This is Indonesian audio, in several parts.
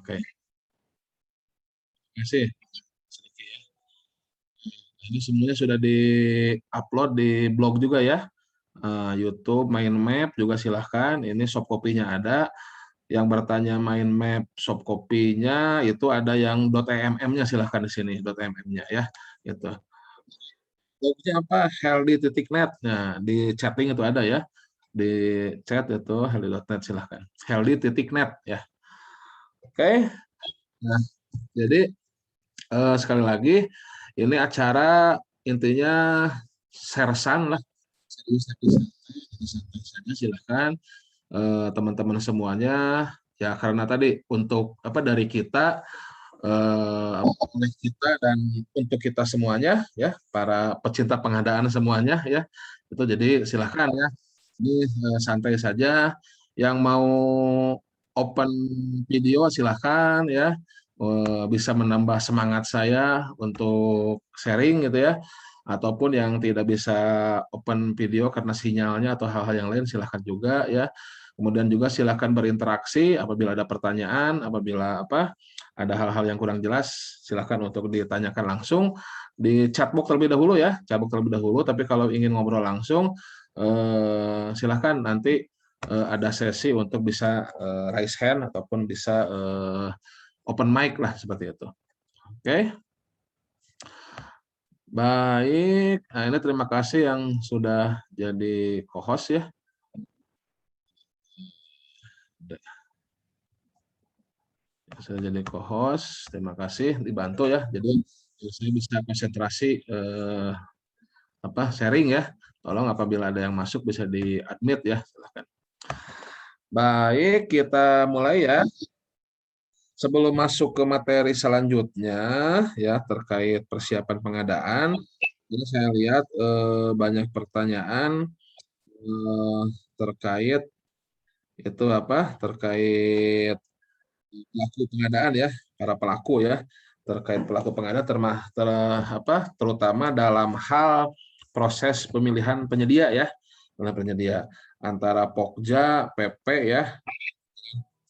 Oke. Terima kasih. Ini semuanya sudah di-upload di blog juga ya. YouTube Mind Map juga silahkan. Ini soft copy-nya ada. Yang bertanya Mind Map soft copy-nya itu ada yang .emm-nya silahkan di sini .emm-nya ya. Gitu. Blognya apa? Healthy.net. Nah, di chatting itu ada ya. Di chat itu healthy.net silahkan. Healthy.net ya. Oke. Nah, jadi sekali lagi ini acara intinya sersan lah. Santai saja silahkan teman-teman semuanya ya karena tadi untuk apa dari kita oleh kita dan untuk kita semuanya ya para pecinta pengadaan semuanya ya itu jadi silahkan ya ini santai saja yang mau open video silahkan ya bisa menambah semangat saya untuk sharing gitu ya ataupun yang tidak bisa open video karena sinyalnya atau hal-hal yang lain silahkan juga ya. Kemudian juga silahkan berinteraksi apabila ada pertanyaan, apabila apa ada hal-hal yang kurang jelas silahkan untuk ditanyakan langsung di chatbox terlebih dahulu ya, chatbox terlebih dahulu. Tapi kalau ingin ngobrol langsung silahkan nanti ada sesi untuk bisa raise hand ataupun bisa open mic lah seperti itu. Oke. Baik, nah ini terima kasih yang sudah jadi co-host ya. Sudah jadi co-host, terima kasih dibantu ya. Jadi saya bisa konsentrasi sharing ya. Tolong apabila ada yang masuk bisa di-admit ya, silakan. Baik, kita mulai ya. Sebelum masuk ke materi selanjutnya ya terkait persiapan pengadaan, ini saya lihat banyak pertanyaan terkait itu apa? Terkait pelaku pengadaan ya, para pelaku ya, terkait pelaku pengadaan terutama dalam hal proses pemilihan penyedia ya, penyedia antara Pokja, PP ya,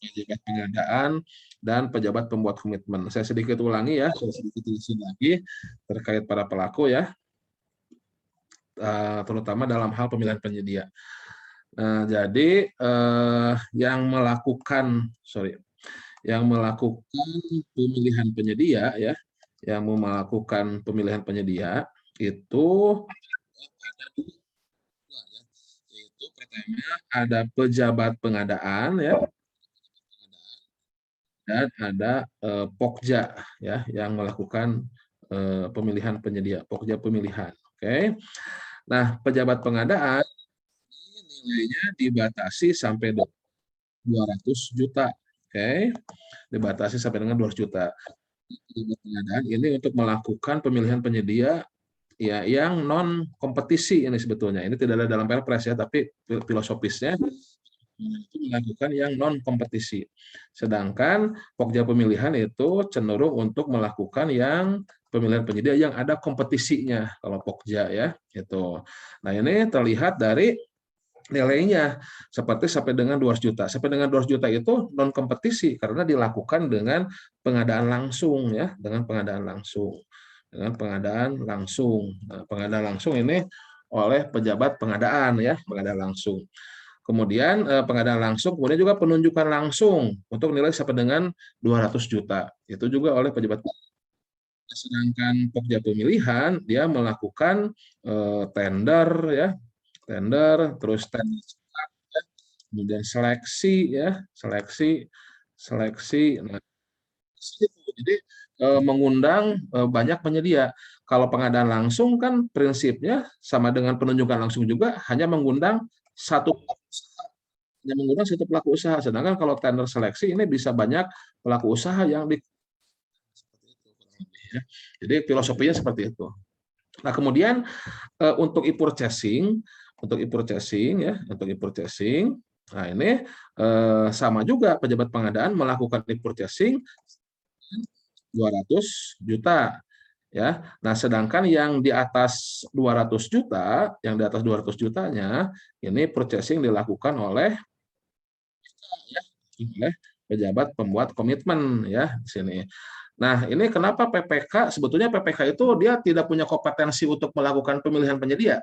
pejabat pengadaan dan pejabat pembuat komitmen. Saya sedikit ulangi ya, saya sedikit isi lagi terkait para pelaku ya, terutama dalam hal pemilihan penyedia. Nah, jadi yang melakukan pemilihan penyedia ya, yang mau melakukan pemilihan penyedia itu ada dua ya. Itu pertama ada pejabat pengadaan ya, dan ada Pokja ya yang melakukan pemilihan penyedia, Pokja pemilihan. Oke. Nah, pejabat pengadaan nilainya dibatasi sampai 200 juta. Oke. Dibatasi sampai dengan 200 juta. Pejabat pengadaan ini untuk melakukan pemilihan penyedia ya yang non kompetisi ini sebetulnya. Ini tidak ada dalam Perpres ya, tapi filosofisnya itu melakukan yang non kompetisi. Sedangkan Pokja pemilihan itu cenderung untuk melakukan yang pemilihan penyedia yang ada kompetisinya kalau Pokja ya itu. Nah, ini terlihat dari nilainya seperti sampai dengan 200 juta. Sampai dengan 200 juta itu non kompetisi karena dilakukan dengan pengadaan langsung ya, dengan pengadaan langsung. Dengan pengadaan langsung. Nah, pengadaan langsung ini oleh pejabat pengadaan ya, pengadaan langsung. Kemudian pengadaan langsung, kemudian juga penunjukan langsung untuk nilai sampai dengan 200 juta. Itu juga oleh pejabat. Sedangkan Pokja pemilihan dia melakukan tender ya, tender terus tender ya, kemudian seleksi ya, seleksi. Nah, jadi mengundang banyak penyedia. Kalau pengadaan langsung kan prinsipnya sama dengan penunjukan langsung juga hanya mengundang satu pelaku usaha. Sedangkan kalau tender seleksi ini bisa banyak pelaku usaha yang ya. Jadi filosofinya seperti itu. Nah, kemudian untuk e-purchasing nah ini sama juga pejabat pengadaan melakukan e-purchasing 200 juta ya. Nah, sedangkan yang di atas 200 juta, yang di atas 200 jutanya ini purchasing dilakukan oleh pejabat pembuat komitmen ya di sini. Nah, ini kenapa PPK, sebetulnya PPK itu dia tidak punya kompetensi untuk melakukan pemilihan penyedia.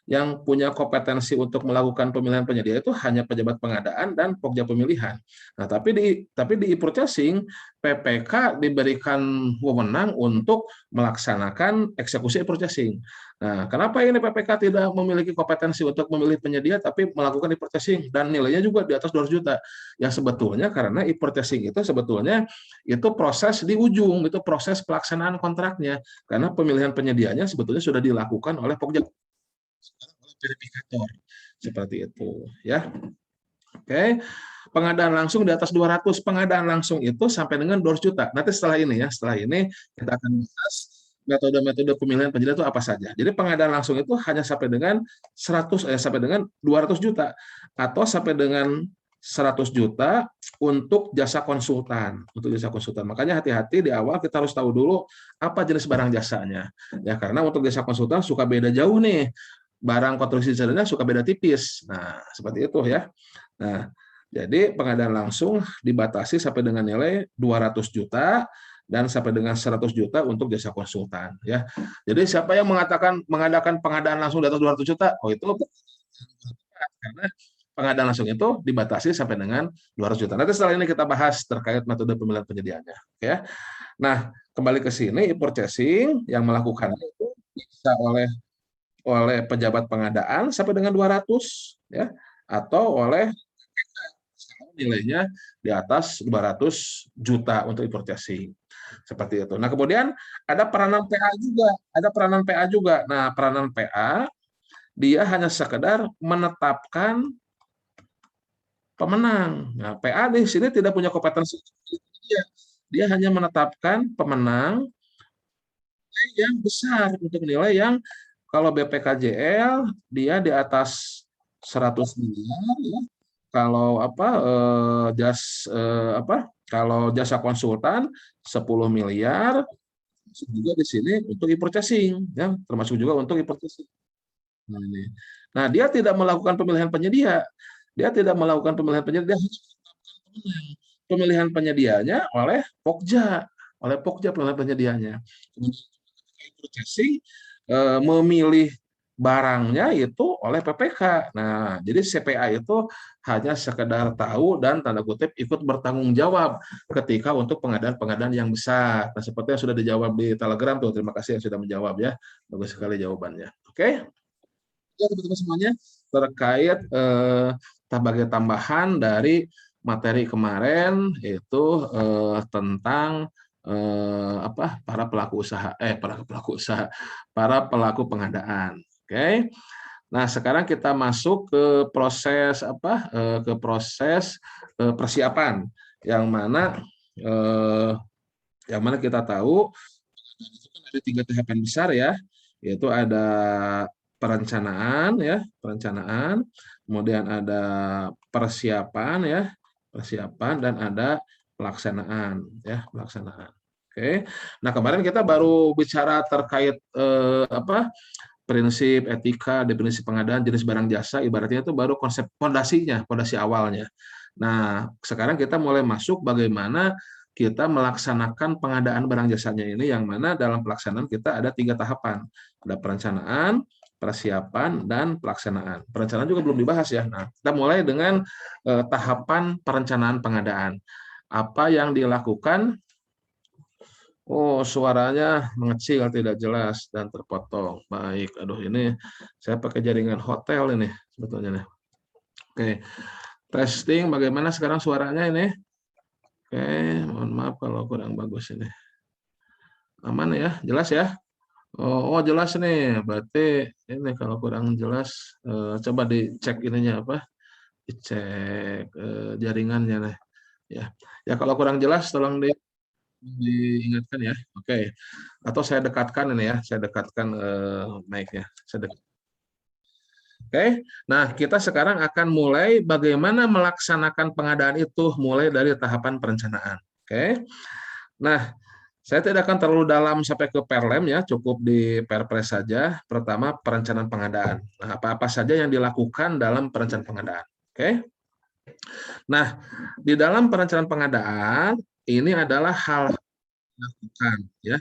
Yang punya kompetensi untuk melakukan pemilihan penyedia itu hanya pejabat pengadaan dan pokja pemilihan. Nah, tapi di e-purchasing PPK diberikan wewenang untuk melaksanakan eksekusi e-purchasing. Nah, kenapa ini PPK tidak memiliki kompetensi untuk memilih penyedia tapi melakukan e-purchasing dan nilainya juga di atas 200 juta? Ya sebetulnya karena e-purchasing itu sebetulnya itu proses di ujung, itu proses pelaksanaan kontraknya. Karena pemilihan penyedianya sebetulnya sudah dilakukan oleh pokja verifikator seperti itu ya. Oke. Pengadaan langsung di atas 200, pengadaan langsung itu sampai dengan 200 juta. Nanti setelah ini ya, setelah ini kita akan bahas metode-metode pemilihan penyedia itu apa saja. Jadi pengadaan langsung itu hanya sampai dengan 200 juta atau sampai dengan 100 juta untuk jasa konsultan, Makanya hati-hati di awal kita harus tahu dulu apa jenis barang jasanya. Ya karena untuk jasa konsultan suka beda jauh nih. Barang konstruksi sederhana suka beda tipis. Nah, seperti itu ya. Nah, jadi pengadaan langsung dibatasi sampai dengan nilai 200 juta dan sampai dengan 100 juta untuk jasa konsultan ya. Jadi siapa yang mengadakan pengadaan langsung di atas 200 juta, oh itu karena pengadaan langsung itu dibatasi sampai dengan 200 juta. Nanti setelah ini kita bahas terkait metode pemilihan penyediaannya, ya. Nah, kembali ke sini e-purchasing yang melakukannya itu bisa oleh pejabat pengadaan sampai dengan 200 ya atau oleh nilainya di atas 200 juta untuk e-purchasing. Seperti itu. Nah, kemudian ada peranan PA juga, Nah, peranan PA dia hanya sekedar menetapkan pemenang. Nah, PA di sini tidak punya kompetensi. Dia hanya menetapkan pemenang yang besar untuk nilai yang kalau BPKJL dia di atas 100 miliar ya. Kalau kalau jasa konsultan 10 miliar juga di sini untuk e-purchasing ya, termasuk juga untuk e-purchasing. Nah, ini. Nah, dia tidak melakukan pemilihan penyedia. Dia tidak melakukan pemilihan penyedia, dia hanya pemilihan penyedianya oleh Pokja, pemilihan penyedianya. E-purchasing memilih barangnya itu oleh PPK. Nah, jadi CPA itu hanya sekedar tahu dan tanda kutip ikut bertanggung jawab ketika untuk pengadaan-pengadaan yang besar. Nah, seperti yang sudah dijawab di Telegram tuh. Terima kasih yang sudah menjawab ya. Bagus sekali jawabannya. Oke. Ya, teman-teman semuanya terkait sebagai tambahan dari materi kemarin itu tentang para pelaku pengadaan. Oke. Nah, sekarang kita masuk ke proses persiapan yang mana kita tahu itu kan ada 3 tahapan besar ya, yaitu ada perencanaan, kemudian ada persiapan dan ada pelaksanaan. Oke. Nah, kemarin kita baru bicara terkait prinsip etika, definisi pengadaan, jenis barang jasa, ibaratnya itu baru konsep fondasi awalnya. Nah, sekarang kita mulai masuk bagaimana kita melaksanakan pengadaan barang jasanya ini, yang mana dalam pelaksanaan kita ada 3 tahapan. Ada perencanaan, persiapan, dan pelaksanaan. Perencanaan juga belum dibahas ya. Nah, kita mulai dengan tahapan perencanaan pengadaan. Apa yang dilakukan? Oh, suaranya mengecil, tidak jelas, dan terpotong. Baik, aduh ini saya pakai jaringan hotel ini sebetulnya nih. Oke, testing bagaimana sekarang suaranya ini? Oke, mohon maaf kalau kurang bagus ini. Aman ya, jelas ya? Oh, jelas nih, berarti ini kalau kurang jelas, coba dicek ininya apa? Dicek jaringannya nih. Ya, kalau kurang jelas tolong diingatkan ya. Oke. Atau saya dekatkan ini ya, mic-nya. Oke. Nah, kita sekarang akan mulai bagaimana melaksanakan pengadaan itu mulai dari tahapan perencanaan. Oke. Nah, saya tidak akan terlalu dalam sampai ke Perlem ya, cukup di Perpres saja. Pertama, perencanaan pengadaan. Nah, apa-apa saja yang dilakukan dalam perencanaan pengadaan. Oke. Nah, di dalam perencanaan pengadaan ini adalah hal dilakukan ya.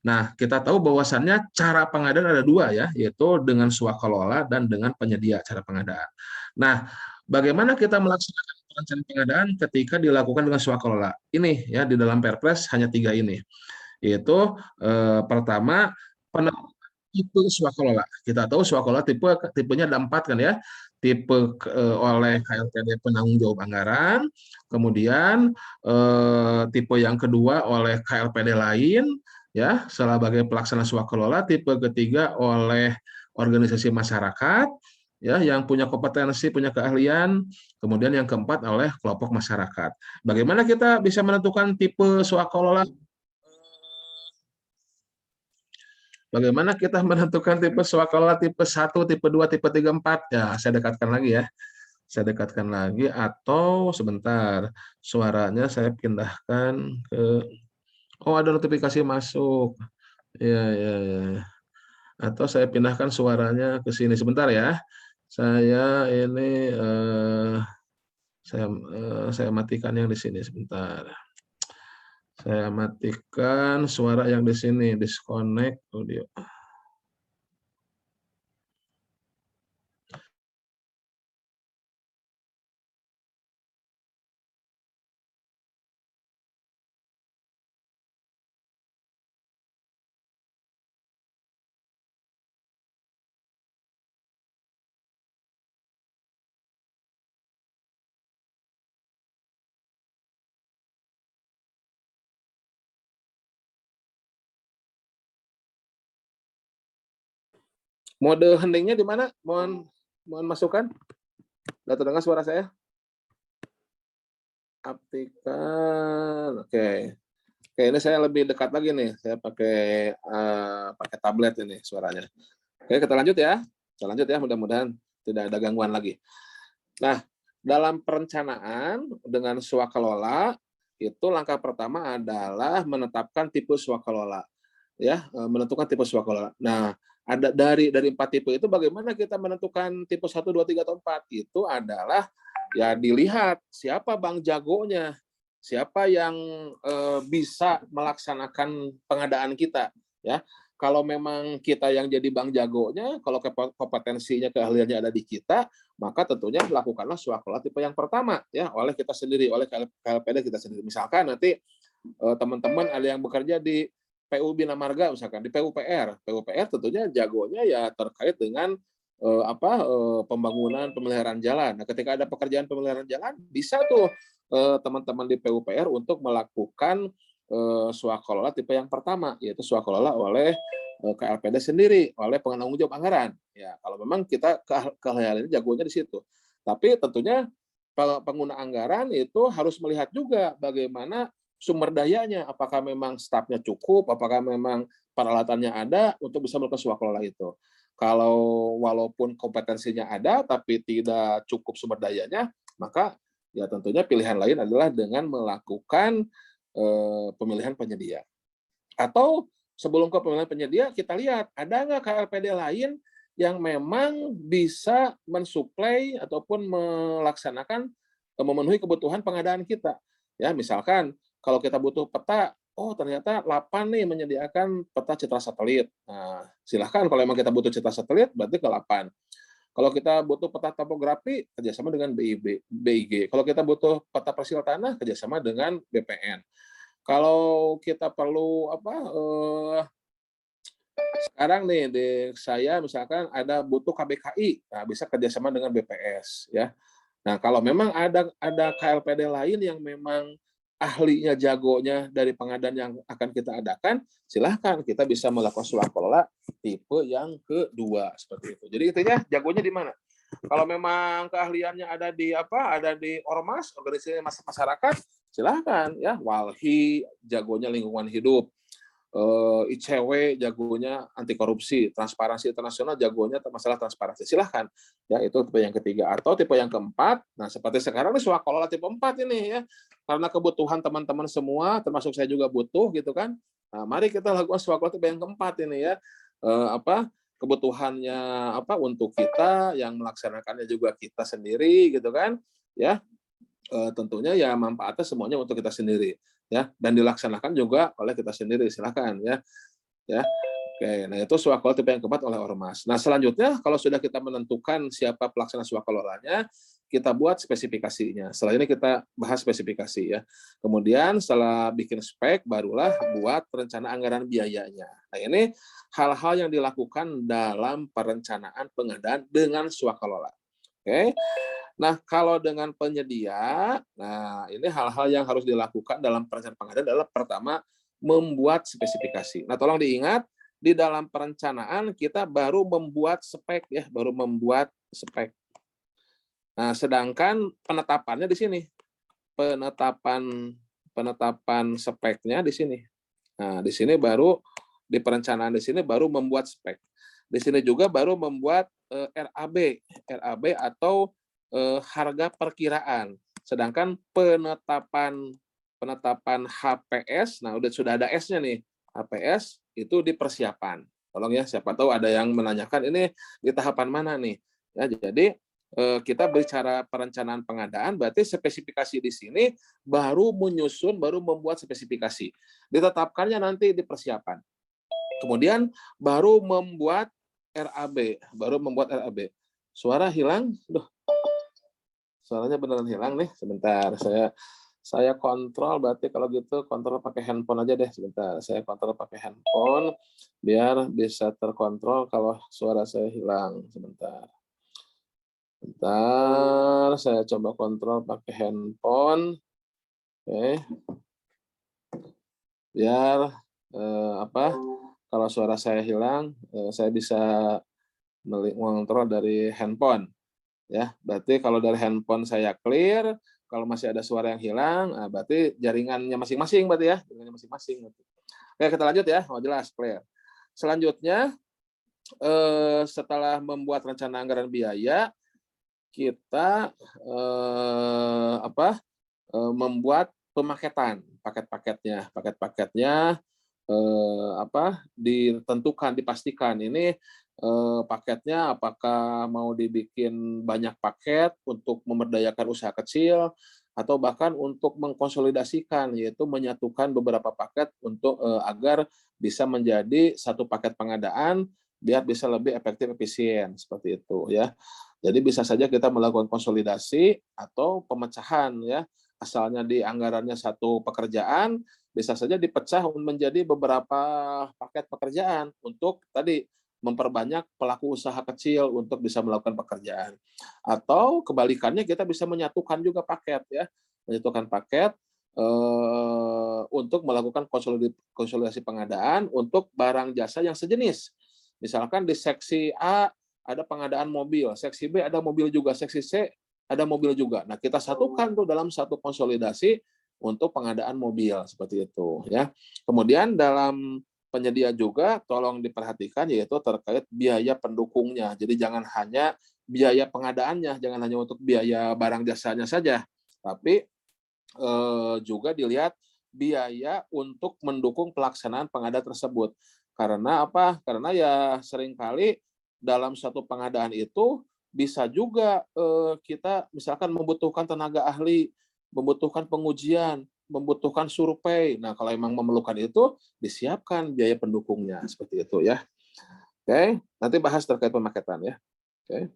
Nah, kita tahu bahwasannya cara pengadaan ada dua ya, yaitu dengan swakelola dan dengan penyedia cara pengadaan. Nah, bagaimana kita melaksanakan perencanaan pengadaan ketika dilakukan dengan swakelola? Ini ya di dalam Perpres hanya 3 ini, yaitu pertama penentuan tipe swakelola. Kita tahu swakelola tipenya ada 4 kan ya. Tipe oleh KLPD penanggung jawab anggaran, kemudian tipe yang kedua oleh KLPD lain ya sebagai pelaksana swakelola, tipe ketiga oleh organisasi masyarakat ya yang punya kompetensi, punya keahlian, kemudian yang keempat oleh kelompok masyarakat. Bagaimana kita bisa menentukan tipe swakelola? Bagaimana kita menentukan tipe swakelola tipe 1, tipe 2, tipe 3, 4? Ya, saya dekatkan lagi ya. Saya dekatkan lagi atau sebentar, suaranya saya pindahkan ke oh ada notifikasi masuk. Ya, ya, ya. Atau saya pindahkan suaranya ke sini sebentar ya. Saya ini saya matikan yang di sini sebentar. Saya matikan suara yang di sini, disconnect audio. Mode heningnya di mana? Mohon masukan. Sudah terdengar suara saya? Aptikan. Oke. Oke, ini saya lebih dekat lagi nih. Saya pakai tablet ini suaranya. Oke, kita lanjut ya. Kita lanjut ya, mudah-mudahan tidak ada gangguan lagi. Nah, dalam perencanaan dengan swakelola itu langkah pertama adalah menetapkan tipe swakelola. Ya, menentukan tipe swakelola. Nah, ada dari 4 tipe itu bagaimana kita menentukan tipe 1, 2, 3 atau 4? Itu adalah ya dilihat siapa bank jagonya, siapa yang bisa melaksanakan pengadaan kita, ya. Kalau memang kita yang jadi bank jagonya, kalau kompetensinya, keahliannya ada di kita, maka tentunya lakukanlah swakelola tipe yang pertama, ya, oleh kita sendiri, oleh KLPD kita sendiri. Misalkan nanti teman-teman ada yang bekerja di PU Bina Marga, misalkan di PUPR. PUPR tentunya jagonya ya terkait dengan pembangunan pemeliharaan jalan. Nah, ketika ada pekerjaan pemeliharaan jalan, bisa tuh teman-teman di PUPR untuk melakukan swakelola tipe yang pertama, yaitu swakelola oleh KLPD sendiri, oleh penanggung jawab anggaran. Ya, kalau memang kita keahliannya jagonya di situ. Tapi tentunya pengguna anggaran itu harus melihat juga bagaimana sumber dayanya, apakah memang stafnya cukup, apakah memang peralatannya ada untuk bisa melakukan swakelola itu. Kalau walaupun kompetensinya ada tapi tidak cukup sumber dayanya, maka ya tentunya pilihan lain adalah dengan melakukan pemilihan penyedia. Atau sebelum ke pemilihan penyedia, kita lihat ada nggak KLPD lain yang memang bisa mensuplai ataupun melaksanakan memenuhi kebutuhan pengadaan kita. Ya, misalkan kalau kita butuh peta, oh ternyata Lapan nih menyediakan peta citra satelit. Nah, silahkan kalau memang kita butuh citra satelit, berarti ke Lapan. Kalau kita butuh peta topografi, kerjasama dengan BIG. Kalau kita butuh peta persil tanah, kerjasama dengan BPN. Kalau kita perlu sekarang nih di saya misalkan ada butuh KBKI, nah bisa kerjasama dengan BPS ya. Nah kalau memang ada KLPD lain yang memang ahlinya jagonya dari pengadaan yang akan kita adakan, silahkan kita bisa melakukan swakelola tipe yang kedua seperti itu. Jadi intinya jagonya di mana? Kalau memang keahliannya ada di ormas, organisasi masyarakat, silahkan ya. Walhi jagonya lingkungan hidup, ICW jagonya anti korupsi, Transparansi Internasional jagonya masalah transparansi. Silahkan ya, itu tipe yang ketiga. Atau tipe yang keempat, nah seperti sekarang ini swakelola tipe 4 ini ya, karena kebutuhan teman-teman semua termasuk saya juga butuh gitu kan. Nah, mari kita lakukan swakelola tipe yang keempat ini ya. Kebutuhannya untuk kita, yang melaksanakannya juga kita sendiri gitu kan ya. tentunya ya manfaatnya semuanya untuk kita sendiri, ya, dan dilaksanakan juga oleh kita sendiri, silakan ya. Ya. Oke, nah itu swakalola tipe yang keempat oleh ormas. Nah, selanjutnya kalau sudah kita menentukan siapa pelaksana swakalolanya, kita buat spesifikasinya. Setelah ini kita bahas spesifikasi ya. Kemudian setelah bikin spek, barulah buat rencana anggaran biayanya. Nah, ini hal-hal yang dilakukan dalam perencanaan pengadaan dengan swakalola. Oke. Nah, kalau dengan penyedia, nah ini hal-hal yang harus dilakukan dalam perencanaan pengadaan adalah pertama, membuat spesifikasi. Nah, tolong diingat, di dalam perencanaan kita baru membuat spek ya, baru membuat spek. Nah, sedangkan penetapannya di sini. Penetapan speknya di sini. Nah, di sini baru di perencanaan di sini baru membuat spek. Di sini juga baru membuat RAB atau harga perkiraan. Sedangkan penetapan HPS, nah sudah ada S-nya nih. HPS itu di persiapan. Tolong ya, siapa tahu ada yang menanyakan ini di tahapan mana nih. Ya, jadi kita bicara perencanaan pengadaan, berarti spesifikasi di sini baru menyusun, baru membuat spesifikasi. Ditetapkannya nanti di persiapan. Kemudian baru membuat RAB. Suara hilang? Duh, suaranya beneran hilang nih. Sebentar, saya kontrol, berarti kalau gitu kontrol pakai handphone aja deh. Sebentar, saya kontrol pakai handphone biar bisa terkontrol kalau suara saya hilang. Sebentar, saya coba kontrol pakai handphone. Oke, biar kalau suara saya hilang, saya bisa mengontrol dari handphone. Ya, berarti kalau dari handphone saya clear, kalau masih ada suara yang hilang, berarti jaringannya masing-masing berarti ya, jaringannya masing-masing. Oke, kita lanjut ya. Oh, jelas, clear. Selanjutnya, setelah membuat rencana anggaran biaya, kita membuat pemaketan, paket-paketnya ditentukan, dipastikan ini paketnya apakah mau dibikin banyak paket untuk memberdayakan usaha kecil atau bahkan untuk mengkonsolidasikan, yaitu menyatukan beberapa paket untuk agar bisa menjadi satu paket pengadaan biar bisa lebih efektif efisien seperti itu ya. Jadi bisa saja kita melakukan konsolidasi atau pemecahan ya. Asalnya di anggarannya satu pekerjaan, bisa saja dipecah menjadi beberapa paket pekerjaan untuk tadi memperbanyak pelaku usaha kecil untuk bisa melakukan pekerjaan. Atau kebalikannya kita bisa menyatukan juga paket ya, menyatukan paket untuk melakukan konsolidasi pengadaan untuk barang jasa yang sejenis. Misalkan di seksi A ada pengadaan mobil, seksi B ada mobil juga, seksi C ada mobil juga. Nah, kita satukan tuh dalam satu konsolidasi untuk pengadaan mobil seperti itu ya. Kemudian dalam penyedia juga tolong diperhatikan yaitu terkait biaya pendukungnya. Jadi jangan hanya biaya pengadaannya, jangan hanya untuk biaya barang jasanya saja, tapi juga dilihat biaya untuk mendukung pelaksanaan pengadaan tersebut. Karena apa? Karena ya seringkali dalam suatu pengadaan itu bisa juga kita misalkan membutuhkan tenaga ahli, membutuhkan pengujian, membutuhkan survei. Nah, kalau memang memerlukan itu, disiapkan biaya pendukungnya seperti itu ya. Oke, nanti bahas terkait pemaketan ya. Oke.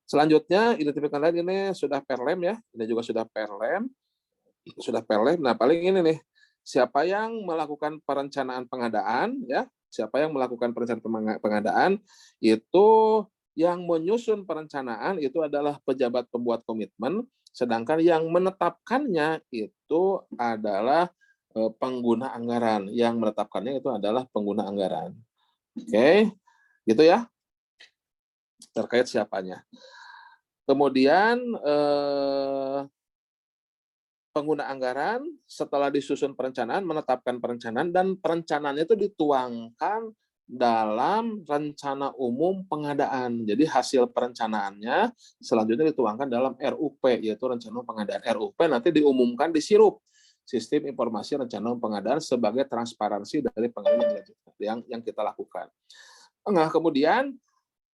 Selanjutnya identifikasi lain ini sudah perlem ya, ini juga sudah perlem. Nah, paling ini nih, siapa yang melakukan perencanaan pengadaan ya, siapa yang melakukan perencanaan pengadaan itu yang menyusun perencanaan itu adalah pejabat pembuat komitmen, sedangkan yang menetapkannya itu adalah pengguna anggaran. Yang menetapkannya itu adalah pengguna anggaran. Oke, gitu ya, terkait siapanya. Kemudian pengguna anggaran setelah disusun perencanaan, menetapkan perencanaan, dan perencanaannya itu dituangkan dalam rencana umum pengadaan. Jadi hasil perencanaannya selanjutnya dituangkan dalam RUP, yaitu rencana umum pengadaan. RUP nanti diumumkan di SIRUP, Sistem Informasi Rencana Umum Pengadaan, sebagai transparansi dari pengadaan yang kita lakukan. Nah, kemudian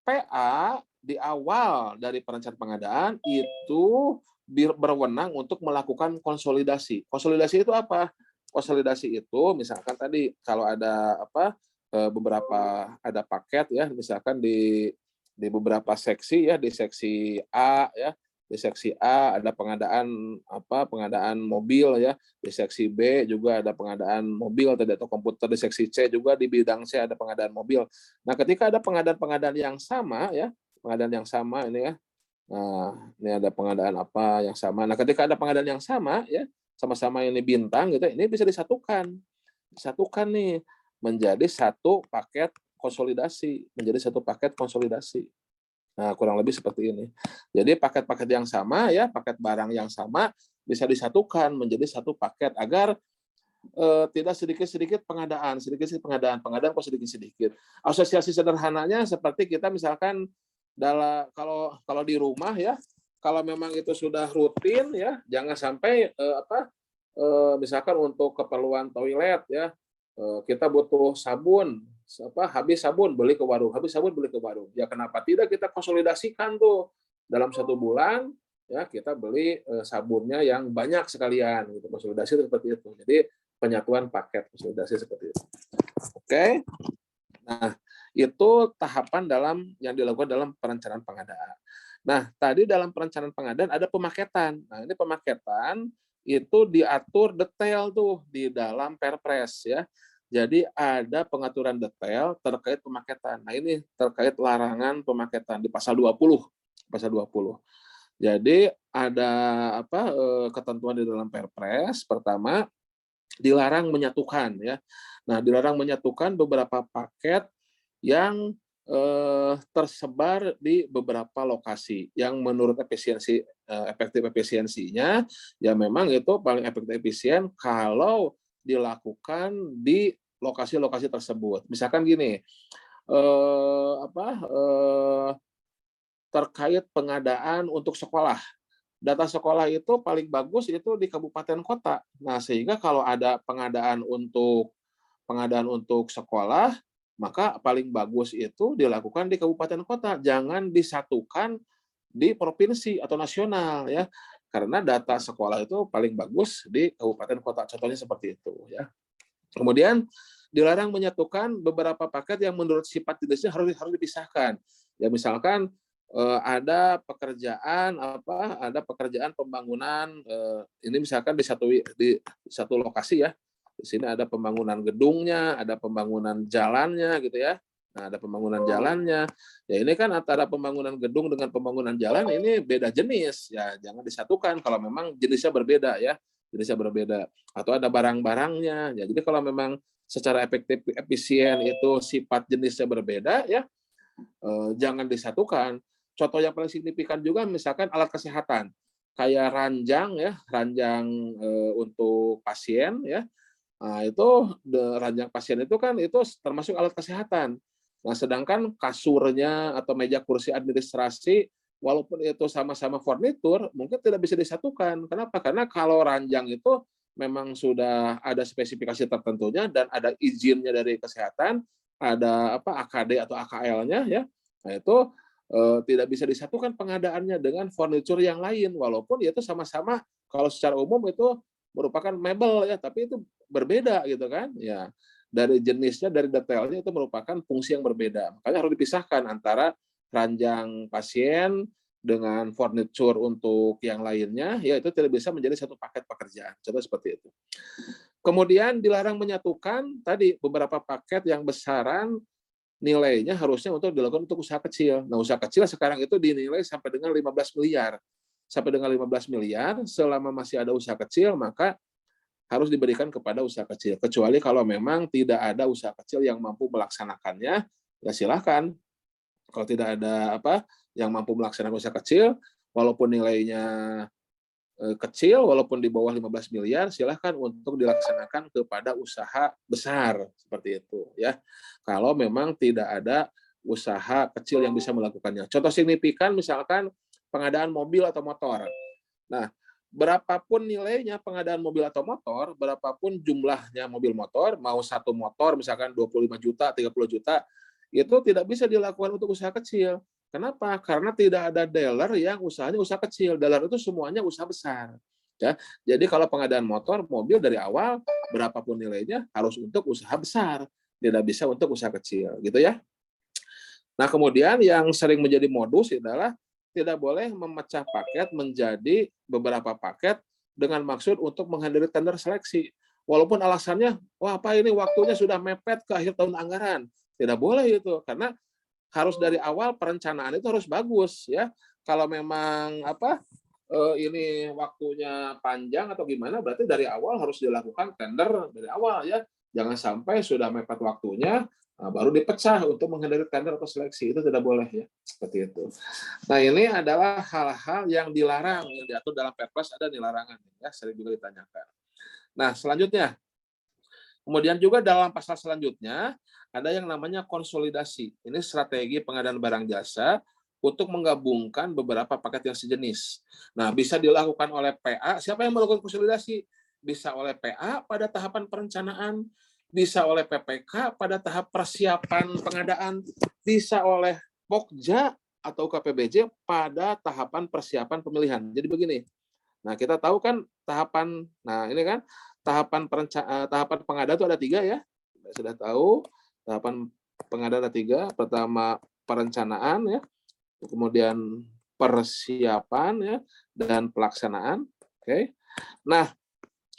PA di awal dari perencanaan pengadaan itu berwenang untuk melakukan konsolidasi. Konsolidasi itu apa? Konsolidasi itu misalkan tadi kalau ada beberapa ada paket ya, misalkan di beberapa seksi ya, di seksi A ya, di seksi A ada pengadaan mobil ya, di seksi B juga ada pengadaan mobil atau komputer, di seksi C juga di bidang C ada pengadaan mobil. Nah, ketika ada pengadaan-pengadaan yang sama ya, pengadaan yang sama ini ya. Nah, ini ada pengadaan apa yang sama. Nah, ketika ada pengadaan yang sama ya, sama-sama ini bintang gitu, ini bisa disatukan. Disatukan nih menjadi satu paket konsolidasi, menjadi satu paket konsolidasi. Nah, kurang lebih seperti ini. Jadi paket-paket yang sama ya, paket barang yang sama bisa disatukan menjadi satu paket agar tidak sedikit-sedikit pengadaan, sedikit-sedikit pengadaan kok sedikit-sedikit. Asosiasi sederhananya seperti kita misalkan kalau di rumah ya, kalau memang itu sudah rutin ya, jangan sampai misalkan untuk keperluan toilet ya, kita butuh sabun, habis sabun beli ke warung, habis sabun beli ke warung. Ya kenapa tidak kita konsolidasikan tuh dalam 1 bulan ya, kita beli sabunnya yang banyak sekalian gitu, konsolidasi seperti itu. Jadi penyatuan paket konsolidasi seperti itu. Oke. Nah, itu tahapan yang dilakukan dalam perencanaan pengadaan. Nah, tadi dalam perencanaan pengadaan ada pemaketan. Nah, ini pemaketan itu diatur detail tuh di dalam Perpres ya. Jadi ada pengaturan detail terkait pemaketan. Nah, ini terkait larangan pemaketan di pasal 20. Pasal 20. Jadi ada ketentuan di dalam Perpres. Pertama, dilarang menyatukan ya. Nah, dilarang menyatukan beberapa paket yang tersebar di beberapa lokasi yang menurut efektif efisiensinya ya memang itu paling efektif efisien kalau dilakukan di lokasi-lokasi tersebut. Misalkan gini, terkait pengadaan untuk sekolah. Data sekolah itu paling bagus itu di kabupaten kota. Nah, sehingga kalau ada pengadaan untuk sekolah, maka paling bagus itu dilakukan di kabupaten kota. Jangan disatukan di provinsi atau nasional ya. Karena data sekolah itu paling bagus di kabupaten kota. Contohnya seperti itu ya. Kemudian dilarang menyatukan beberapa paket yang menurut sifat jenisnya harus dipisahkan. Ya misalkan ada pekerjaan pembangunan ini misalkan di satu lokasi ya. Di sini ada pembangunan gedungnya, ada pembangunan jalannya gitu ya. Nah, ada pembangunan jalannya. Ya ini kan antara pembangunan gedung dengan pembangunan jalan ini beda jenis. Ya jangan disatukan kalau memang jenisnya berbeda ya. Jenisnya berbeda. Atau ada barang-barangnya. Ya, jadi kalau memang secara efektif efisien itu sifat jenisnya berbeda ya, jangan disatukan. Contoh yang paling signifikan juga misalkan alat kesehatan kayak ranjang untuk pasien ya. Nah, itu ranjang pasien itu kan itu termasuk alat kesehatan. Nah, sedangkan kasurnya atau meja kursi administrasi walaupun itu sama-sama furnitur mungkin tidak bisa disatukan. Kenapa? Karena kalau ranjang itu memang sudah ada spesifikasi tertentunya dan ada izinnya dari kesehatan, ada AKD atau AKL-nya ya. Nah, itu tidak bisa disatukan pengadaannya dengan furnitur yang lain walaupun itu sama-sama kalau secara umum itu merupakan mebel ya, tapi itu berbeda gitu kan ya, dari jenisnya dari detailnya itu merupakan fungsi yang berbeda, makanya harus dipisahkan antara ranjang pasien dengan furnitur untuk yang lainnya ya, itu tidak bisa menjadi satu paket pekerjaan. Contoh seperti itu. Kemudian dilarang menyatukan tadi beberapa paket yang besaran nilainya harusnya untuk dilakukan untuk usaha kecil. Nah, usaha kecil sekarang itu dinilai sampai dengan 15 miliar. Sampai dengan 15 miliar, selama masih ada usaha kecil, maka harus diberikan kepada usaha kecil. Kecuali kalau memang tidak ada usaha kecil yang mampu melaksanakannya, ya silakan. Kalau tidak ada yang mampu melaksanakan usaha kecil, walaupun nilainya kecil, walaupun di bawah 15 miliar, silahkan untuk dilaksanakan kepada usaha besar, seperti itu. Ya. Kalau memang tidak ada usaha kecil yang bisa melakukannya. Contoh signifikan misalkan pengadaan mobil atau motor. Nah, berapapun nilainya pengadaan mobil atau motor, berapapun jumlahnya mobil motor, mau satu motor misalkan 25 juta, 30 juta, itu tidak bisa dilakukan untuk usaha kecil. Kenapa? Karena tidak ada dealer yang usahanya usaha kecil. Dealer itu semuanya usaha besar. Ya, jadi kalau pengadaan motor, mobil dari awal berapapun nilainya harus untuk usaha besar, tidak bisa untuk usaha kecil, gitu ya. Nah, kemudian yang sering menjadi modus adalah tidak boleh memecah paket menjadi beberapa paket dengan maksud untuk menghadiri tender seleksi. Walaupun alasannya, wah apa ini waktunya sudah mepet ke akhir tahun anggaran. Tidak boleh itu, karena harus dari awal perencanaan itu harus bagus ya. Kalau memang ini waktunya panjang atau gimana, berarti dari awal harus dilakukan tender dari awal ya. Jangan sampai sudah mepet waktunya baru dipecah untuk menghindari tender atau seleksi, itu tidak boleh ya, seperti itu. Nah, ini adalah hal-hal yang dilarang, yang diatur dalam Perpres, ada di larangan ya, sering juga ditanyakan. Nah, selanjutnya, kemudian juga dalam pasal selanjutnya ada yang namanya konsolidasi. Ini strategi pengadaan barang jasa untuk menggabungkan beberapa paket yang sejenis. Nah, bisa dilakukan oleh PA. Siapa yang melakukan konsolidasi? Bisa oleh PA pada tahapan perencanaan, bisa oleh PPK pada tahap persiapan pengadaan, bisa oleh Pokja atau KPBJ pada tahapan persiapan pemilihan. Jadi begini. Nah, kita tahu kan tahapan, nah ini kan tahapan pengadaan itu ada 3 ya. Kita sudah tahu tahapan pengadaan ada 3. Pertama perencanaan ya, kemudian persiapan ya, dan pelaksanaan. Oke. Nah,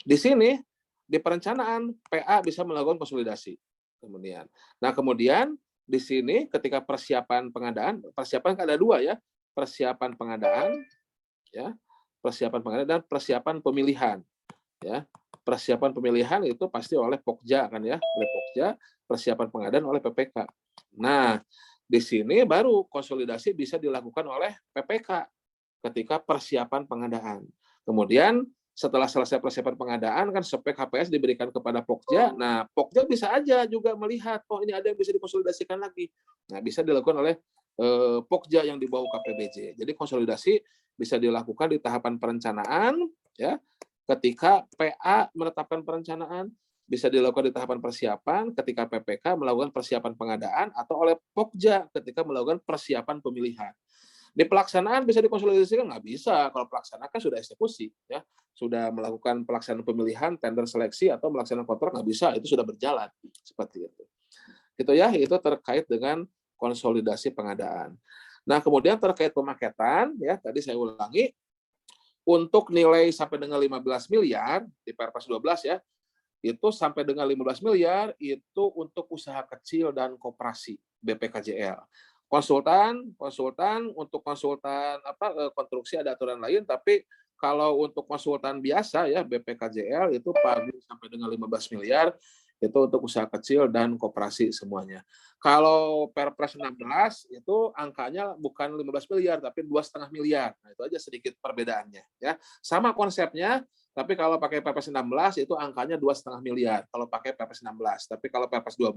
di sini di perencanaan PA bisa melakukan konsolidasi. Kemudian di sini ketika persiapan pengadaan kan ada 2 ya, persiapan pengadaan ya, persiapan pengadaan dan persiapan pemilihan ya. Persiapan pemilihan itu pasti oleh Pokja kan ya, oleh Pokja, persiapan pengadaan oleh PPK. Nah, di sini baru konsolidasi bisa dilakukan oleh PPK ketika persiapan pengadaan. Kemudian setelah selesai persiapan pengadaan kan spek HPS diberikan kepada Pokja. Nah, Pokja bisa aja juga melihat, oh ini ada yang bisa dikonsolidasikan lagi. Nah, bisa dilakukan oleh Pokja yang di bawah KPBJ. Jadi konsolidasi bisa dilakukan di tahapan perencanaan ya. Ketika PA menetapkan perencanaan, bisa dilakukan di tahapan persiapan ketika PPK melakukan persiapan pengadaan, atau oleh Pokja ketika melakukan persiapan pemilihan. Di pelaksanaan bisa dikonsolidasikan? Nggak bisa. Kalau pelaksanaan kan sudah eksekusi, ya, sudah melakukan pelaksanaan pemilihan, tender seleksi, atau melaksanakan kontrak, nggak bisa. Itu sudah berjalan seperti itu. Gitu ya. Itu terkait dengan konsolidasi pengadaan. Nah, kemudian terkait pemaketan, ya tadi saya ulangi, untuk nilai sampai dengan 15 miliar di Perpres 12 ya, itu sampai dengan 15 miliar itu untuk usaha kecil dan koperasi BPKJL. Konsultan untuk konsultan konstruksi ada aturan lain, tapi kalau untuk konsultan biasa ya BPKJL itu pagi sampai dengan 15 miliar itu untuk usaha kecil dan koperasi semuanya. Kalau Perpres 16 itu angkanya bukan 15 miliar tapi 2,5 miliar. Nah, itu aja sedikit perbedaannya ya. Sama konsepnya, tapi kalau pakai Perpres 16 itu angkanya 2,5 miliar kalau pakai Perpres 16. Tapi kalau Perpres 12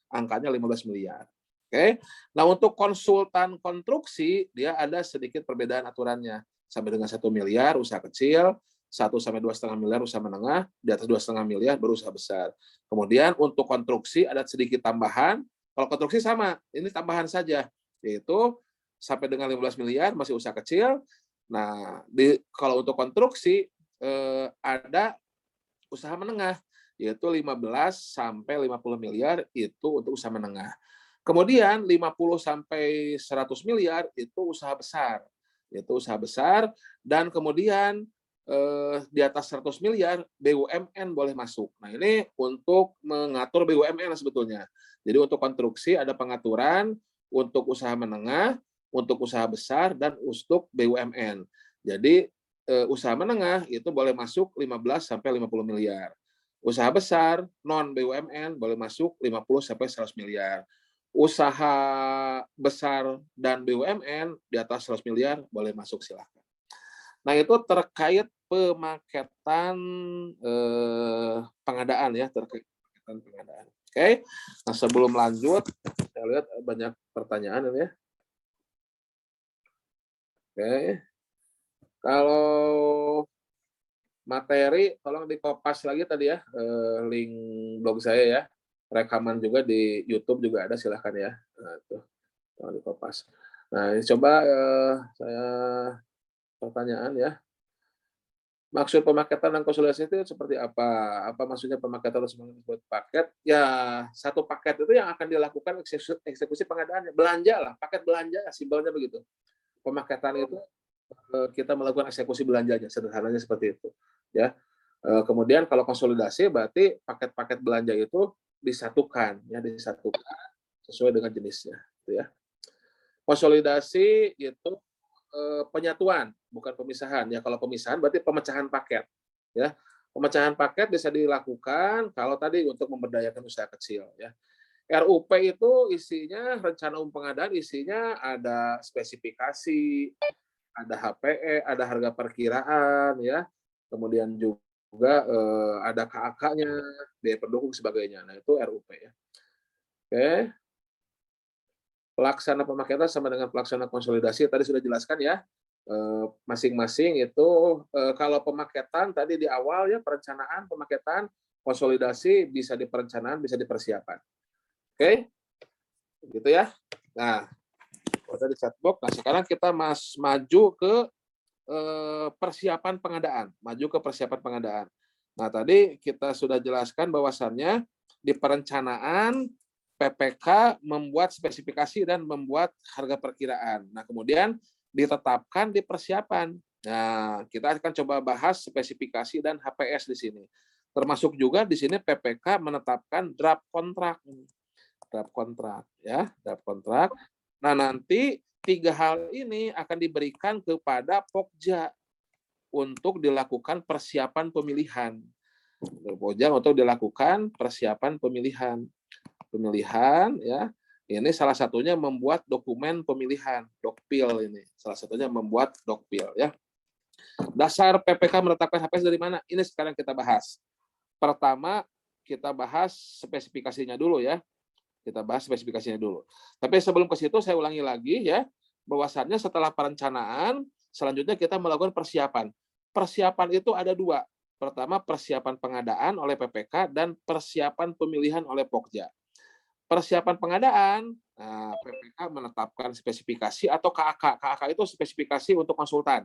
angkanya 15 miliar. Oke. Nah, untuk konsultan konstruksi dia ada sedikit perbedaan aturannya. Sampai dengan 1 miliar usaha kecil, 1 sampai 2,5 miliar usaha menengah, di atas 2,5 miliar baru usaha besar. Kemudian untuk konstruksi ada sedikit tambahan. Kalau konstruksi sama, ini tambahan saja, yaitu sampai dengan 15 miliar masih usaha kecil. Nah, kalau untuk konstruksi ada usaha menengah, yaitu 15 sampai 50 miliar itu untuk usaha menengah. Kemudian 50 sampai 100 miliar itu usaha besar. Itu usaha besar, dan kemudian di atas 100 miliar BUMN boleh masuk. Nah, ini untuk mengatur BUMN sebetulnya. Jadi untuk konstruksi ada pengaturan untuk usaha menengah, untuk usaha besar, dan untuk BUMN. Jadi usaha menengah itu boleh masuk 15 sampai 50 miliar. Usaha besar non BUMN boleh masuk 50 sampai 100 miliar. Usaha besar dan BUMN di atas 100 miliar boleh masuk, silakan. Nah, itu terkait pemaketan pengadaan ya, terkait pemaketan pengadaan. Oke. Nah, sebelum lanjut, saya lihat banyak pertanyaan ini ya. Oke. Kalau materi tolong dikopas lagi tadi ya, link blog saya ya. Rekaman juga di YouTube juga ada, silahkan ya. Nah, itu tolong dikopas. Nah, coba saya pertanyaan ya. Maksud pemaketan dan konsolidasi itu seperti apa? Apa maksudnya pemaketan harus membuat paket? Ya, satu paket itu yang akan dilakukan eksekusi pengadaannya. Belanja lah, paket belanja, simpelnya begitu. Pemaketan itu kita melakukan eksekusi belanjanya, sederhananya seperti itu. Ya. Kemudian kalau konsolidasi berarti paket-paket belanja itu disatukan, ya disatukan sesuai dengan jenisnya. Gitu ya. Konsolidasi itu penyatuan, bukan pemisahan. Ya kalau pemisahan berarti pemecahan paket. Ya, pemecahan paket bisa dilakukan kalau tadi untuk memberdayakan usaha kecil. Ya, RUP itu isinya rencana umum pengadaan, isinya ada spesifikasi, ada HPE, ada harga perkiraan, ya, kemudian juga ada KAK-nya, biaya pendukung sebagainya. Nah itu RUP ya. Oke. Pelaksana pemaketan sama dengan pelaksana konsolidasi tadi sudah jelaskan ya. Masing-masing itu kalau pemaketan tadi di awal ya perencanaan pemaketan, konsolidasi bisa di perencanaan, bisa di persiapan. Oke, gitu ya. Nah, tadi chatbox. Nah sekarang kita maju ke persiapan pengadaan, maju ke persiapan pengadaan. Nah tadi kita sudah jelaskan bahwasannya di perencanaan PPK membuat spesifikasi dan membuat harga perkiraan. Nah, kemudian ditetapkan di persiapan. Nah, kita akan coba bahas spesifikasi dan HPS di sini. Termasuk juga di sini PPK menetapkan draft kontrak. Draft kontrak, ya, draft kontrak. Nah, nanti 3 hal ini akan diberikan kepada Pokja untuk dilakukan persiapan pemilihan. Pokja untuk dilakukan persiapan pemilihan ya. Ini salah satunya membuat dokumen pemilihan, dokpil ini. Salah satunya membuat dokpil ya. Dasar PPK menetapkan HPS dari mana? Ini sekarang kita bahas. Pertama, kita bahas spesifikasinya dulu ya. Kita bahas spesifikasinya dulu. Tapi sebelum ke situ saya ulangi lagi ya, bahwasannya setelah perencanaan, selanjutnya kita melakukan persiapan. Persiapan itu ada 2. Pertama, persiapan pengadaan oleh PPK dan persiapan pemilihan oleh Pokja. Persiapan pengadaan, nah, PPK menetapkan spesifikasi atau KAK. KAK itu spesifikasi untuk konsultan.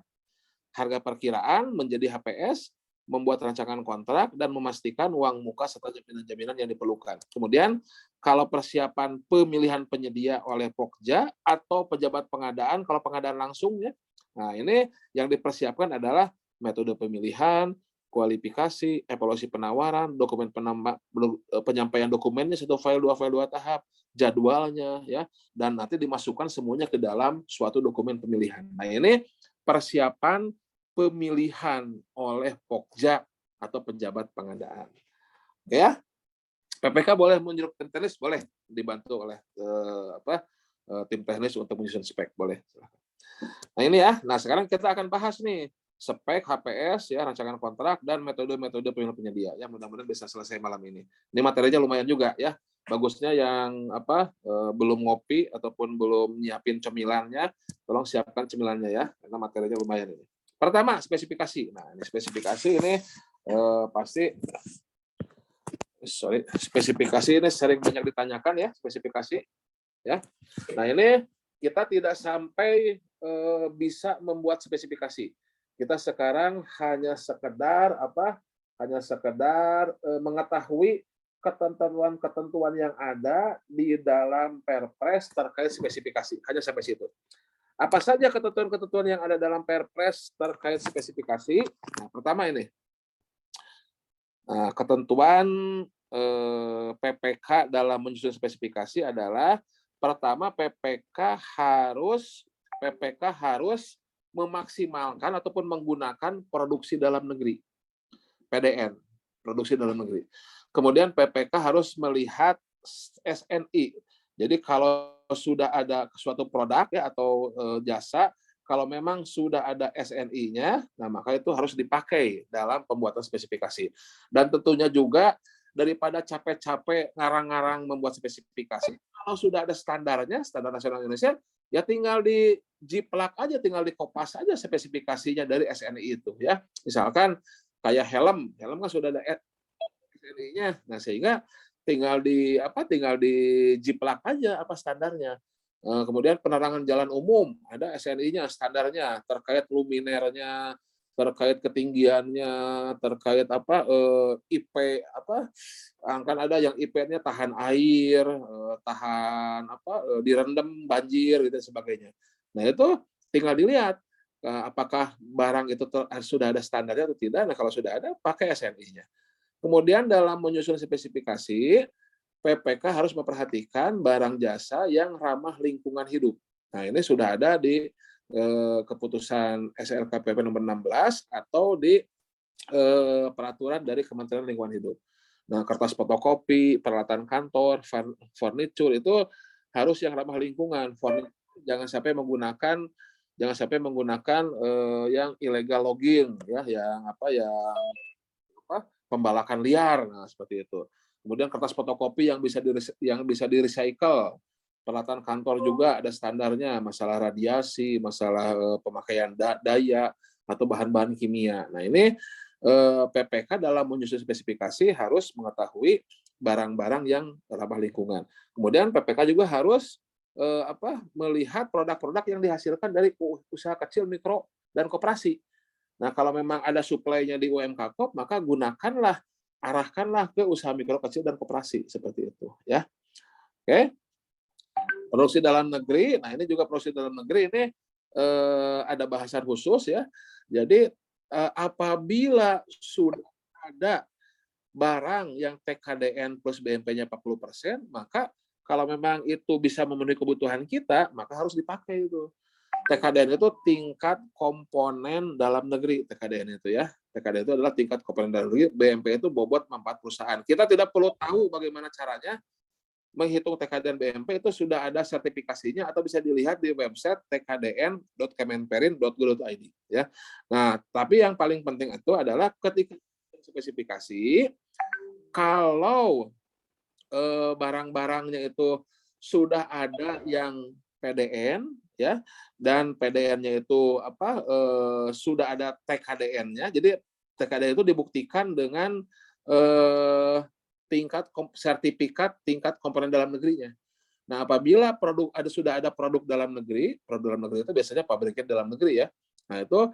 Harga perkiraan menjadi HPS, membuat rancangan kontrak, dan memastikan uang muka serta jaminan-jaminan yang diperlukan. Kemudian, kalau persiapan pemilihan penyedia oleh Pokja atau pejabat pengadaan, kalau pengadaan langsung ya, nah ini yang dipersiapkan adalah metode pemilihan, kualifikasi, evaluasi penawaran, dokumen penyampaian dokumennya 1 file, 2 file, 2 tahap, jadwalnya ya, dan nanti dimasukkan semuanya ke dalam suatu dokumen pemilihan. Nah, ini persiapan pemilihan oleh Pokja atau pejabat pengadaan. Oke ya. PPK boleh menyuruh tim teknis, boleh dibantu oleh tim teknis untuk menyusun spek, boleh. Nah ini ya. Nah sekarang kita akan bahas nih spek, HPS, ya rancangan kontrak dan metode-metode pemilihan penyedia. Ya mudah-mudahan bisa selesai malam ini. Ini materinya lumayan juga ya. Bagusnya yang belum ngopi ataupun belum nyiapin cemilannya, tolong siapkan cemilannya ya, karena materinya lumayan ini. Pertama spesifikasi. Nah ini spesifikasi ini pasti spesifikasi ini sering banyak ditanyakan ya, spesifikasi ya. Nah ini kita tidak sampai bisa membuat spesifikasi. Kita sekarang hanya sekedar mengetahui ketentuan-ketentuan yang ada di dalam Perpres terkait spesifikasi. Hanya sampai situ. Apa saja ketentuan-ketentuan yang ada dalam Perpres terkait spesifikasi? Nah, pertama ini. Nah, ketentuan PPK dalam menyusun spesifikasi adalah pertama PPK harus memaksimalkan ataupun menggunakan produksi dalam negeri, PDN, produksi dalam negeri. Kemudian PPK harus melihat SNI. Jadi kalau sudah ada suatu produk ya atau jasa, kalau memang sudah ada SNI-nya, nah maka itu harus dipakai dalam pembuatan spesifikasi. Dan tentunya juga daripada capek-capek ngarang-ngarang membuat spesifikasi, kalau sudah ada standarnya, standar nasional Indonesia, ya tinggal dijiplak aja, tinggal dikopas aja spesifikasinya dari SNI itu ya. Misalkan kayak helm kan sudah ada SNI-nya. Nah, sehingga tinggal dijiplak aja apa standarnya. Kemudian penerangan jalan umum, ada SNI-nya, standarnya, terkait luminernya, terkait ketinggiannya, terkait IP apa, kan ada yang IP-nya tahan air, tahan direndam banjir gitu dan sebagainya. Nah, itu tinggal dilihat apakah barang itu sudah ada standarnya atau tidak. Nah, kalau sudah ada, pakai SNI-nya. Kemudian dalam menyusun spesifikasi, PPK harus memperhatikan barang jasa yang ramah lingkungan hidup. Nah, ini sudah ada di keputusan SLKPP nomor 16 atau di peraturan dari Kementerian Lingkungan Hidup. Nah, kertas fotokopi, peralatan kantor, furniture itu harus yang ramah lingkungan. Jangan sampai menggunakan yang illegal logging, ya, yang pembalakan liar, nah seperti itu. Kemudian kertas fotokopi yang bisa di-recycle. Peralatan kantor juga ada standarnya, masalah radiasi, masalah pemakaian daya atau bahan-bahan kimia. Nah, ini PPK dalam menyusun spesifikasi harus mengetahui barang-barang yang ramah lingkungan. Kemudian PPK juga harus melihat produk-produk yang dihasilkan dari usaha kecil, mikro, dan koperasi. Nah, kalau memang ada suplainya di UMK Corp, maka arahkanlah ke usaha mikro, kecil, dan koperasi seperti itu, ya. Oke. Produksi dalam negeri, nah ini juga produksi dalam negeri ini ada bahasan khusus, ya. Jadi apabila sudah ada barang yang TKDN plus BMP-nya 40%, maka kalau memang itu bisa memenuhi kebutuhan kita, maka harus dipakai itu. TKDN itu tingkat komponen dalam negeri, TKDN itu, ya. TKDN itu adalah tingkat komponen dalam negeri, BMP itu bobot manfaat perusahaan. Kita tidak perlu tahu bagaimana caranya menghitung TKDN BMP, itu sudah ada sertifikasinya atau bisa dilihat di website tkdn.kemenperin.go.id, ya. Nah, tapi yang paling penting itu adalah ketika spesifikasi, kalau barang-barangnya itu sudah ada yang PDN, ya, dan PDN-nya itu sudah ada TKDN-nya. Jadi TKDN itu dibuktikan dengan tingkat sertifikat tingkat komponen dalam negerinya. Nah, apabila sudah ada produk dalam negeri itu biasanya pabriknya dalam negeri, ya. Nah, itu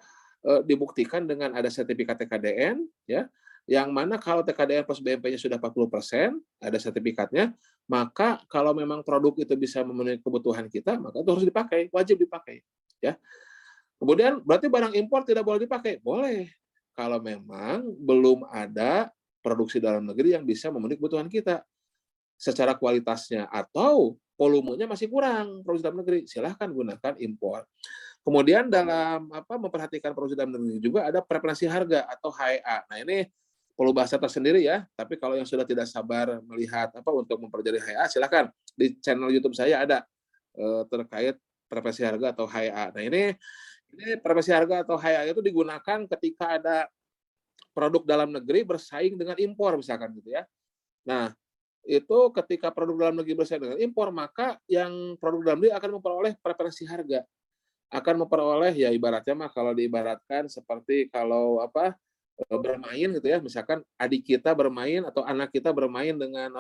dibuktikan dengan ada sertifikat TKDN, ya, yang mana kalau TKDN plus BMP-nya sudah 40%, ada sertifikatnya, maka kalau memang produk itu bisa memenuhi kebutuhan kita, maka itu harus dipakai, wajib dipakai, ya. Kemudian berarti barang impor tidak boleh dipakai? Boleh. Kalau memang belum ada produksi dalam negeri yang bisa memenuhi kebutuhan kita secara kualitasnya, atau volumenya masih kurang produksi dalam negeri, silahkan gunakan impor. Kemudian dalam memperhatikan produksi dalam negeri juga ada preferensi harga atau HEA. Nah, ini perlu bahasa tersendiri, ya. Tapi kalau yang sudah tidak sabar melihat untuk mempelajari HEA, silahkan di channel YouTube saya ada terkait preferensi harga atau HEA. Nah, ini preferensi harga atau HEA itu digunakan ketika ada produk dalam negeri bersaing dengan impor, misalkan gitu, ya. Nah, itu ketika produk dalam negeri bersaing dengan impor, maka yang produk dalam negeri akan memperoleh preferensi harga. Akan memperoleh, ya, ibaratnya mah kalau diibaratkan seperti kalau bermain gitu, ya. Misalkan adik kita bermain atau anak kita bermain dengan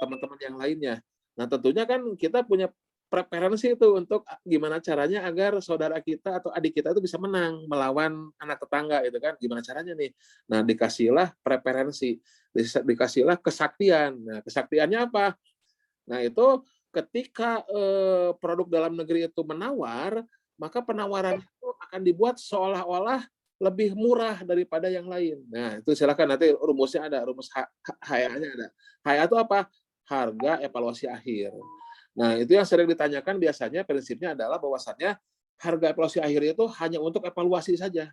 teman-teman yang lainnya. Nah, tentunya kan kita punya preferensi itu untuk gimana caranya agar saudara kita atau adik kita itu bisa menang melawan anak tetangga itu kan, gimana caranya nih. Nah, dikasihlah preferensi, dikasihlah kesaktian. Nah, kesaktiannya apa? Nah, itu ketika produk dalam negeri itu menawar, maka penawaran itu akan dibuat seolah-olah lebih murah daripada yang lain. Nah, itu silakan nanti rumusnya ada, rumus HEA-nya ada. HEA itu apa? Harga evaluasi akhir. Nah, itu yang sering ditanyakan biasanya prinsipnya adalah bahwasannya harga evaluasi akhir itu hanya untuk evaluasi saja.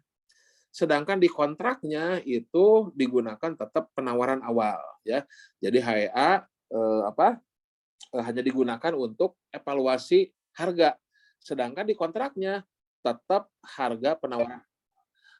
Sedangkan di kontraknya itu digunakan tetap penawaran awal, ya. Jadi HEA hanya digunakan untuk evaluasi harga. Sedangkan di kontraknya tetap harga penawaran.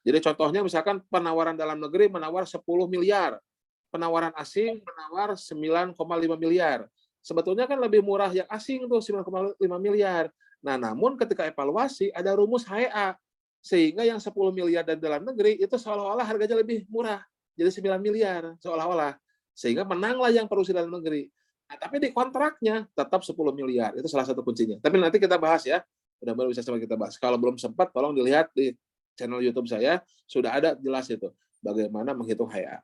Jadi contohnya misalkan penawaran dalam negeri menawar 10 miliar, penawaran asing menawar 9,5 miliar. Sebetulnya kan lebih murah yang asing tuh 9,5 miliar. Nah, namun ketika evaluasi ada rumus HEA, sehingga yang 10 miliar dari dalam negeri itu seolah-olah harganya lebih murah, jadi 9 miliar seolah-olah. Sehingga menanglah yang produksi dalam negeri. Nah, tapi di kontraknya tetap 10 miliar. Itu salah satu kuncinya. Tapi nanti kita bahas ya. Mudah-mudahan bisa sama kita bahas. Kalau belum sempat, tolong dilihat di channel YouTube saya. Sudah ada jelas itu. Bagaimana menghitung HA.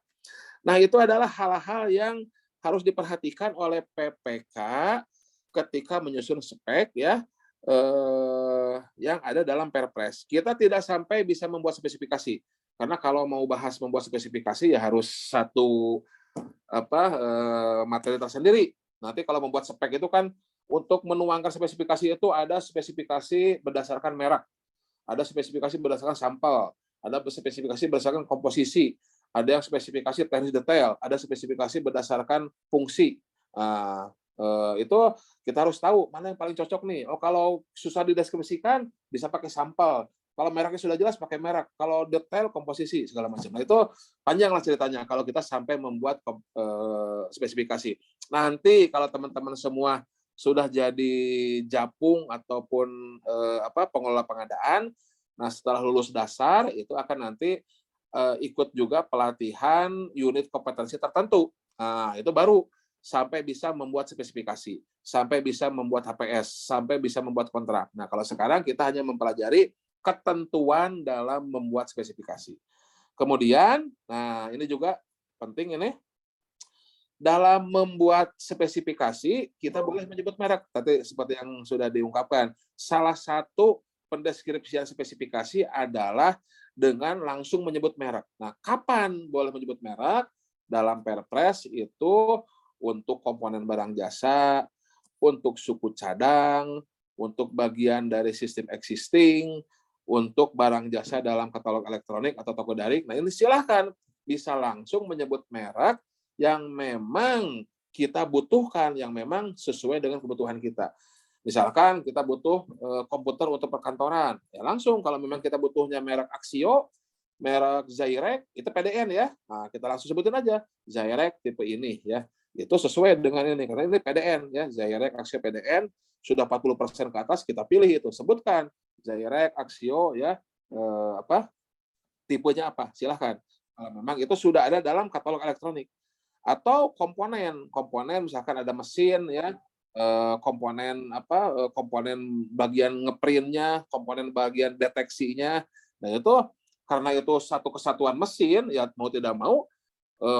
Nah, itu adalah hal-hal yang harus diperhatikan oleh PPK ketika menyusun spek ya, yang ada dalam Perpres. Kita tidak sampai bisa membuat spesifikasi. Karena kalau mau bahas membuat spesifikasi ya harus satu materi tersendiri. Nanti kalau membuat spek itu kan untuk menuangkan spesifikasi itu ada spesifikasi berdasarkan merek, ada spesifikasi berdasarkan sampel, ada spesifikasi berdasarkan komposisi, ada yang spesifikasi teknis detail, ada spesifikasi berdasarkan fungsi. Nah, itu kita harus tahu mana yang paling cocok nih. Oh, kalau susah dideskripsikan bisa pakai sampel. Kalau mereknya sudah jelas pakai merek. Kalau detail komposisi segala macam. Nah, itu panjang lah ceritanya kalau kita sampai membuat spesifikasi. Nanti kalau teman-teman semua sudah jadi japung ataupun pengelola pengadaan, nah setelah lulus dasar itu akan nanti ikut juga pelatihan unit kompetensi tertentu. Nah, itu baru sampai bisa membuat spesifikasi, sampai bisa membuat HPS, sampai bisa membuat kontrak. Nah, kalau sekarang kita hanya mempelajari ketentuan dalam membuat spesifikasi. Kemudian, nah ini juga penting ini, dalam membuat spesifikasi, kita boleh menyebut merek. Tadi seperti yang sudah diungkapkan, salah satu pendeskripsian spesifikasi adalah dengan langsung menyebut merek. Nah, kapan boleh menyebut merek? Dalam Perpres itu untuk komponen barang jasa, untuk suku cadang, untuk bagian dari sistem existing, untuk barang jasa dalam katalog elektronik atau toko daring. Nah, ini silahkan bisa langsung menyebut merek yang memang kita butuhkan, yang memang sesuai dengan kebutuhan kita. Misalkan kita butuh komputer untuk perkantoran, ya langsung kalau memang kita butuhnya merek Axio, merek Zyrek, itu PDN ya. Nah, kita langsung sebutin aja Zyrek tipe ini ya. Itu sesuai dengan ini karena ini PDN ya, Zyrek Axio PDN sudah 40% ke atas kita pilih itu. Sebutkan Zyrek Axio ya, tipenya apa? Silahkan. Kalau memang itu sudah ada dalam katalog elektronik. Atau komponen misalkan ada mesin ya, komponen komponen bagian ngeprintnya, komponen bagian deteksinya. Nah, itu karena itu satu kesatuan mesin ya, mau tidak mau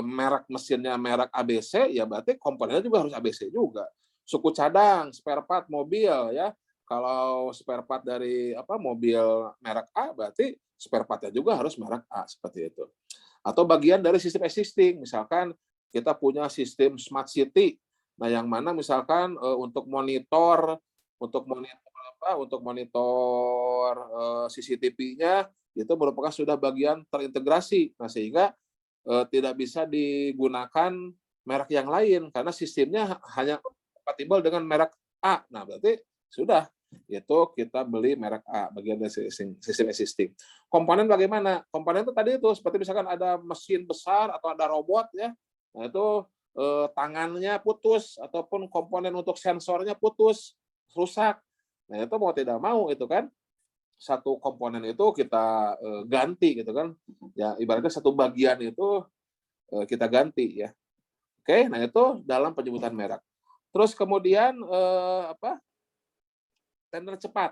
merek mesinnya merek ABC ya berarti komponennya juga harus ABC juga. Suku cadang, spare part mobil ya. Kalau spare part dari mobil merek A berarti spare partnya juga harus merek A seperti itu. Atau bagian dari sistem existing, misalkan kita punya sistem smart city. Nah, yang mana misalkan untuk monitor CCTV-nya itu merupakan sudah bagian terintegrasi. Nah, sehingga tidak bisa digunakan merek yang lain karena sistemnya hanya kompatibel dengan merek A. Nah, berarti sudah itu kita beli merek A bagian dari sistem existing. Komponen bagaimana? Komponen itu tadi itu seperti misalkan ada mesin besar atau ada robot ya. Nah, itu tangannya putus ataupun komponen untuk sensornya putus, rusak. Nah, itu mau tidak mau itu kan satu komponen itu kita ganti gitu kan. Ya, ibaratnya satu bagian itu kita ganti ya. Oke, nah itu dalam penyebutan merek. Terus kemudian tender cepat.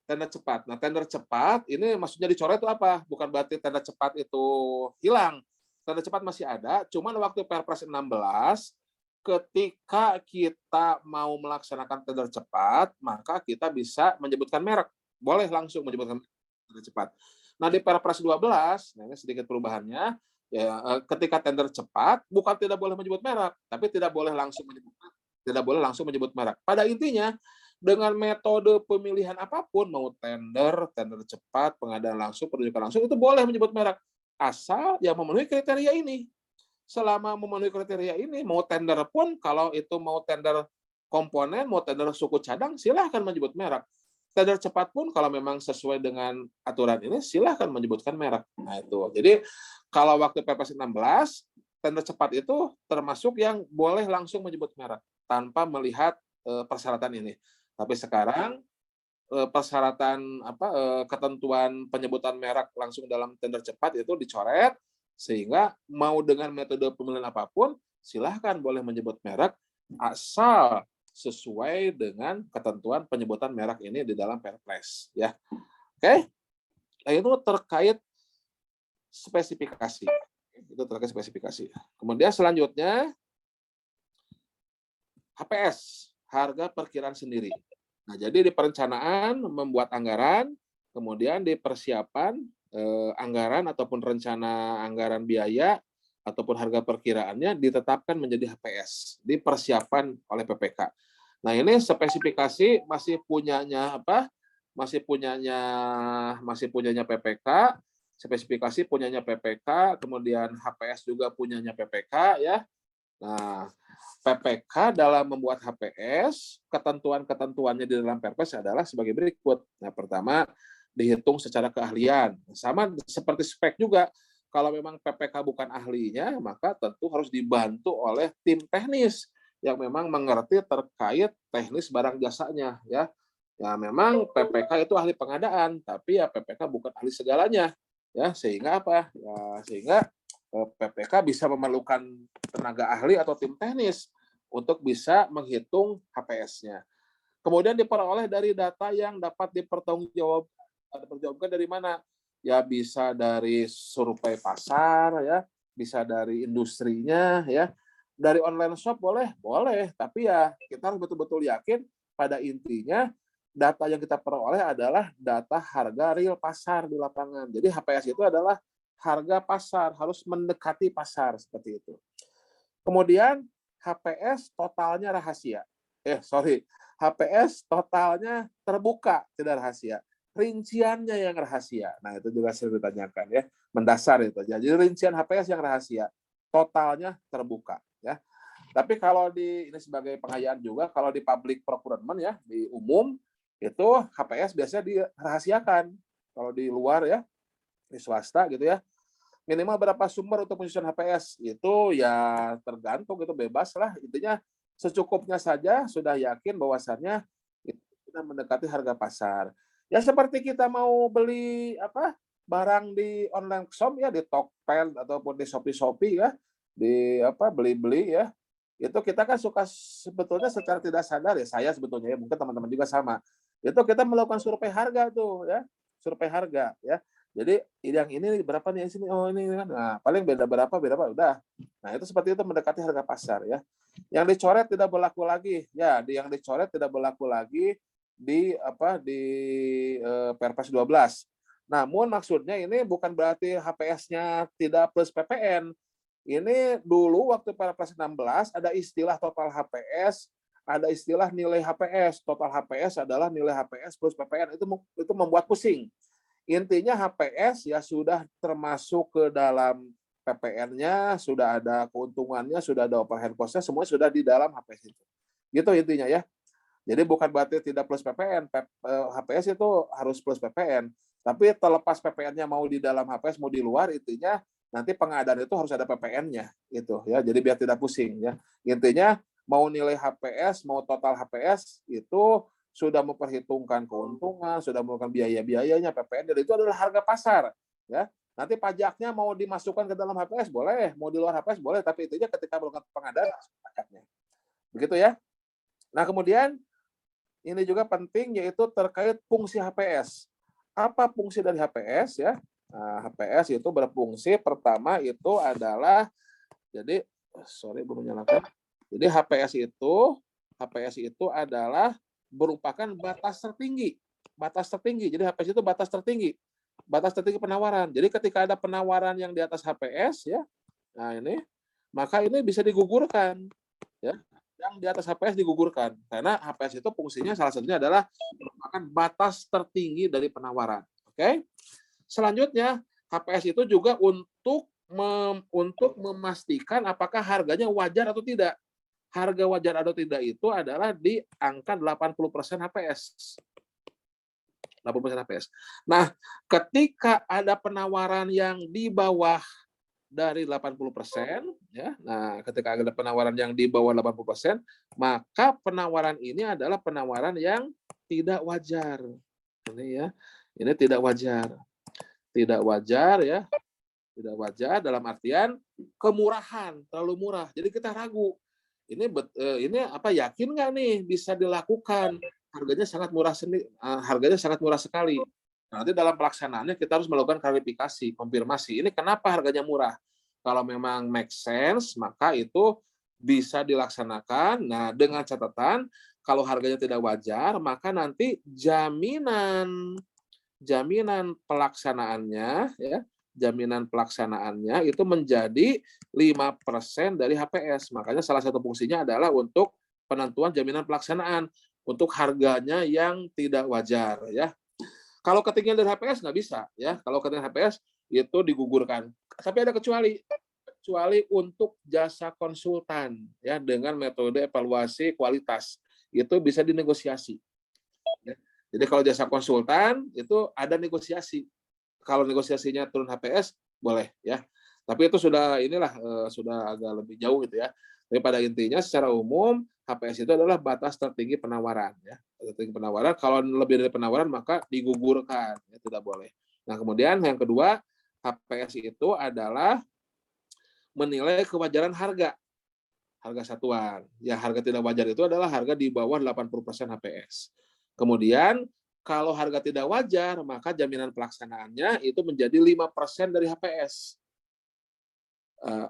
Tender cepat. Nah, tender cepat ini maksudnya dicoret itu apa? Bukan berarti tender cepat itu hilang. Tender cepat masih ada, cuman waktu Perpres 16 ketika kita mau melaksanakan tender cepat, maka kita bisa menyebutkan merek. Boleh langsung menyebutkan tender cepat. Nah, di Perpres 12, nah ini sedikit perubahannya, ya ketika tender cepat bukan tidak boleh menyebut merek, tapi tidak boleh langsung menyebut merek. Pada intinya dengan metode pemilihan apapun, mau tender cepat, pengadaan langsung, penunjukan langsung, itu boleh menyebut merek. Asal yang memenuhi kriteria ini. Selama memenuhi kriteria ini, mau tender pun, kalau itu mau tender komponen, mau tender suku cadang, silahkan menyebut merek. Tender cepat pun, kalau memang sesuai dengan aturan ini, silahkan menyebutkan merek. Nah, itu. Jadi, kalau waktu Perpres 16, tender cepat itu termasuk yang boleh langsung menyebut merek, tanpa melihat persyaratan ini. Tapi sekarang persyaratan ketentuan penyebutan merek langsung dalam tender cepat itu dicoret sehingga mau dengan metode pemilihan apapun silahkan boleh menyebut merek asal sesuai dengan ketentuan penyebutan merek ini di dalam Perpres, ya. Oke? Nah, itu terkait spesifikasi. Itu terkait spesifikasi. Kemudian selanjutnya HPS, harga perkiraan sendiri. Nah, jadi di perencanaan membuat anggaran, kemudian di persiapan anggaran ataupun rencana anggaran biaya ataupun harga perkiraannya ditetapkan menjadi HPS, dipersiapkan oleh PPK. Nah, ini spesifikasi masih punyanya apa? Masih punyanya PPK, spesifikasi punyanya PPK, kemudian HPS juga punyanya PPK, ya. Nah, PPK dalam membuat HPS, ketentuan-ketentuannya di dalam Perpres adalah sebagai berikut. Nah, pertama, dihitung secara keahlian. Sama seperti spek juga. Kalau memang PPK bukan ahlinya, maka tentu harus dibantu oleh tim teknis yang memang mengerti terkait teknis barang jasanya, ya. Ya, memang PPK itu ahli pengadaan, tapi ya PPK bukan ahli segalanya, ya. Sehingga apa? Ya, sehingga PPK bisa memerlukan tenaga ahli atau tim teknis untuk bisa menghitung HPS-nya. Kemudian diperoleh dari data yang dapat dipertanggungjawabkan dari mana? Ya, bisa dari survei pasar, ya, bisa dari industrinya, ya. Dari online shop boleh, tapi ya kita harus betul-betul yakin pada intinya data yang kita peroleh adalah data harga real pasar di lapangan. Jadi HPS itu adalah harga pasar, harus mendekati pasar seperti itu. Kemudian HPS totalnya rahasia. HPS totalnya terbuka, tidak rahasia. Rinciannya yang rahasia. Nah, itu juga sering ditanyakan, ya. Mendasar itu. Jadi rincian HPS yang rahasia, totalnya terbuka, ya. Tapi kalau ini sebagai pengayaan juga, kalau di public procurement, ya, di umum itu HPS biasanya dirahasiakan. Kalau di luar, ya, di swasta gitu, ya, minimal berapa sumber untuk penyusunan HPS itu ya tergantung, itu bebas lah, intinya secukupnya saja sudah yakin bahwasannya itu sudah mendekati harga pasar. Ya seperti kita mau beli barang di online shop, ya, di Tokped ataupun di Shopee ya, di beli-beli, ya, itu kita kan suka sebetulnya secara tidak sadar, ya, saya sebetulnya, ya, mungkin teman-teman juga sama, itu kita melakukan survei harga tuh, ya, survei harga, ya. Jadi yang ini berapa nih, sini, oh ini kan, nah paling beda berapa, udah. Nah, itu seperti itu mendekati harga pasar, ya. Yang dicoret tidak berlaku lagi, ya, yang dicoret tidak berlaku lagi di Perpres 12. Namun maksudnya ini bukan berarti HPS-nya tidak plus PPN. Ini dulu waktu Perpres 16 ada istilah total HPS, ada istilah nilai HPS. Total HPS adalah nilai HPS plus PPN, itu membuat pusing. Intinya HPS ya sudah termasuk ke dalam PPN-nya, sudah ada keuntungannya, sudah ada overhead cost-nya, semua sudah di dalam HPS itu. Gitu intinya, ya. Jadi bukan berarti tidak plus PPN, HPS itu harus plus PPN. Tapi terlepas PPN-nya mau di dalam HPS mau di luar, intinya nanti pengadaan itu harus ada PPN-nya gitu, ya. Jadi biar tidak pusing, ya. Intinya mau nilai HPS, mau total HPS itu sudah memperhitungkan keuntungan, sudah melakukan biaya-biayanya, PPN, dan itu adalah harga pasar, ya. Nanti pajaknya mau dimasukkan ke dalam HPS boleh, mau di luar HPS boleh, tapi intinya ketika melakukan pengadaan pajaknya. Begitu, ya. Nah, kemudian ini juga penting, yaitu terkait fungsi HPS. Apa fungsi dari HPS, ya? Nah, HPS itu berfungsi pertama itu adalah, jadi belum menyalakan. Jadi HPS itu adalah merupakan batas tertinggi. Batas tertinggi. Jadi HPS itu batas tertinggi. Batas tertinggi penawaran. Jadi ketika ada penawaran yang di atas HPS, ya. Nah, maka ini bisa digugurkan, ya. Yang di atas HPS digugurkan. Karena HPS itu fungsinya salah satunya adalah merupakan batas tertinggi dari penawaran. Oke? Selanjutnya, HPS itu juga untuk memastikan apakah harganya wajar atau tidak. Harga wajar atau tidak itu adalah di angka 80% HPS. 80% HPS. Nah, ketika ada penawaran yang di bawah dari 80%, ya. Nah, ketika ada penawaran yang di bawah 80%, maka penawaran ini adalah penawaran yang tidak wajar. Ini, ya. Ini tidak wajar. Tidak wajar, ya. Tidak wajar dalam artian kemurahan, terlalu murah. Jadi kita ragu. ini apa yakin nggak nih bisa dilakukan? Harganya sangat murah sekali. Nanti dalam pelaksanaannya kita harus melakukan klarifikasi, konfirmasi. Ini kenapa harganya murah? Kalau memang make sense, maka itu bisa dilaksanakan. Nah, dengan catatan kalau harganya tidak wajar, maka nanti jaminan pelaksanaannya ya, jaminan pelaksanaannya itu menjadi 5% dari HPS. Makanya salah satu fungsinya adalah untuk penentuan jaminan pelaksanaan untuk harganya yang tidak wajar ya. Kalau ketinggian dari HPS nggak bisa ya. Kalau ketinggian HPS itu digugurkan. Tapi ada kecuali untuk jasa konsultan ya dengan metode evaluasi kualitas itu bisa dinegosiasi. Ya. Jadi kalau jasa konsultan itu ada negosiasi. Kalau negosiasinya turun HPS boleh ya. Tapi itu sudah sudah agak lebih jauh gitu ya. Tapi pada intinya secara umum HPS itu adalah batas tertinggi penawaran ya. Tertinggi penawaran, kalau lebih dari penawaran maka digugurkan, ya, tidak boleh. Nah, kemudian yang kedua, HPS itu adalah menilai kewajaran harga satuan. Ya, harga tidak wajar itu adalah harga di bawah 80% HPS. Kemudian kalau harga tidak wajar, maka jaminan pelaksanaannya itu menjadi 5% dari HPS.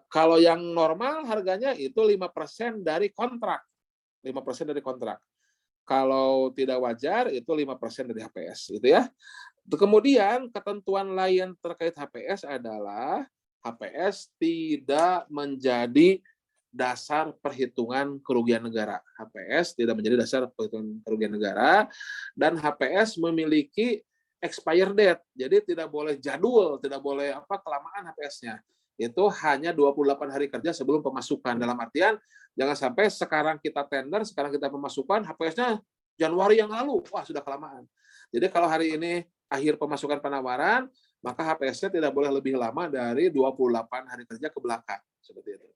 Kalau yang normal harganya itu 5% dari kontrak. 5% dari kontrak. Kalau tidak wajar itu 5% dari HPS, gitu ya. Kemudian ketentuan lain terkait HPS adalah HPS tidak menjadi dasar perhitungan kerugian negara. HPS tidak menjadi dasar perhitungan kerugian negara dan HPS memiliki expire date. Jadi tidak boleh jadul, tidak boleh kelamaan HPS-nya. Itu hanya 28 hari kerja sebelum pemasukan. Dalam artian jangan sampai sekarang kita tender, sekarang kita pemasukan, HPS-nya Januari yang lalu. Wah, sudah kelamaan. Jadi kalau hari ini akhir pemasukan penawaran, maka HPS-nya tidak boleh lebih lama dari 28 hari kerja ke belakang. Seperti itu.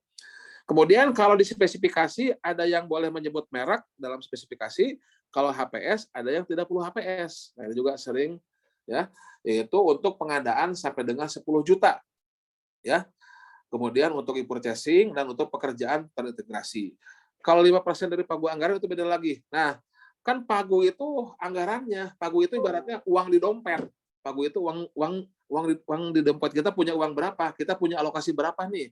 Kemudian kalau di spesifikasi, ada yang boleh menyebut merek dalam spesifikasi, kalau HPS ada yang tidak perlu HPS. Nah, ini juga sering ya, yaitu untuk pengadaan sampai dengan 10 juta. Ya. Kemudian untuk e-purchasing dan untuk pekerjaan terintegrasi. Kalau 5% dari pagu anggaran itu beda lagi. Nah, kan pagu itu anggarannya, pagu itu ibaratnya uang di dompet. Pagu itu uang di dompet, kita punya uang berapa, kita punya alokasi berapa nih.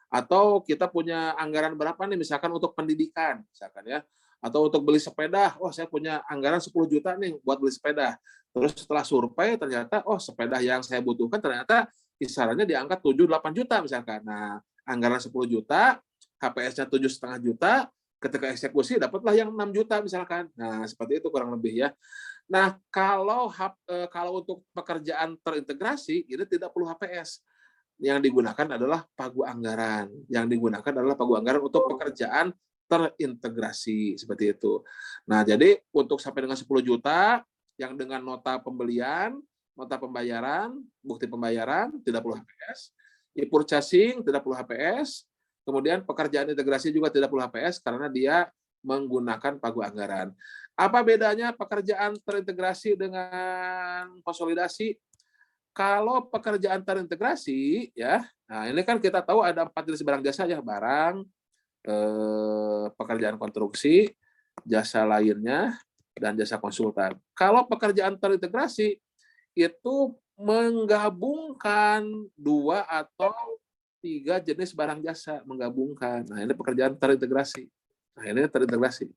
Atau kita punya anggaran berapa nih, misalkan untuk pendidikan, misalkan ya. Atau untuk beli sepeda, saya punya anggaran 10 juta nih buat beli sepeda. Terus setelah survei ternyata, sepeda yang saya butuhkan ternyata kisarannya di angka 7-8 juta misalkan. Nah, anggaran 10 juta, HPS-nya 7,5 juta, ketika eksekusi dapatlah yang 6 juta misalkan. Nah, seperti itu kurang lebih ya. Nah, kalau untuk pekerjaan terintegrasi, ini tidak perlu HPS. Yang digunakan adalah pagu anggaran. Yang digunakan adalah pagu anggaran untuk pekerjaan terintegrasi, seperti itu. Nah, jadi untuk sampai dengan 10 juta, yang dengan nota pembelian, nota pembayaran, bukti pembayaran, tidak perlu HPS. E-purchasing, tidak perlu HPS. Kemudian pekerjaan integrasi juga tidak perlu HPS karena dia menggunakan pagu anggaran. Apa bedanya pekerjaan terintegrasi dengan konsolidasi? Kalau pekerjaan terintegrasi, ya, nah ini kan kita tahu ada 4 jenis barang jasa ya, barang, pekerjaan konstruksi, jasa lainnya, dan jasa konsultan. Kalau pekerjaan terintegrasi, itu menggabungkan 2 atau 3 jenis barang jasa, menggabungkan. Nah, ini pekerjaan terintegrasi. Nah, ini terintegrasi.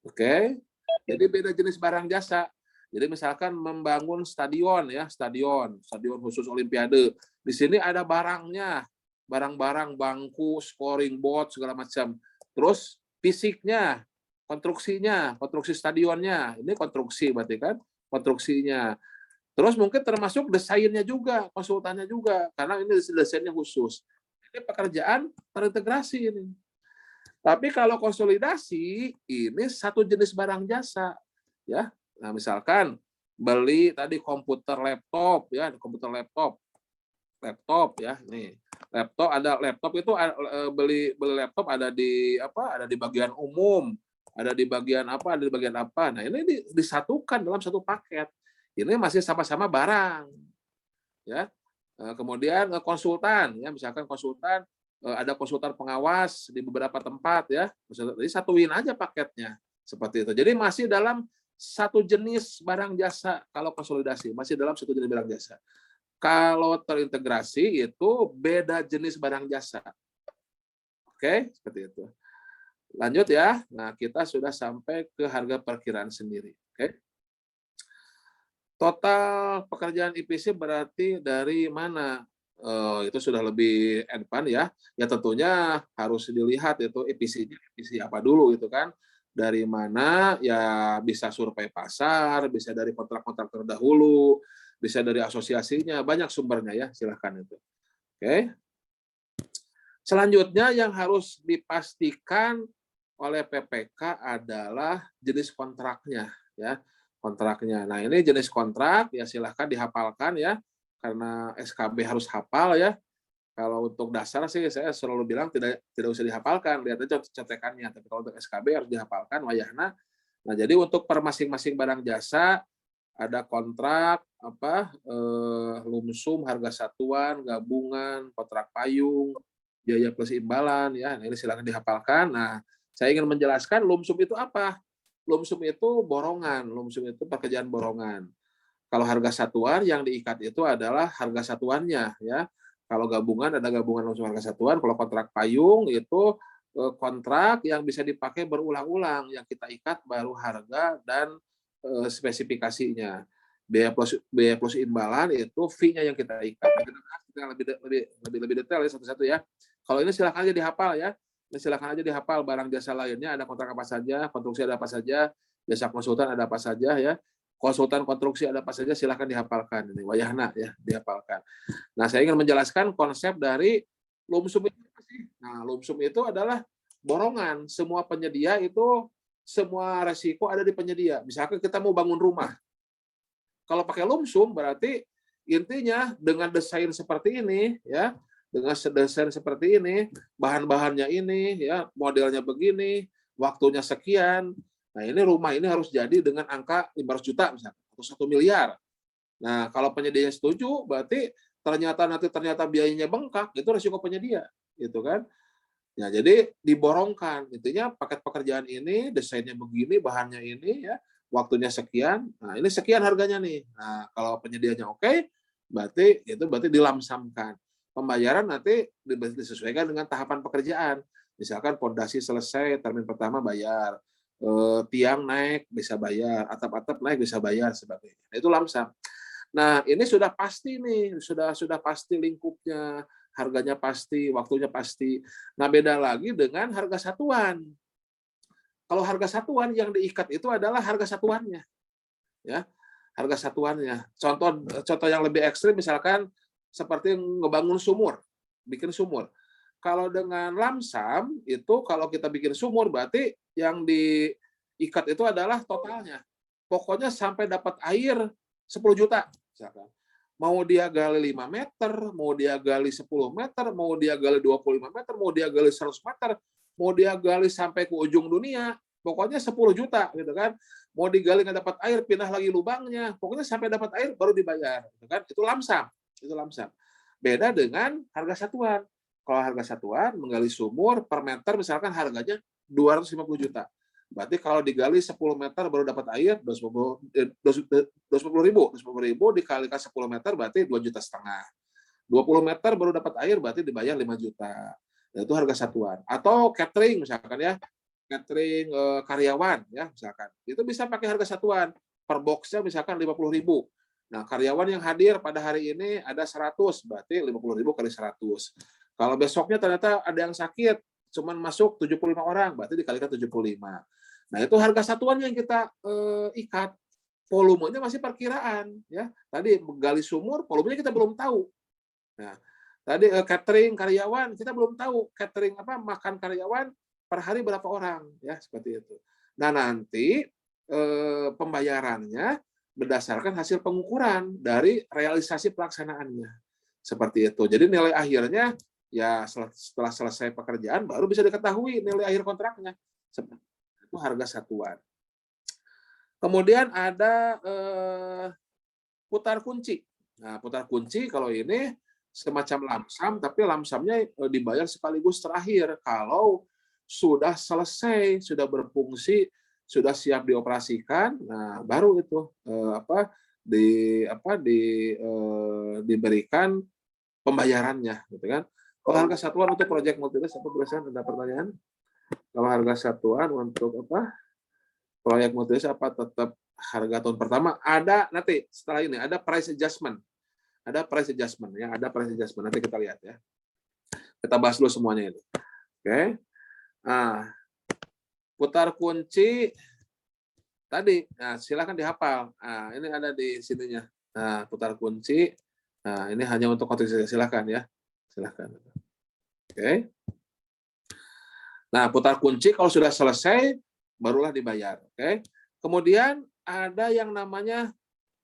Oke. Jadi beda jenis barang jasa. Jadi misalkan membangun stadion ya, stadion khusus Olimpiade. Di sini ada barangnya, barang-barang, bangku, scoring board segala macam. Terus fisiknya, konstruksi stadionnya. Ini konstruksi berarti kan, konstruksinya. Terus mungkin termasuk desainnya juga, konsultannya juga, karena ini desainnya khusus. Ini pekerjaan terintegrasi ini. Tapi kalau konsolidasi, ini satu jenis barang jasa. Ya, nah misalkan beli tadi komputer laptop, ya, komputer laptop ya, nih. Laptop itu beli laptop ada di Ada di bagian umum, ada di bagian apa, ada di bagian apa. Nah, ini disatukan dalam satu paket. Ini masih sama-sama barang, ya. Kemudian konsultan, ya misalkan konsultan ada konsultan pengawas di beberapa tempat ya. Jadi satuin aja paketnya seperti itu. Jadi masih dalam satu jenis barang jasa kalau konsolidasi, masih dalam satu jenis barang jasa. Kalau terintegrasi itu beda jenis barang jasa. Oke, seperti itu. Lanjut ya. Nah, kita sudah sampai ke harga perkiraan sendiri. Oke. Total pekerjaan EPC berarti dari mana? Itu sudah lebih advance ya. Ya tentunya harus dilihat itu EPC-nya EPC apa dulu gitu kan. Dari mana ya bisa survei pasar, bisa dari kontrak-kontrak terdahulu, bisa dari asosiasinya, banyak sumbernya ya, silahkan itu. Oke. Selanjutnya yang harus dipastikan oleh PPK adalah jenis kontraknya ya. Kontraknya. Nah, ini jenis kontrak ya silahkan dihafalkan ya, karena SKB harus hafal ya. Kalau untuk dasar sih saya selalu bilang tidak usah dihafalkan, lihat aja contekannya. Tapi kalau untuk SKB harus dihafalkan wayahna. Nah, jadi untuk per masing-masing barang jasa ada kontrak lumsum, harga satuan, gabungan, kontrak payung, biaya plus imbalan ya. Nah, ini silakan dihafalkan. Nah, saya ingin menjelaskan lumsum itu apa? Lumsum itu borongan, lumsum itu pekerjaan borongan. Kalau harga satuan yang diikat itu adalah harga satuannya ya. Kalau gabungan ada gabungan lumsum harga satuan, kalau kontrak payung itu kontrak yang bisa dipakai berulang-ulang, yang kita ikat baru harga dan spesifikasinya. Biaya plus imbalan itu fee-nya yang kita ikat. Kita lebih detail ya satu-satu ya. Kalau ini silakan aja dihafal ya. Silakan aja dihafal barang jasa lainnya ada kontrak apa saja, konstruksi ada apa saja, jasa konsultan ada apa saja ya, konsultan konstruksi ada apa saja, silakan dihafalkan ini wayahna ya, dihafalkan. Nah, saya ingin menjelaskan konsep dari lumsum itu apa sih? Nah, lumsum itu adalah borongan, semua penyedia itu semua resiko ada di penyedia. Misalkan kita mau bangun rumah. Kalau pakai lumsum berarti intinya dengan desain seperti ini ya, dengan desain seperti ini, bahan-bahannya ini, ya modelnya begini, waktunya sekian. Nah, ini rumah ini harus jadi dengan angka 500 juta misalnya, atau 1 miliar. Nah, kalau penyedianya setuju, berarti ternyata biayanya bengkak, itu risiko penyedia, gitu kan? Ya, jadi diborongkan. Intinya paket pekerjaan ini, desainnya begini, bahannya ini, ya, waktunya sekian. Nah, ini sekian harganya nih. Nah, kalau penyedianya oke, berarti dilamsamkan. Pembayaran nanti disesuaikan dengan tahapan pekerjaan. Misalkan pondasi selesai, termin pertama bayar, tiang naik bisa bayar, atap-atap naik bisa bayar sebagainya. Nah, itu lamsam. Nah, ini sudah pasti nih, sudah pasti lingkupnya, harganya pasti, waktunya pasti. Nah, beda lagi dengan harga satuan. Kalau harga satuan yang diikat itu adalah harga satuannya, ya, harga satuannya. Contoh yang lebih ekstrim misalkan seperti ngebangun sumur, bikin sumur. Kalau dengan lamsam itu kalau kita bikin sumur berarti yang diikat itu adalah totalnya. Pokoknya sampai dapat air 10 juta misalkan. Mau dia gali 5 meter, mau dia gali 10 meter, mau dia gali 25 meter, mau dia gali 100 meter, mau dia gali sampai ke ujung dunia, pokoknya 10 juta gitu kan. Mau digali nggak dapat air, pindah lagi lubangnya, pokoknya sampai dapat air baru dibayar gitu kan. Itu lamsam. Beda dengan harga satuan. Kalau harga satuan menggali sumur per meter misalkan harganya 250 juta. Berarti kalau digali 10 meter baru dapat air 250 ribu dikalikan 10 meter berarti 2,5 juta. 20 meter baru dapat air berarti dibayar 5 juta. Nah, itu harga satuan. Atau catering misalkan ya, catering karyawan ya misalkan. Itu bisa pakai harga satuan. Per boxnya misalkan 50 ribu. Nah, karyawan yang hadir pada hari ini ada 100, berarti 50 ribu kali 100. Kalau besoknya ternyata ada yang sakit, cuman masuk 75 orang, berarti dikalikan 75. Nah, itu harga satuan yang kita ikat. Volumenya masih perkiraan. Ya. Tadi gali sumur, volumenya kita belum tahu. Nah, tadi catering karyawan, kita belum tahu catering makan karyawan per hari berapa orang. Ya, seperti itu. Nah, nanti pembayarannya berdasarkan hasil pengukuran dari realisasi pelaksanaannya. Seperti itu. Jadi nilai akhirnya ya setelah selesai pekerjaan baru bisa diketahui nilai akhir kontraknya. Itu harga satuan. Kemudian ada putar kunci. Nah, putar kunci kalau ini semacam lamsam, tapi lamsamnya dibayar sekaligus terakhir kalau sudah selesai, sudah berfungsi, sudah siap dioperasikan. Nah, baru itu diberikan pembayarannya, gitu kan. Kalau harga satuan untuk proyek multides apa tulisan, ada pertanyaan? Kalau harga satuan untuk proyek multides apa tetap harga tahun pertama? Ada nanti setelah ini ada price adjustment. Ada price adjustment ya, ada price adjustment. Nanti kita lihat ya. Kita bahas dulu semuanya itu. Oke. Nah, putar kunci tadi. Nah, silakan dihafal. Nah, ini ada di sininya. Nah, putar kunci. Nah, ini hanya untuk konteks, silakan ya. Silakan. Oke. Nah, putar kunci kalau sudah selesai barulah dibayar. Oke. Kemudian ada yang namanya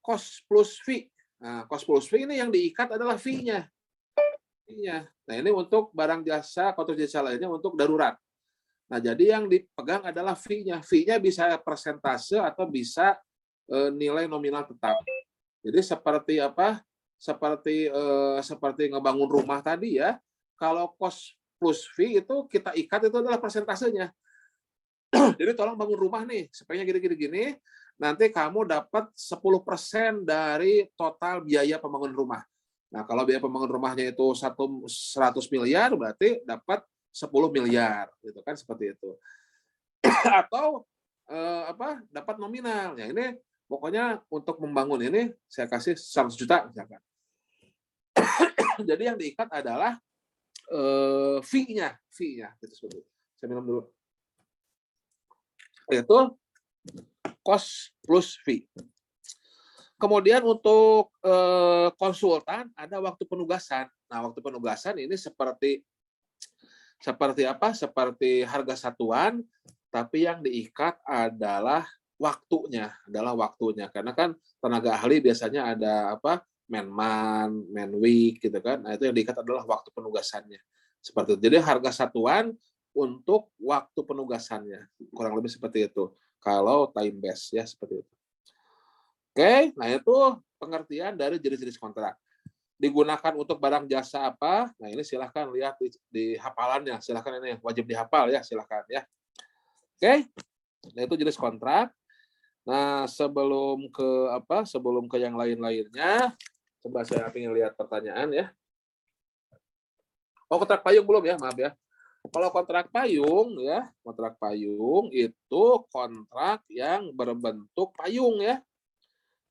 cost plus fee. Nah, cost plus fee ini yang diikat adalah fee-nya. Nah, ini untuk barang jasa, kontrak jasa lainnya untuk darurat. Nah, jadi yang dipegang adalah fee-nya. Fee-nya bisa persentase atau bisa nilai nominal tetap. Jadi seperti apa? Seperti ngebangun rumah tadi ya. Kalau cost plus fee itu kita ikat itu adalah persentasenya. Jadi tolong bangun rumah nih, speknya gini-gini, nanti kamu dapat 10% dari total biaya pembangunan rumah. Nah, kalau biaya pembangunan rumahnya itu 100 miliar, berarti dapat 10 miliar, gitu kan, seperti itu. Atau dapat nominal. Ya, ini pokoknya untuk membangun ini saya kasih 100 juta misalkan. Jadi yang diikat adalah fee-nya, gitu seperti itu. Saya minum dulu. Itu cost plus fee. Kemudian untuk konsultan ada waktu penugasan. Nah, waktu penugasan ini seperti apa? Seperti harga satuan, tapi yang diikat adalah waktunya, karena kan tenaga ahli biasanya ada Menman, Menweek gitu kan. Nah, itu yang diikat adalah waktu penugasannya. Seperti itu. Jadi harga satuan untuk waktu penugasannya. Kurang lebih seperti itu. Kalau time base ya seperti itu. Oke, nah itu pengertian dari jenis-jenis kontrak. Digunakan untuk barang jasa apa? Nah, ini silahkan lihat di hafalannya. Silahkan, ini wajib dihafal ya, silahkan ya. Oke. Nah, itu jenis kontrak. Nah, sebelum ke yang lain-lainnya, coba saya ingin lihat pertanyaan ya. Oh, kontrak payung belum ya, maaf ya. Kalau kontrak payung ya, kontrak payung itu kontrak yang berbentuk payung ya.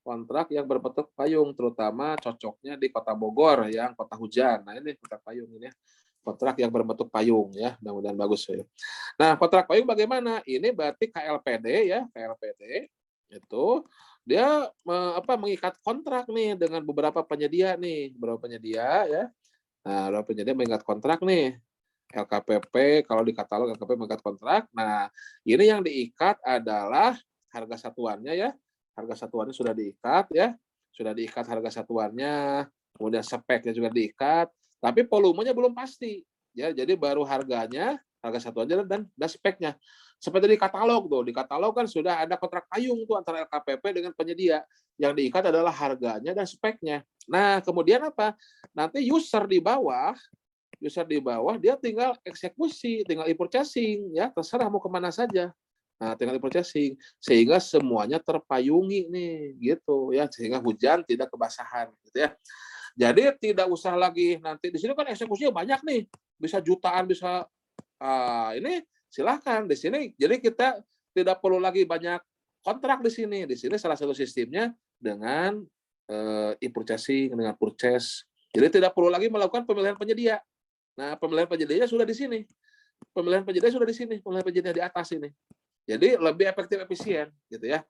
Kontrak yang berbentuk payung, terutama cocoknya di Kota Bogor yang kota hujan. Nah, ini kontrak payung ini ya. Kontrak yang berbentuk payung ya, mudah-mudahan bagus ya. Nah, kontrak payung bagaimana? Ini berarti KLPD ya, KLPD itu dia mengikat kontrak nih dengan beberapa penyedia ya. Nah, beberapa penyedia mengikat kontrak nih. LKPP, kalau di katalog LKPP mengikat kontrak. Nah, ini yang diikat adalah harga satuannya ya. Harga satuannya sudah diikat ya. Sudah diikat harga satuannya, kemudian speknya juga diikat, tapi volumenya belum pasti. Ya, jadi baru harganya, harga satuannya dan speknya. Seperti di katalog tuh, di katalog kan sudah ada kontrak payung tuh antara LKPP dengan penyedia. Yang diikat adalah harganya dan speknya. Nah, kemudian apa? Nanti user di bawah dia tinggal eksekusi, tinggal e-purchasing ya, terserah mau kemana saja. Nah, tinggal e-purchasing sehingga semuanya terpayungi nih gitu ya, sehingga hujan tidak kebasahan gitu ya. Jadi tidak usah lagi nanti di sini kan eksekusinya banyak nih, bisa jutaan, bisa ini silahkan di sini. Jadi kita tidak perlu lagi banyak kontrak di sini. Di sini salah satu sistemnya dengan e-purchasing, dengan purchase. Jadi tidak perlu lagi melakukan pemilihan penyedia. Nah, pemilihan penyedia sudah di sini. Pemilihan penyedia sudah di sini. Pemilihan penyedia di atas ini. Jadi lebih efektif, efisien, gitu ya.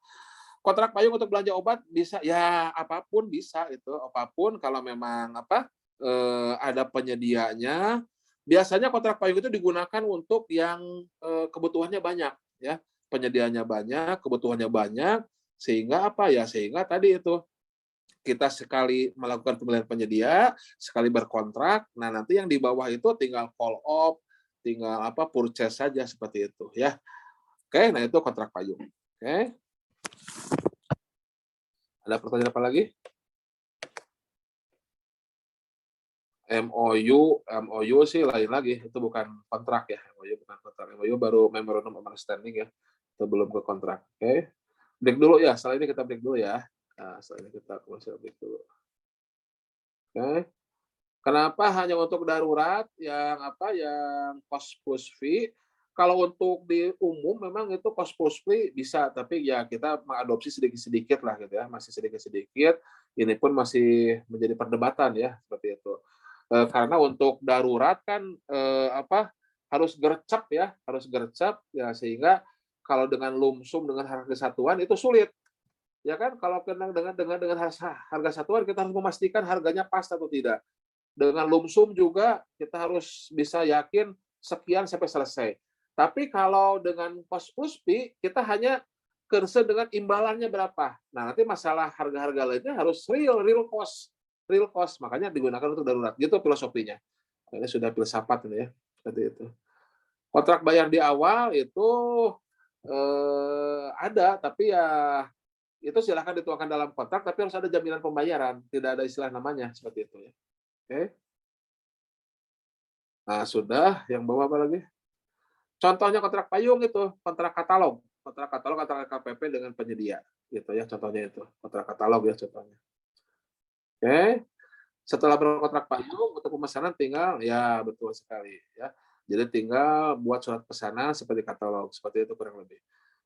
Kontrak payung untuk belanja obat bisa ya apapun bisa itu, apapun kalau memang ada penyedianya. Biasanya kontrak payung itu digunakan untuk yang kebutuhannya banyak, ya. Penyediaannya banyak, kebutuhannya banyak, sehingga sehingga tadi itu kita sekali melakukan pemilihan penyedia, sekali berkontrak, nah nanti yang di bawah itu tinggal call off, tinggal purchase saja seperti itu ya. Oke, nah itu kontrak payung. Oke. Ada pertanyaan apa lagi? MOU sih lain lagi, itu bukan kontrak ya. MOU bukan kontrak. MOU baru Memorandum of Understanding ya. Itu belum ke kontrak. Oke. Break dulu ya. Setelah ini kita break dulu ya. Nah, setelah ini kita commercial break dulu. Oke. Kenapa hanya untuk darurat yang cost plus fee? Kalau untuk di umum memang itu cost plus fee bisa, tapi ya kita mengadopsi sedikit-sedikit lah gitu ya, masih sedikit-sedikit. Ini pun masih menjadi perdebatan ya seperti itu. Karena untuk darurat kan harus gercep ya sehingga kalau dengan lumsum dengan harga satuan itu sulit. Ya kan kalau dengan harga satuan kita harus memastikan harganya pas atau tidak. Dengan lumsum juga kita harus bisa yakin sekian sampai selesai. Tapi kalau dengan cost plus fee kita hanya concern dengan imbalannya berapa. Nah, nanti masalah harga-harga lainnya harus real cost. Makanya digunakan untuk darurat. Gitu filosofinya. Ini sudah filsafat ini ya. Seperti itu. Kontrak bayar di awal itu ada, tapi ya itu silahkan dituangkan dalam kontrak, tapi harus ada jaminan pembayaran. Tidak ada istilah namanya seperti itu ya. Oke. Nah, sudah. Yang bawah apa lagi? Contohnya kontrak payung itu, kontrak katalog antara KPP dengan penyedia, gitu ya. Contohnya itu, kontrak katalog ya contohnya. Oke. Setelah berkontrak payung untuk pemesanan tinggal, ya betul sekali ya. Jadi tinggal buat surat pesanan seperti katalog, seperti itu kurang lebih.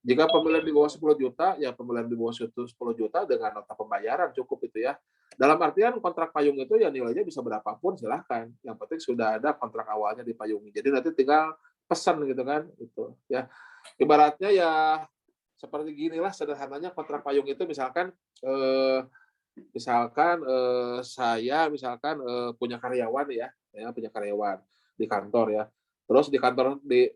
Jika pembelian di bawah 10 juta, ya pembelian di bawah 10 juta dengan nota pembayaran cukup itu ya. Dalam artian kontrak payung itu ya nilainya bisa berapapun silahkan. Yang penting sudah ada kontrak awalnya dipayungi. Jadi nanti tinggal pesan gitu kan, itu ya. Ibaratnya ya seperti ginilah sederhananya kontrak payung itu misalkan saya punya karyawan ya punya karyawan di kantor ya. Terus di kantor di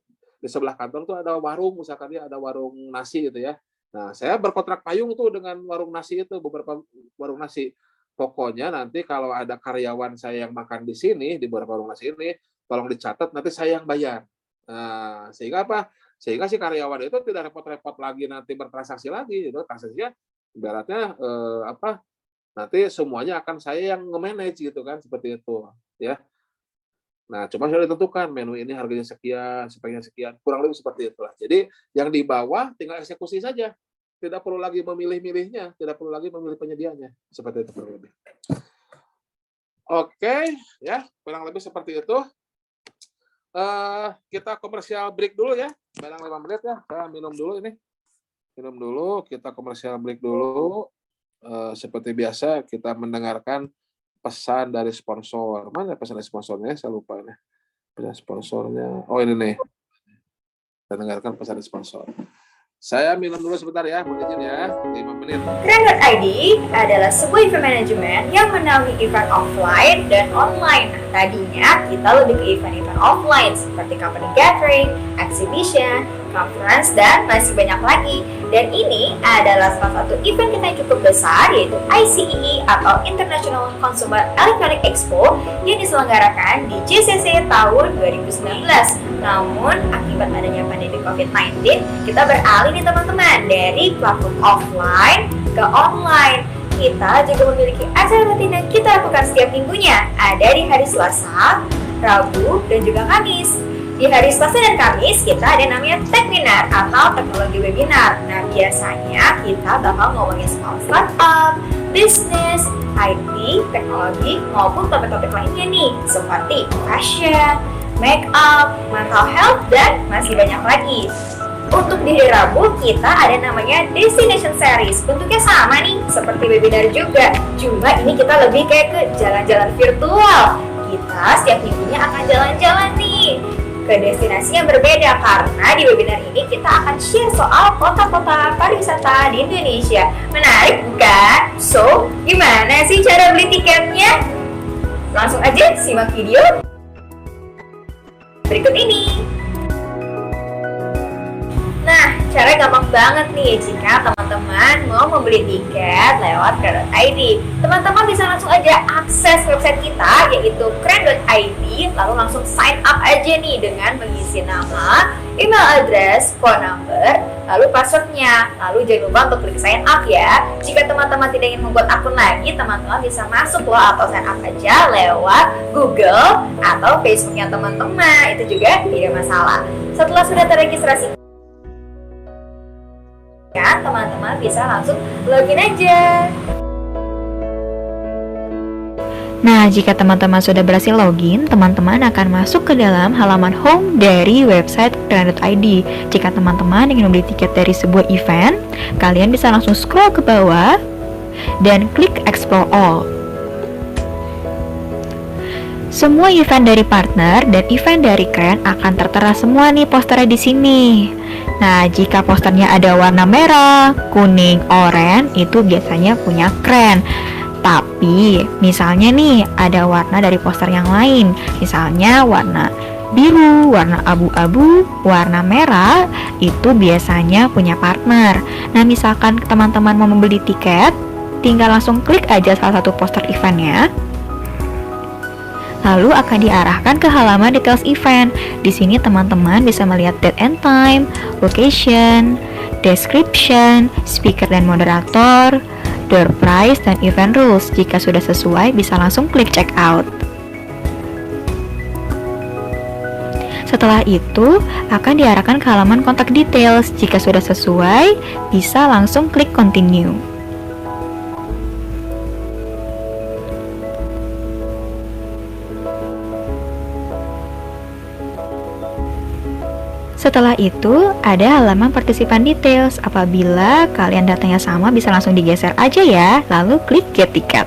sebelah kantor tuh ada warung, misalkan ya ada warung nasi gitu ya. Nah, saya berkontrak payung tuh dengan warung nasi itu, beberapa warung nasi. Pokoknya nanti kalau ada karyawan saya yang makan di sini, di beberapa warung nasi ini, tolong dicatat, nanti saya yang bayar. Nah, sehingga apa? Sehingga si karyawan itu tidak repot-repot lagi nanti bertransaksi lagi, gitu. Transaksinya ibaratnya nanti semuanya akan saya yang nge-manage gitu kan, seperti itu ya. Nah, cuma sudah ditentukan menu ini harganya sekian, speknya sekian, kurang lebih seperti itulah. Jadi yang di bawah tinggal eksekusi saja. Tidak perlu lagi memilih-milihnya, tidak perlu lagi memilih penyedianya. Seperti itu kurang lebih. Oke, ya, kurang lebih seperti itu. Kita komersial break dulu ya. Barang 5 menit ya. Saya minum dulu ini. Minum dulu, kita komersial break dulu. Seperti biasa kita mendengarkan pesan dari sponsor. Mana pesan dari sponsornya? Saya lupa nih. Pesan sponsornya. Oh, ini nih. Kita dengarkan pesan dari sponsor. Saya minum dulu sebentar ya, mohon izin ya, 5 menit. Keren.id adalah sebuah event manajemen yang menaungi event offline dan online. Tadinya kita lebih ke event-event offline seperti company gathering, exhibition, conference, dan masih banyak lagi. Dan ini adalah salah satu event kita yang cukup besar, yaitu ICEE atau International Consumer Electronic Expo yang diselenggarakan di JCC tahun 2019. Namun, akibat adanya pandemi COVID-19, kita beralih nih teman-teman dari platform offline ke online. Kita juga memiliki acara rutin yang kita lakukan setiap minggunya. Ada di hari Selasa, Rabu, dan juga Kamis. Di hari Selasa dan Kamis, kita ada namanya Tech Webinar atau teknologi webinar. Nah, biasanya kita bakal ngomongin soal startup, bisnis, IT, teknologi, maupun topik-topik lainnya nih, seperti fashion, make up, mental health, dan masih banyak lagi. Untuk di hari Rabu, kita ada namanya Destination Series. Bentuknya sama nih, seperti webinar juga. Cuma ini kita lebih kayak ke jalan-jalan virtual. Kita setiap minggunya akan jalan-jalan nih ke destinasi yang berbeda, karena di webinar ini kita akan share soal kota-kota pariwisata di Indonesia. Menarik bukan? So, gimana sih cara beli tiketnya? Langsung aja simak video berikut ini. Nah, cara gampang banget nih jika teman-teman mau membeli tiket lewat kren.id. Teman-teman bisa langsung aja akses website kita yaitu kren.id, lalu langsung sign up aja nih dengan mengisi nama, email address, phone number, lalu passwordnya. Lalu jangan lupa untuk klik sign up ya. Jika teman-teman tidak ingin membuat akun lagi, teman-teman bisa masuk loh atau sign up aja lewat Google atau Facebooknya teman-teman. Itu juga tidak masalah. Setelah sudah terregistrasi, teman-teman bisa langsung login aja. Nah, jika teman-teman sudah berhasil login, teman-teman akan masuk ke dalam halaman home dari website kren.id. Jika teman-teman ingin membeli tiket dari sebuah event, kalian bisa langsung scroll ke bawah dan klik explore all. Semua event dari partner dan event dari Kren akan tertera semua nih posternya di sini. Nah, jika posternya ada warna merah, kuning, oranye, itu biasanya punya Kren. Tapi, misalnya nih ada warna dari poster yang lain, misalnya warna biru, warna abu-abu, warna merah, itu biasanya punya partner. Nah, misalkan teman-teman mau membeli tiket, tinggal langsung klik aja salah satu poster eventnya. Lalu akan diarahkan ke halaman details event. Di sini teman-teman bisa melihat date and time, location, description, speaker dan moderator, door price, dan event rules. Jika sudah sesuai, bisa langsung klik check out. Setelah itu, akan diarahkan ke halaman kontak details. Jika sudah sesuai, bisa langsung klik continue. Setelah itu, ada halaman partisipan details. Apabila kalian datanya sama, bisa langsung digeser aja ya, lalu klik get ticket.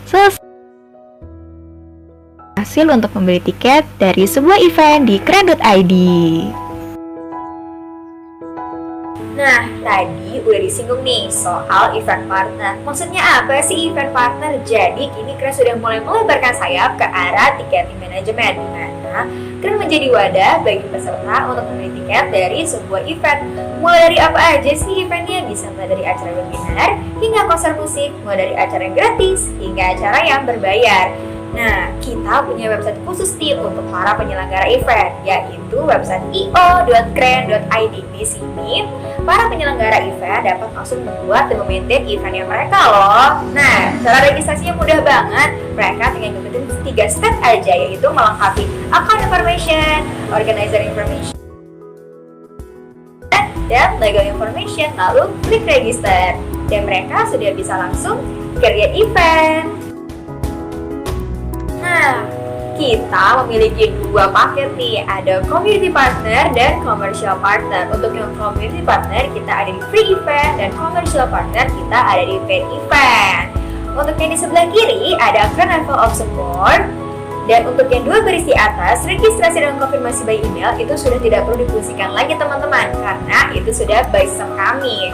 Selesai. Hasil untuk membeli tiket dari sebuah event di kren.id. Nah, tadi udah disinggung nih soal event partner. Maksudnya apa sih event partner? Jadi kini Kren sudah mulai melebarkan sayap ke arah ticketing management, di mana Kren menjadi wadah bagi peserta untuk membeli tiket dari sebuah event. Mulai dari apa aja sih eventnya? Bisa mulai dari acara webinar hingga konser musik, mulai dari acara yang gratis hingga acara yang berbayar. Nah, kita punya website khusus nih untuk para penyelenggara event, yaitu website io.kren.id. Di sini, para penyelenggara event dapat langsung membuat dan memaintain eventnya mereka loh. Nah, cara registrasinya mudah banget. Mereka tinggal ngikutin 3 step aja, yaitu melengkapi account information, organizer information, dan legal information, lalu klik register. Dan mereka sudah bisa langsung create event. Nah, kita memiliki 2 paket nih, ada community partner dan commercial partner. Untuk yang community partner kita ada di free event, dan commercial partner kita ada di paid event. Untuk yang di sebelah kiri ada Kren level of support, dan untuk yang 2 baris di atas, registrasi dan konfirmasi by email itu sudah tidak perlu difungsikan lagi teman-teman, karena itu sudah by system kami.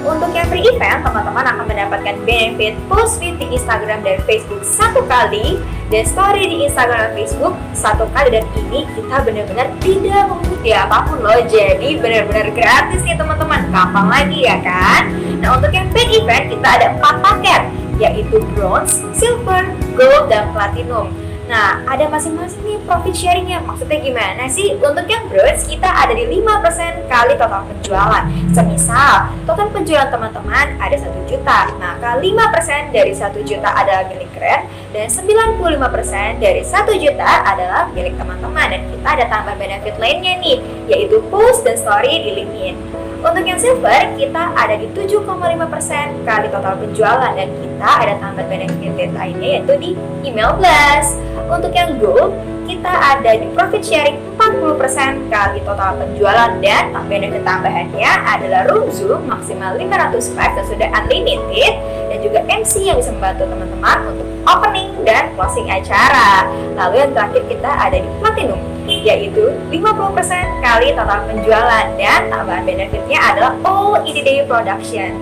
Untuk yang free event, teman-teman akan mendapatkan benefit post feed di Instagram dan Facebook 1 kali, dan story di Instagram dan Facebook 1 kali, dan ini kita benar-benar tidak memungut biaya apapun loh. Jadi benar-benar gratis nih teman-teman, gampang lagi ya kan? Nah, untuk yang paid event kita ada 4 paket, yaitu bronze, silver, gold, dan platinum. Nah, ada masing-masing nih profit sharingnya. Maksudnya gimana sih? Untuk yang bronze kita ada di 5% kali total penjualan. Semisal, total penjualan teman-teman ada 1 juta, maka 5% dari 1 juta adalah milik Kren, dan 95% dari 1 juta adalah milik teman-teman. Dan kita ada tambahan benefit lainnya nih, yaitu post dan story di LinkedIn. Untuk yang silver, kita ada di 7,5% kali total penjualan, dan kita ada tambahan benefit lainnya yaitu di email blast. Untuk yang gold, kita ada di profit sharing 40% kali total penjualan, dan benefit tambahannya adalah room Zoom maksimal 500 live dan sudah unlimited, dan juga MC yang bisa membantu teman-teman untuk opening dan closing acara. Lalu yang terakhir kita ada di platinum, yaitu 50% kali total penjualan, dan tambahan benefitnya adalah all EDD production.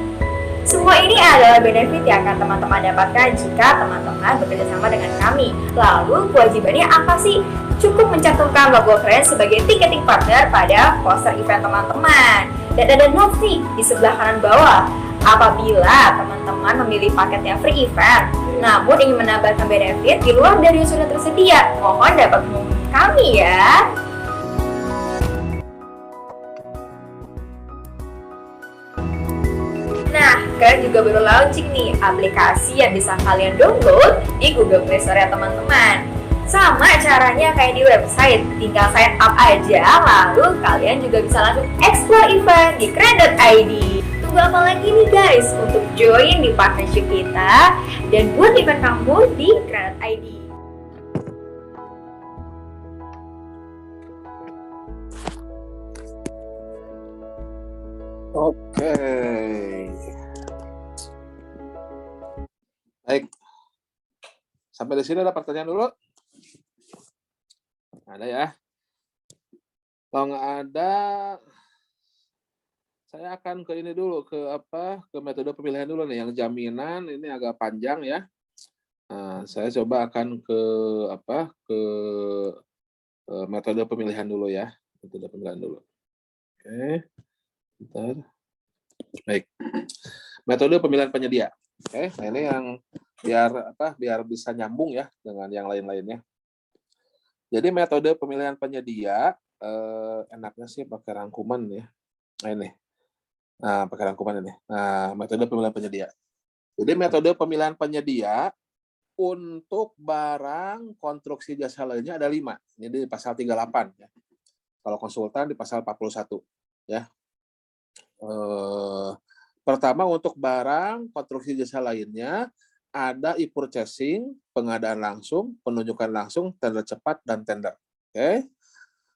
Semua ini adalah benefit yang akan teman-teman dapatkan jika teman-teman bekerja sama dengan kami. Lalu kewajibannya apa sih? Cukup mencantumkan logo keren sebagai ticketing partner pada poster event teman-teman. Dan ada note nih di sebelah kanan bawah. Apabila teman-teman memilih paket yang free event, namun ingin menambahkan benefit di luar dari yang sudah tersedia, mohon dapat menghubungi kami ya. Nah, kalian juga baru launching nih aplikasi yang bisa kalian download di Google Play Store ya teman-teman. Sama caranya kayak di website, tinggal sign up aja, lalu kalian juga bisa langsung explore event di keren.id. Tunggu apa lagi nih guys untuk join di partnership kita dan buat event kamu di keren.id. Oke. Baik. Sampai di sini ada pertanyaan dulu? Ada ya? Kalau nggak ada, saya akan ke ini dulu, ke metode pemilihan dulu nih. Yang jaminan ini agak panjang ya. Nah, saya coba akan ke metode pemilihan dulu ya. Metode pemilihan dulu. Oke. Bentar. Baik. Metode pemilihan penyedia. Oke, nah ini yang biar bisa nyambung ya dengan yang lain-lainnya. Jadi metode pemilihan penyedia enaknya sih pakai rangkuman ya. Nah ini. Nah, pakai rangkuman ini. Nah, metode pemilihan penyedia. Jadi metode pemilihan penyedia untuk barang konstruksi jasa lainnya ada 5. Ini di pasal 38 ya. Kalau konsultan di pasal 41 ya. Pertama untuk barang konstruksi jasa lainnya ada e-purchasing, pengadaan langsung, penunjukan langsung, tender cepat dan tender. Oke.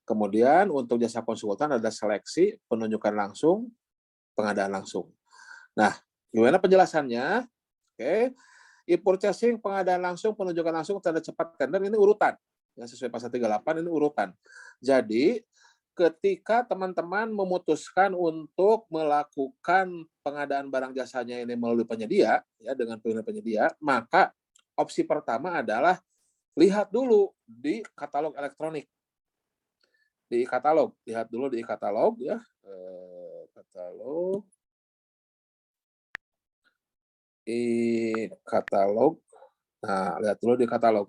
Kemudian untuk jasa konsultan ada seleksi, penunjukan langsung, pengadaan langsung. Nah, gimana penjelasannya? Oke. E-purchasing, pengadaan langsung, penunjukan langsung, tender cepat, tender ini urutan. Yang sesuai pasal 38 ini urutan. Jadi, ketika teman-teman memutuskan untuk melakukan pengadaan barang jasanya ini melalui penyedia, ya dengan pilihan penyedia, maka opsi pertama adalah lihat dulu di katalog elektronik. Di katalog, lihat dulu di katalog ya. Katalog. Nah, lihat dulu di katalog.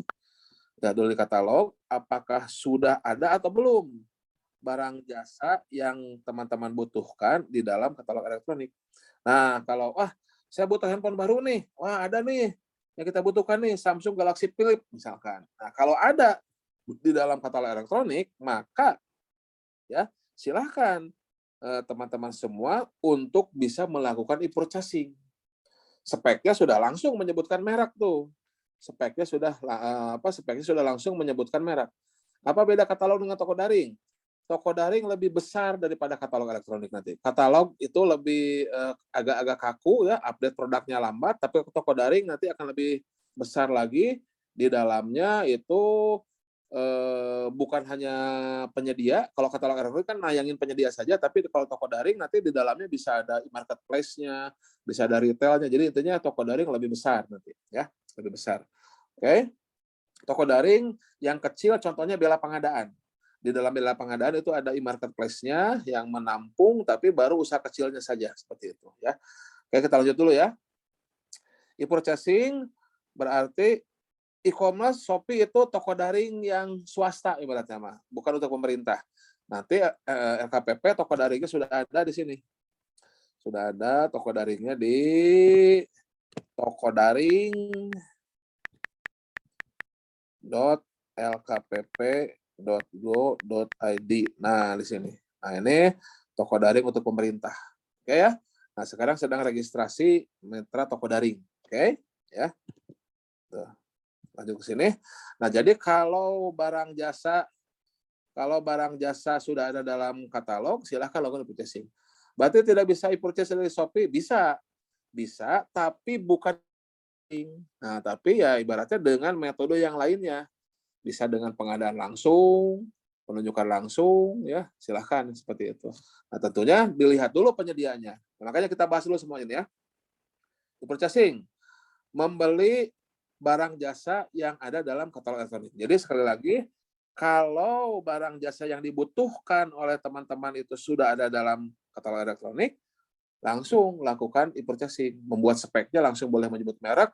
Lihat dulu di katalog, apakah sudah ada atau belum barang jasa yang teman-teman butuhkan di dalam katalog elektronik. Nah, kalau saya butuh handphone baru nih, ada nih yang kita butuhkan nih, Samsung Galaxy Flip misalkan. Nah, kalau ada di dalam katalog elektronik, maka ya silahkan teman-teman semua untuk bisa melakukan e-purchasing. Speknya sudah langsung menyebutkan merek tuh. Speknya sudah langsung menyebutkan merek. Apa beda katalog dengan toko daring? Toko daring lebih besar daripada katalog elektronik nanti. Katalog itu lebih agak-agak kaku ya, update produknya lambat, tapi toko daring nanti akan lebih besar lagi. Di dalamnya itu bukan hanya penyedia. Kalau katalog elektronik kan nayangin penyedia saja, tapi kalau toko daring nanti di dalamnya bisa ada marketplace-nya, bisa ada retailnya. Jadi intinya toko daring lebih besar nanti ya, lebih besar. Oke. Toko daring yang kecil contohnya Bela Pengadaan. Di dalam Bela Pengadaan itu ada e-marketplace-nya yang menampung tapi baru usaha kecilnya saja seperti itu ya. Oke, kita lanjut dulu ya. E-purchasing berarti e-commerce Shopee itu toko daring yang swasta ibaratnya mah, bukan untuk pemerintah. Nanti LKPP toko daringnya sudah ada di sini. Sudah ada toko daringnya di tokodaring.lkpp.go.id. Nah, di sini. Nah, ini toko daring untuk pemerintah. Oke ya. Nah, sekarang sedang registrasi mitra toko daring. Oke, ya. Tuh. Lanjut ke sini. Nah, jadi kalau barang jasa sudah ada dalam katalog, silahkan lakukan e-purchasing. Berarti tidak bisa e-purchase dari Shopee? Bisa. Bisa, tapi bukan. Nah, tapi ya ibaratnya dengan metode yang lainnya. Bisa dengan pengadaan langsung, penunjukan langsung, ya silahkan seperti itu. Nah, tentunya dilihat dulu penyediaannya. Makanya kita bahas dulu semua ini ya. E-purchasing, membeli barang jasa yang ada dalam katalog elektronik. Jadi sekali lagi, kalau barang jasa yang dibutuhkan oleh teman-teman itu sudah ada dalam katalog elektronik, langsung lakukan e-purchasing. Membuat speknya langsung boleh menyebut merek,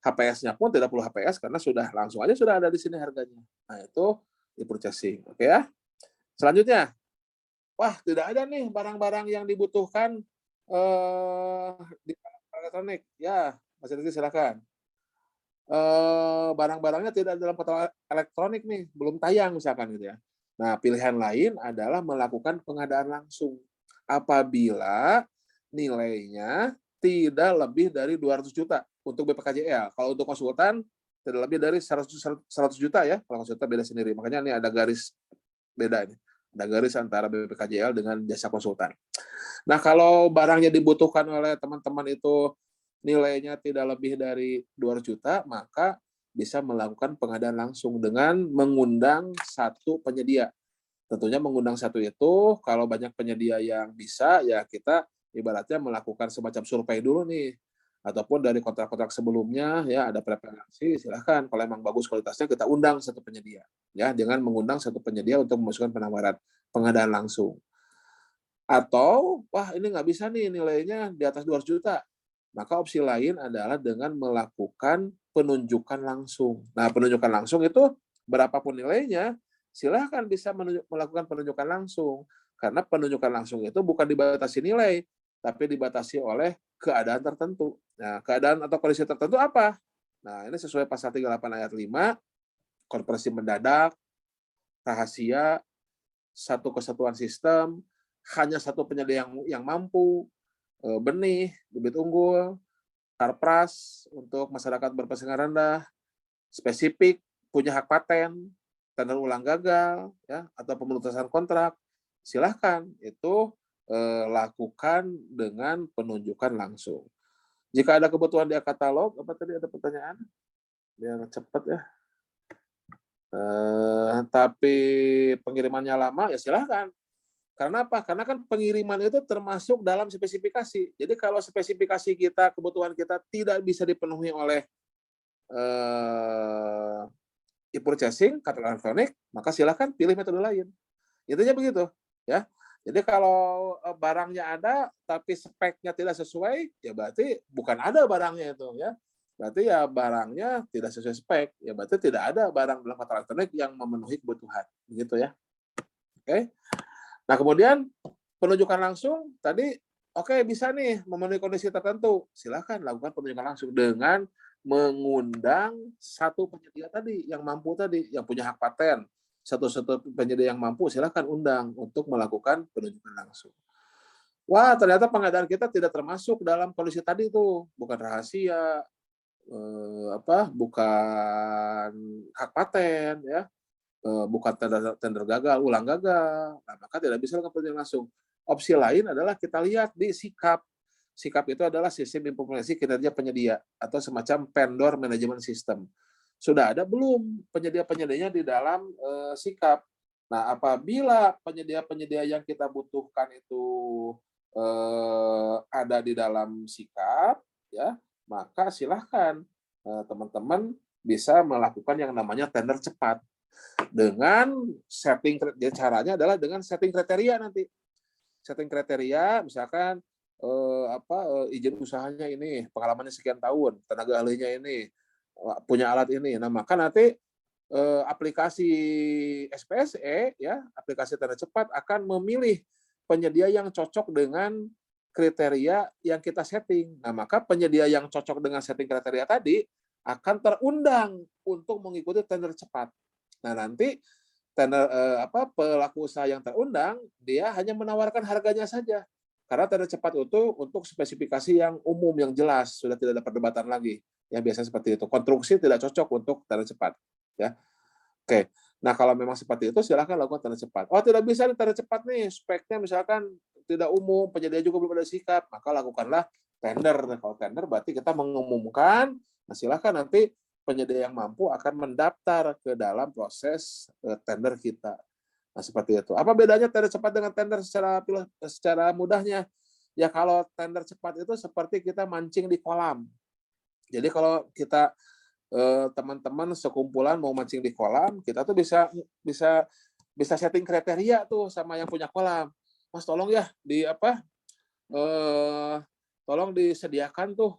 HPS-nya pun tidak perlu HPS karena langsung aja sudah ada di sini harganya. Nah, itu e-purchasing. Oke ya. Selanjutnya, wah tidak ada nih barang-barang yang dibutuhkan di elektronik. Ya, Mas Rizky silakan. Barang-barangnya tidak dalam katalog elektronik nih, belum tayang misalkan gitu ya. Nah, pilihan lain adalah melakukan pengadaan langsung apabila nilainya tidak lebih dari 200 juta untuk BPKJL. Kalau untuk konsultan tidak lebih dari 100 juta ya. Kalau konsultan beda sendiri. Makanya ini ada garis beda ini. Ada garis antara BPKJL dengan jasa konsultan. Nah, kalau barangnya dibutuhkan oleh teman-teman itu nilainya tidak lebih dari 200 juta, maka bisa melakukan pengadaan langsung dengan mengundang satu penyedia. Tentunya mengundang satu itu, kalau banyak penyedia yang bisa, ya kita ibaratnya melakukan semacam survei dulu nih. Ataupun dari kontrak-kontrak sebelumnya, ya ada preferensi, silahkan. Kalau emang bagus kualitasnya, kita undang satu penyedia. Ya, dengan mengundang satu penyedia untuk memasukkan penawaran pengadaan langsung. Atau, wah ini nggak bisa nih nilainya di atas 200 juta. Maka opsi lain adalah dengan melakukan penunjukan langsung. Nah, penunjukan langsung itu berapapun nilainya, silahkan bisa melakukan penunjukan langsung. Karena penunjukan langsung itu bukan dibatasi nilai, tapi dibatasi oleh keadaan tertentu. Nah, keadaan atau kondisi tertentu apa? Nah, ini sesuai pasal 38 ayat 5, konversi mendadak, rahasia, satu kesatuan sistem, hanya satu penyedia yang mampu, benih, bibit unggul, karpras untuk masyarakat berpenghasilan rendah, spesifik, punya hak paten, tender ulang gagal, ya, atau pemutusan kontrak, silahkan itu lakukan dengan penunjukan langsung. Jika ada kebutuhan di katalog, apa tadi ada pertanyaan? Biar cepat ya. Tapi pengirimannya lama, ya silahkan. Karena apa? Karena kan pengiriman itu termasuk dalam spesifikasi. Jadi kalau spesifikasi kita, kebutuhan kita tidak bisa dipenuhi oleh e-purchasing, katalog elektronik, maka silakan pilih metode lain. Intinya begitu, ya. Jadi kalau barangnya ada tapi speknya tidak sesuai, ya berarti bukan ada barangnya itu, ya. Berarti ya barangnya tidak sesuai spek, ya berarti tidak ada barang dalam katalog elektronik yang memenuhi kebutuhan, begitu ya. Oke. Nah, kemudian penunjukan langsung tadi bisa nih memenuhi kondisi tertentu. Silakan lakukan penunjukan langsung dengan mengundang satu penyedia tadi yang mampu tadi, yang punya hak paten. Satu-satu penyedia yang mampu silakan undang untuk melakukan penunjukan langsung. Wah, ternyata pengadaan kita tidak termasuk dalam kondisi tadi itu, bukan rahasia, bukan hak paten ya. Bukan tender gagal, ulang gagal, nah, maka tidak bisa lakukan penunjukan langsung. Opsi lain adalah kita lihat di sikap. Sikap itu adalah sistem informasi kinerja penyedia atau semacam vendor management system. Sudah ada belum penyedia-penyedianya di dalam sikap? Nah, apabila penyedia-penyedia yang kita butuhkan itu ada di dalam sikap, ya, maka silahkan teman-teman bisa melakukan yang namanya tender cepat. Dengan setting, caranya adalah dengan setting kriteria nanti. Setting kriteria, misalkan izin usahanya ini, pengalamannya sekian tahun, tenaga ahlinya ini, punya alat ini. Nah, maka nanti aplikasi SPSE, ya, aplikasi tanda cepat akan memilih penyedia yang cocok dengan kriteria yang kita setting. Nah, maka penyedia yang cocok dengan setting kriteria tadi akan terundang untuk mengikuti tender cepat. Nah, nanti pelaku usaha yang terundang, dia hanya menawarkan harganya saja. Karena tender cepat itu untuk spesifikasi yang umum, yang jelas, sudah tidak ada perdebatan lagi. Ya, biasanya seperti itu. Konstruksi tidak cocok untuk tender cepat. Ya. Oke. Nah, kalau memang seperti itu, silakan lakukan tender cepat. Oh, tidak bisa tender cepat nih, speknya misalkan tidak umum, penyedia juga belum ada sikap, maka lakukanlah tender. Kalau tender berarti kita mengumumkan, nah silakan nanti penyedia yang mampu akan mendaftar ke dalam proses tender kita. Nah, seperti itu. Apa bedanya tender cepat dengan tender secara mudahnya? Ya kalau tender cepat itu seperti kita mancing di kolam. Jadi kalau kita teman-teman sekumpulan mau mancing di kolam, kita tuh bisa bisa setting kriteria tuh sama yang punya kolam. Mas tolong ya tolong disediakan tuh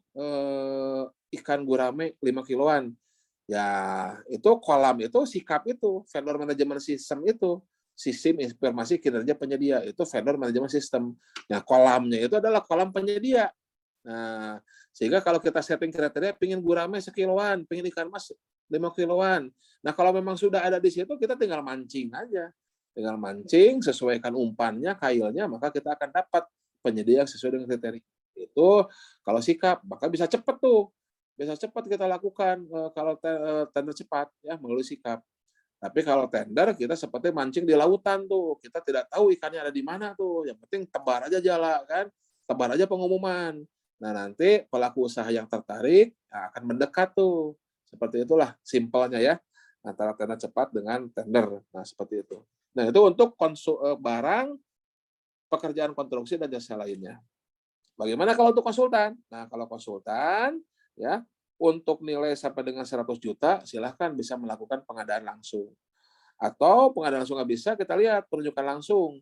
ikan gurame 5 kiloan. Ya, itu kolam itu sikap itu, vendor manajemen sistem itu. Sistem informasi kinerja penyedia, itu vendor manajemen sistem. Nah, kolamnya itu adalah kolam penyedia. Nah, sehingga kalau kita setting kriteria, pingin gurame sekiloan, pingin ikan mas 5 kiloan. Nah, kalau memang sudah ada di situ, kita tinggal mancing aja. Tinggal mancing, sesuaikan umpannya, kailnya, maka kita akan dapat penyedia yang sesuai dengan kriteria. Itu kalau sikap, maka bisa cepat tuh. Bisa cepat kita lakukan kalau tender cepat, ya melalui sikap. Tapi kalau tender, kita seperti mancing di lautan tuh. Kita tidak tahu ikannya ada di mana tuh. Yang penting tebar aja jala, kan? Tebar aja pengumuman. Nah, nanti pelaku usaha yang tertarik akan mendekat tuh. Seperti itulah simpelnya ya, antara tender cepat dengan tender. Nah, seperti itu. Nah, itu untuk barang, pekerjaan konstruksi, dan jasa lainnya. Bagaimana kalau untuk konsultan? Nah, kalau konsultan, ya, untuk nilai sampai dengan 100 juta, silahkan bisa melakukan pengadaan langsung. Atau pengadaan langsung nggak bisa, kita lihat penunjukan langsung.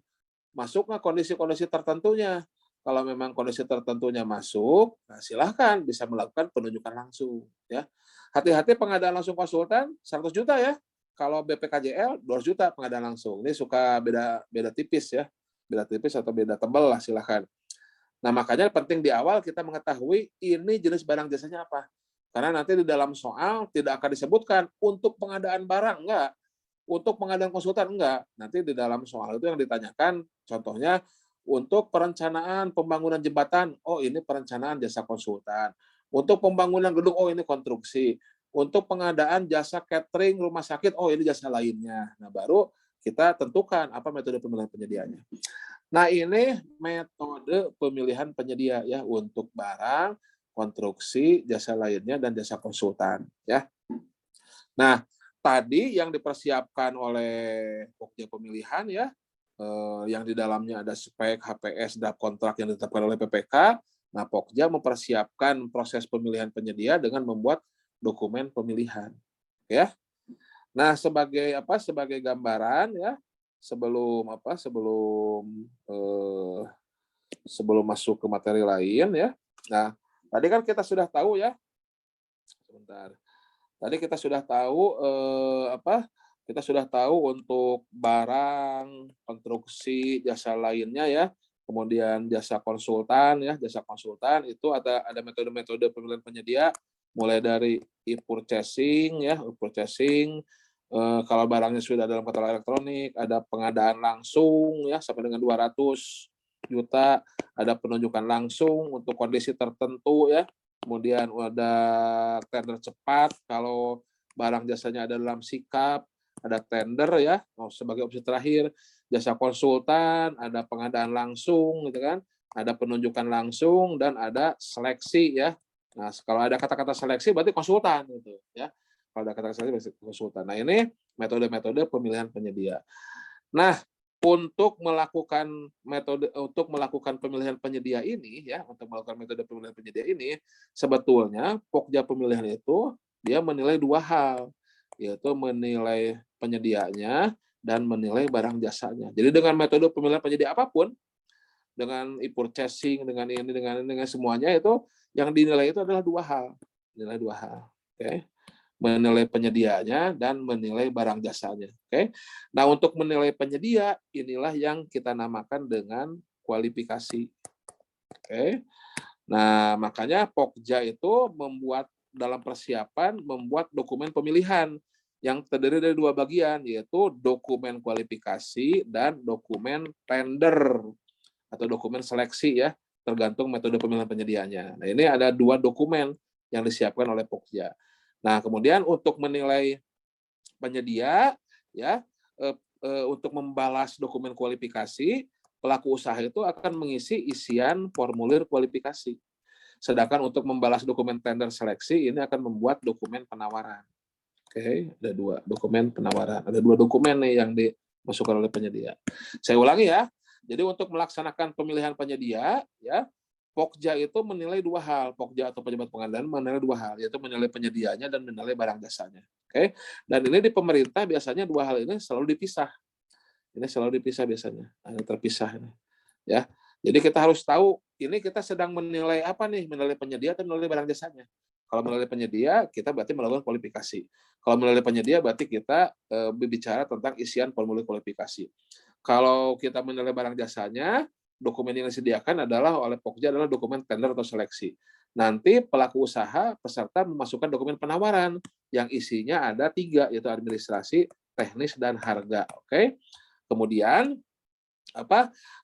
Masuk nggak kondisi-kondisi tertentunya? Kalau memang kondisi tertentunya masuk, nah silahkan bisa melakukan penunjukan langsung. Ya. Hati-hati pengadaan langsung konsultan 100 juta ya. Kalau BPKJL 200 juta pengadaan langsung. Ini suka beda tipis ya. Beda tipis atau beda tebal lah silahkan. Nah makanya penting di awal kita mengetahui ini jenis barang jasanya apa. Karena nanti di dalam soal tidak akan disebutkan untuk pengadaan barang, enggak. Untuk pengadaan konsultan, enggak. Nanti di dalam soal itu yang ditanyakan, contohnya untuk perencanaan pembangunan jembatan, oh ini perencanaan jasa konsultan. Untuk pembangunan gedung, oh ini konstruksi. Untuk pengadaan jasa catering rumah sakit, oh ini jasa lainnya. Nah baru kita tentukan apa metode pemilihan penyediaannya. Nah ini metode pemilihan penyedia ya untuk barang, konstruksi, jasa lainnya, dan jasa konsultan. Ya. Nah tadi yang dipersiapkan oleh Pokja pemilihan ya, yang di dalamnya ada spek, HPS, dan kontrak yang ditetapkan oleh PPK. Nah, Pokja mempersiapkan proses pemilihan penyedia dengan membuat dokumen pemilihan. Ya. Nah, sebagai gambaran ya, sebelum masuk ke materi lain ya. Nah, tadi kan kita sudah tahu ya. Sebentar. Tadi kita sudah tahu kita sudah tahu untuk barang, konstruksi, jasa lainnya ya, kemudian jasa konsultan ya, jasa konsultan itu ada metode-metode pemilihan penyedia, mulai dari e-purchasing ya, e-purchasing, kalau barangnya sudah dalam katalog elektronik, ada pengadaan langsung ya sampai dengan 200 juta, ada penunjukan langsung untuk kondisi tertentu ya, kemudian ada tender cepat kalau barang jasanya ada dalam sikap, ada tender ya, sebagai opsi terakhir, jasa konsultan, ada pengadaan langsung gitu kan, ada penunjukan langsung, dan ada seleksi ya. Nah, kalau ada kata-kata seleksi berarti konsultan gitu ya. Kalau ada kata-kata seleksi berarti konsultan. Nah, ini metode-metode pemilihan penyedia. Nah, untuk melakukan pemilihan penyedia ini ya, untuk melakukan metode pemilihan penyedia ini, sebetulnya Pokja pemilihan itu dia menilai dua hal, yaitu menilai penyedianya dan menilai barang jasanya. Jadi dengan metode pemilihan penyedia apapun, dengan e-purchasing, dengan semuanya itu yang dinilai itu adalah dua hal. Nilai dua hal. Oke. Menilai penyedianya dan menilai barang jasanya. Oke. Nah, untuk menilai penyedia inilah yang kita namakan dengan kualifikasi. Oke. Nah, makanya Pokja itu dalam persiapan membuat dokumen pemilihan yang terdiri dari dua bagian, yaitu dokumen kualifikasi dan dokumen tender atau dokumen seleksi ya, tergantung metode pemilihan penyediaannya. Nah, ini ada dua dokumen yang disiapkan oleh Pokja. Nah, kemudian untuk menilai penyedia ya, untuk membalas dokumen kualifikasi, pelaku usaha itu akan mengisi isian formulir kualifikasi. Sedangkan untuk membalas dokumen tender seleksi ini akan membuat dokumen penawaran. Oke, ada dua dokumen penawaran. Ada dua dokumen nih yang dimasukkan oleh penyedia. Saya ulangi ya. Jadi untuk melaksanakan pemilihan penyedia, ya, Pokja itu menilai dua hal. Pokja atau pejabat pengadaan menilai dua hal, yaitu menilai penyedianya dan menilai barang jasanya. Oke, dan ini di pemerintah biasanya dua hal ini selalu dipisah. Ini selalu dipisah biasanya, ini terpisah ini. Ya, jadi kita harus tahu ini kita sedang menilai apa nih, menilai penyedia atau menilai barang jasanya. Kalau menilai penyedia, kita berarti melakukan kualifikasi. Kalau menilai penyedia, berarti kita berbicara tentang isian formulir kualifikasi. Kalau kita menilai barang jasanya, dokumen yang disediakan adalah oleh Pokja adalah dokumen tender atau seleksi. Nanti pelaku usaha peserta memasukkan dokumen penawaran yang isinya ada 3, yaitu administrasi, teknis, dan harga. Oke. Kemudian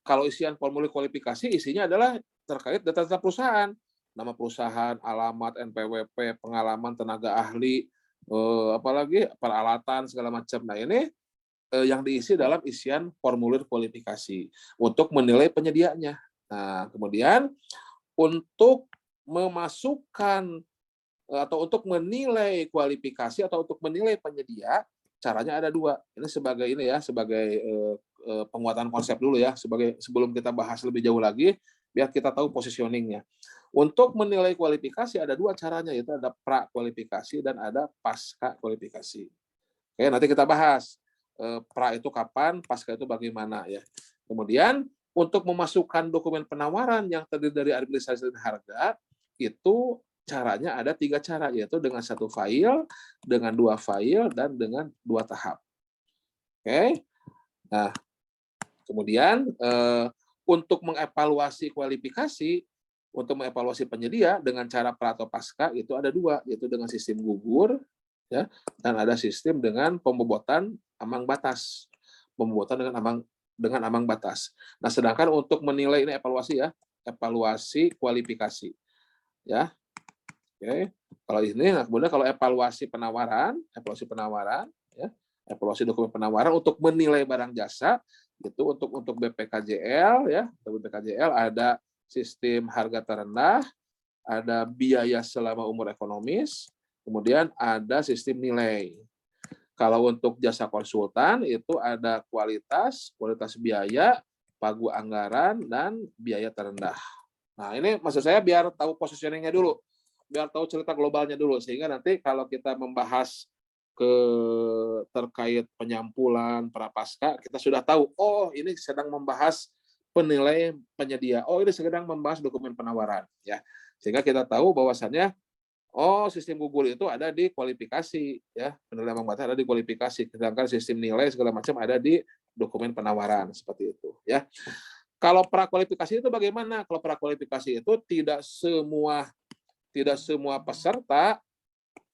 kalau isian formulir kualifikasi isinya adalah terkait data-data perusahaan, nama perusahaan, alamat, NPWP, pengalaman, tenaga ahli, apalagi peralatan segala macam. Nah ini yang diisi dalam isian formulir kualifikasi untuk menilai penyedianya. Nah kemudian untuk memasukkan atau untuk menilai kualifikasi atau untuk menilai penyedia, caranya ada 2. Ini sebagai penguatan konsep dulu ya, sebelum kita bahas lebih jauh lagi, biar kita tahu positioningnya. Untuk menilai kualifikasi ada 2 caranya, yaitu ada pra kualifikasi dan ada pasca kualifikasi. Oke, nanti kita bahas pra itu kapan, pasca itu bagaimana ya. Kemudian untuk memasukkan dokumen penawaran yang terdiri dari administrasi dan harga itu caranya ada 3 cara, yaitu dengan 1 file, dengan 2 file, dan dengan 2 tahap. Oke. Nah, kemudian untuk mengevaluasi kualifikasi, untuk mengevaluasi penyedia dengan cara pra atau pasca itu ada 2, yaitu dengan sistem gugur, ya, dan ada sistem dengan pembobotan ambang batas. Pembobotan dengan ambang batas. Nah, sedangkan untuk menilai ini evaluasi ya, evaluasi kualifikasi. Ya. Oke, kalau ini, nah kemudian kalau evaluasi penawaran, ya, evaluasi dokumen penawaran untuk menilai barang jasa itu untuk BPKJL ya, untuk BPKJL ada sistem harga terendah, ada biaya selama umur ekonomis, kemudian ada sistem nilai. Kalau untuk jasa konsultan itu ada kualitas biaya, pagu anggaran, dan biaya terendah. Nah ini maksud saya biar tahu positioningnya dulu. Biar tahu cerita globalnya dulu, sehingga nanti kalau kita membahas terkait penyampulan prapaskah, kita sudah tahu, oh ini sedang membahas penilaian penyedia, oh ini sedang membahas dokumen penawaran, ya, sehingga kita tahu bahwasannya, oh sistem gugur itu ada di kualifikasi, ya, penilaian ambang batas ada di kualifikasi, sedangkan sistem nilai segala macam ada di dokumen penawaran, seperti itu, ya. Kalau prakualifikasi itu bagaimana? Kalau prakualifikasi itu tidak semua peserta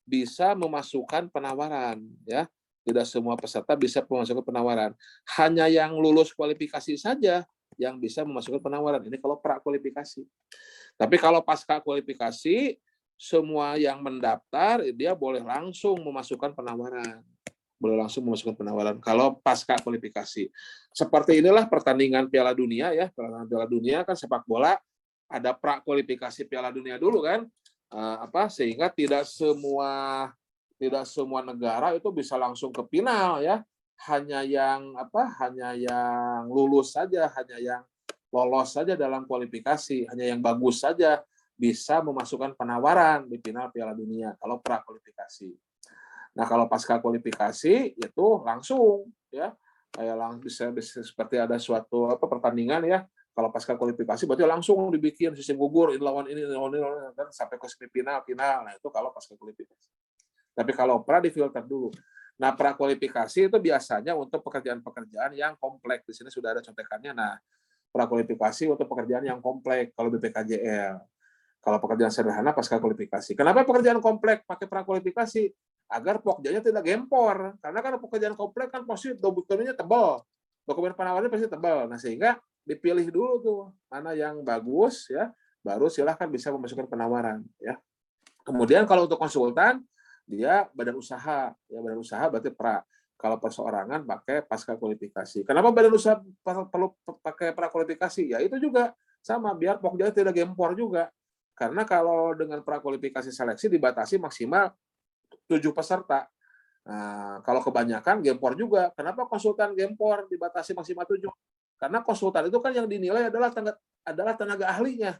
bisa memasukkan penawaran, ya. Tidak semua peserta bisa memasukkan penawaran. Hanya yang lulus kualifikasi saja yang bisa memasukkan penawaran. Ini kalau prakualifikasi. Tapi kalau pasca kualifikasi, semua yang mendaftar dia boleh langsung memasukkan penawaran. Boleh langsung memasukkan penawaran. Kalau pasca kualifikasi. Seperti inilah pertandingan Piala Dunia ya. Pertandingan Piala Dunia kan sepak bola ada prakualifikasi Piala Dunia dulu kan. Sehingga tidak semua negara itu bisa langsung ke final ya, hanya yang lulus saja, hanya yang lolos saja dalam kualifikasi, hanya yang bagus saja bisa memasukkan penawaran di final Piala Dunia kalau prakualifikasi. Nah kalau pasca kualifikasi itu langsung ya, kayak bisa seperti ada suatu pertandingan ya. Kalau pasca kualifikasi berarti langsung dibikin sistem gugur, ini lawan ini dan sampai ke semifinal, final. Nah, itu kalau pasca kualifikasi. Tapi kalau pra difilter dulu. Nah, pra kualifikasi itu biasanya untuk pekerjaan-pekerjaan yang kompleks. Di sini sudah ada contekannya. Nah, pra kualifikasi untuk pekerjaan yang kompleks kalau BPKJL. Kalau pekerjaan sederhana pasca kualifikasi. Kenapa pekerjaan kompleks pakai pra kualifikasi? Agar pokjanya tidak gempor. Karena kan pekerjaan kompleks kan pasti dokumennya tebal. Dokumen penawarannya pasti tebal. Nah, sehingga dipilih dulu tuh mana yang bagus ya, baru silahkan bisa memasukkan penawaran ya. Kemudian kalau untuk konsultan dia badan usaha ya, badan usaha berarti pra. Kalau perseorangan pakai pasca kualifikasi. Kenapa badan usaha perlu pakai pra kualifikasi? Ya itu juga sama biar pokja tidak gempor juga. Karena kalau dengan pra kualifikasi seleksi dibatasi maksimal 7 peserta. Nah, kalau kebanyakan gempor juga. Kenapa konsultan gempor dibatasi maksimal 7? Karena konsultan itu kan yang dinilai adalah tenaga ahlinya.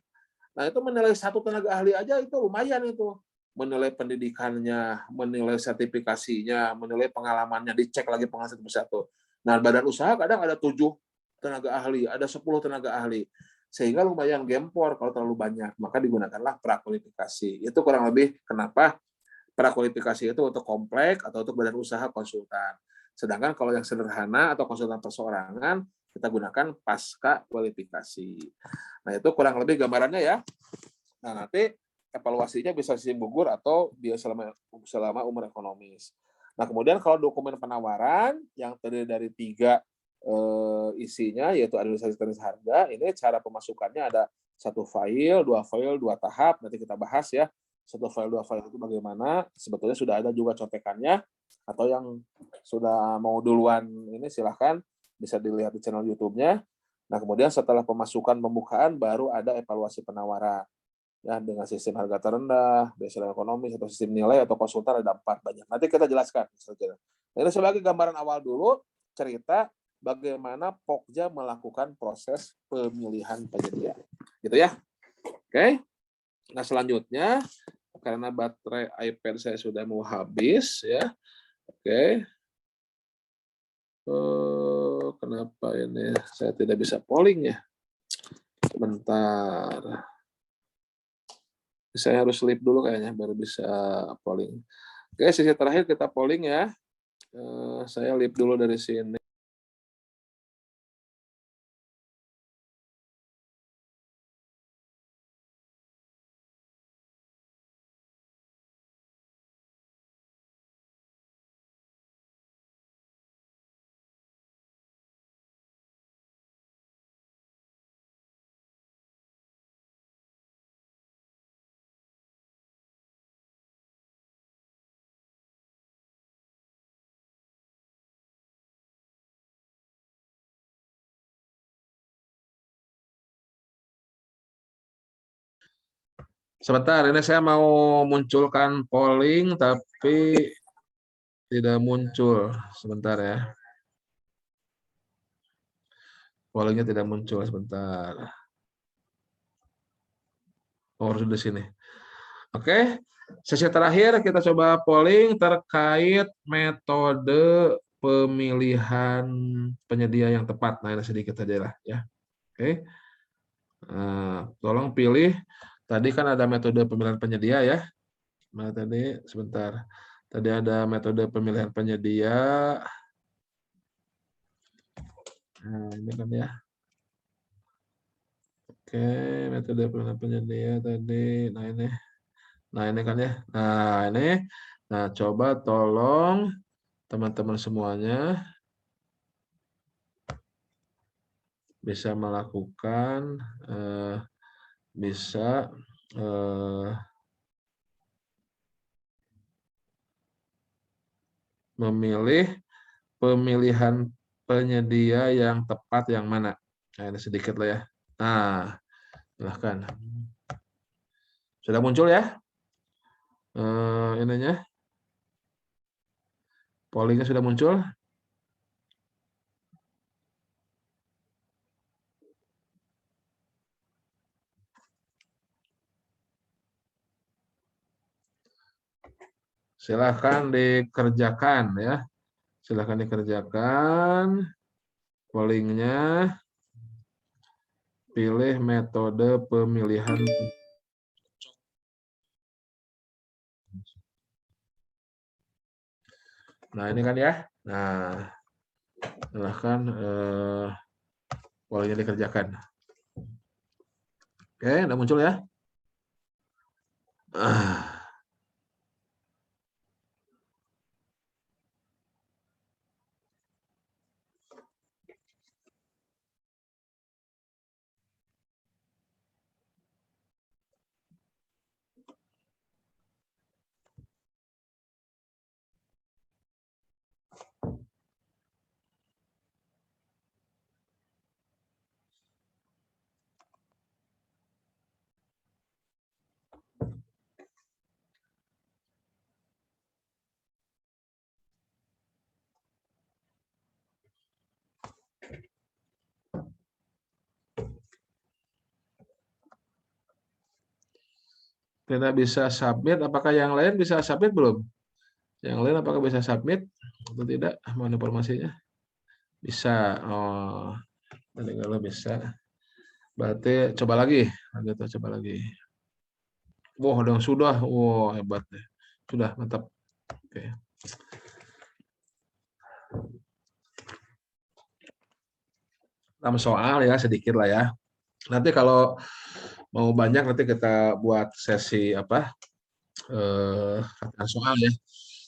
Nah, itu menilai satu tenaga ahli aja itu lumayan itu. Menilai pendidikannya, menilai sertifikasinya, menilai pengalamannya, dicek lagi pengalaman satu persatu. Nah, badan usaha kadang ada 7 tenaga ahli, ada 10 tenaga ahli. Sehingga lumayan gempor kalau terlalu banyak. Maka digunakanlah prakualifikasi. Itu kurang lebih kenapa prakualifikasi itu untuk komplek atau untuk badan usaha konsultan. Sedangkan kalau yang sederhana atau konsultan perseorangan, kita gunakan pasca kualifikasi. Nah, itu kurang lebih gambarannya ya. Nah, nanti evaluasinya bisa sistem gugur atau dia selama umur ekonomis. Nah, kemudian kalau dokumen penawaran yang terdiri dari 3 isinya, yaitu administrasi teknis harga, ini cara pemasukannya ada 1 file, 2 file, 2 tahap, nanti kita bahas ya. 1 file, 2 file itu bagaimana, sebetulnya sudah ada juga contekannya, atau yang sudah mau duluan ini silahkan, bisa dilihat di channel YouTube-nya. Nah, kemudian setelah pemasukan pembukaan, baru ada evaluasi penawaran. Ya, dengan sistem harga terendah, baseline ekonomis, atau sistem nilai, atau konsultan ada 4 banyak. Nanti kita jelaskan. Ini sebagai gambaran awal dulu, cerita bagaimana Pokja melakukan proses pemilihan penyedia. Gitu ya. Oke. Nah, selanjutnya, karena baterai iPad saya sudah mau habis, ya. Oke. Kenapa ini saya tidak bisa polling ya? Sebentar. Saya harus sleep dulu kayaknya baru bisa polling. Oke, sesi terakhir kita polling ya. Saya leave dulu dari sini. Sebentar, ini saya mau munculkan polling tapi tidak muncul. Sebentar ya. Pollingnya tidak muncul sebentar. Oh, harus di sini. Oke, sesi terakhir kita coba polling terkait metode pemilihan penyedia yang tepat. Nah, ini sedikit saja lah ya. Oke. Tolong pilih. Tadi kan ada metode pemilihan penyedia ya. Nah, tadi sebentar. Tadi ada metode pemilihan penyedia. Nah, ini kan ya. Oke, metode pemilihan penyedia tadi. Nah, ini kan ya. Nah, ini. Nah, coba tolong teman-teman semuanya bisa melakukan bisa memilih pemilihan penyedia yang tepat yang mana. Nah, ini sedikit lah ya. Nah, silahkan. Sudah muncul ya? Ininya. Pollingnya sudah muncul. Silahkan dikerjakan ya. Silahkan dikerjakan. Pollingnya. Pilih metode pemilihan. Nah, ini kan ya. Nah, silahkan pollingnya dikerjakan. Oke, udah muncul ya. Tidak bisa submit. Apakah yang lain bisa submit belum? Yang lain apakah bisa submit atau tidak? Mohon informasinya. Bisa. Oh, tadi kalau bisa. Berarti coba lagi. Gitu, coba lagi. Wah, udah sudah. Wah, hebat deh. Sudah, mantap. Oke. 6 soal ya, sedikit lah ya. Nanti kalau mau banyak nanti kita buat sesi latihan soal ya.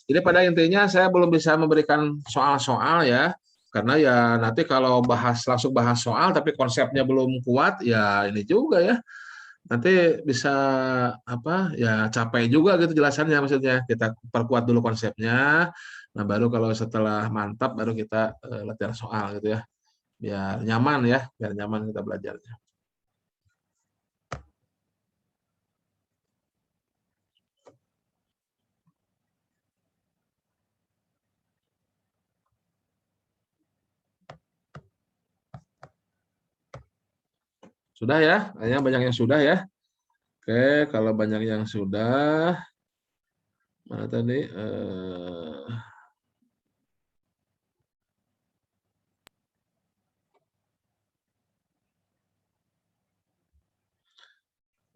Jadi pada intinya saya belum bisa memberikan soal-soal ya, karena ya nanti kalau langsung bahas soal tapi konsepnya belum kuat ya ini juga ya. Nanti bisa ya capek juga gitu jelasannya, maksudnya kita perkuat dulu konsepnya. Nah, baru kalau setelah mantap baru kita latihan soal gitu ya. Biar nyaman ya, biar nyaman kita belajarnya. Sudah ya, kayaknya banyak yang sudah ya. Oke, kalau banyak yang sudah, mana tadi?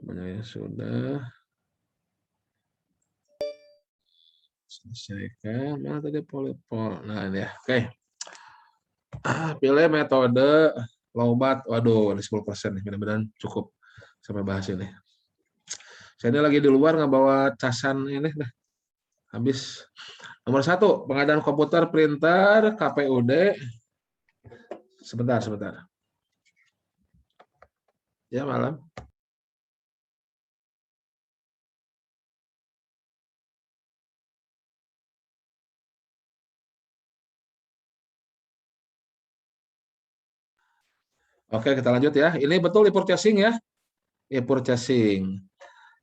Banyak yang sudah. Selesaikan. Mana tadi polipol? Nah, ini ya. Oke. Pilih metode lobat. Waduh, ini 10% nih. Mudah-mudahan cukup sampai bahas ini. Saya ini lagi di luar nggak bawa casan ini. Nah, habis. Nomor 1, pengadaan komputer, printer, KPUD. Sebentar. Ya, malam. Oke, kita lanjut ya. Ini betul e-purchasing ya. E-purchasing.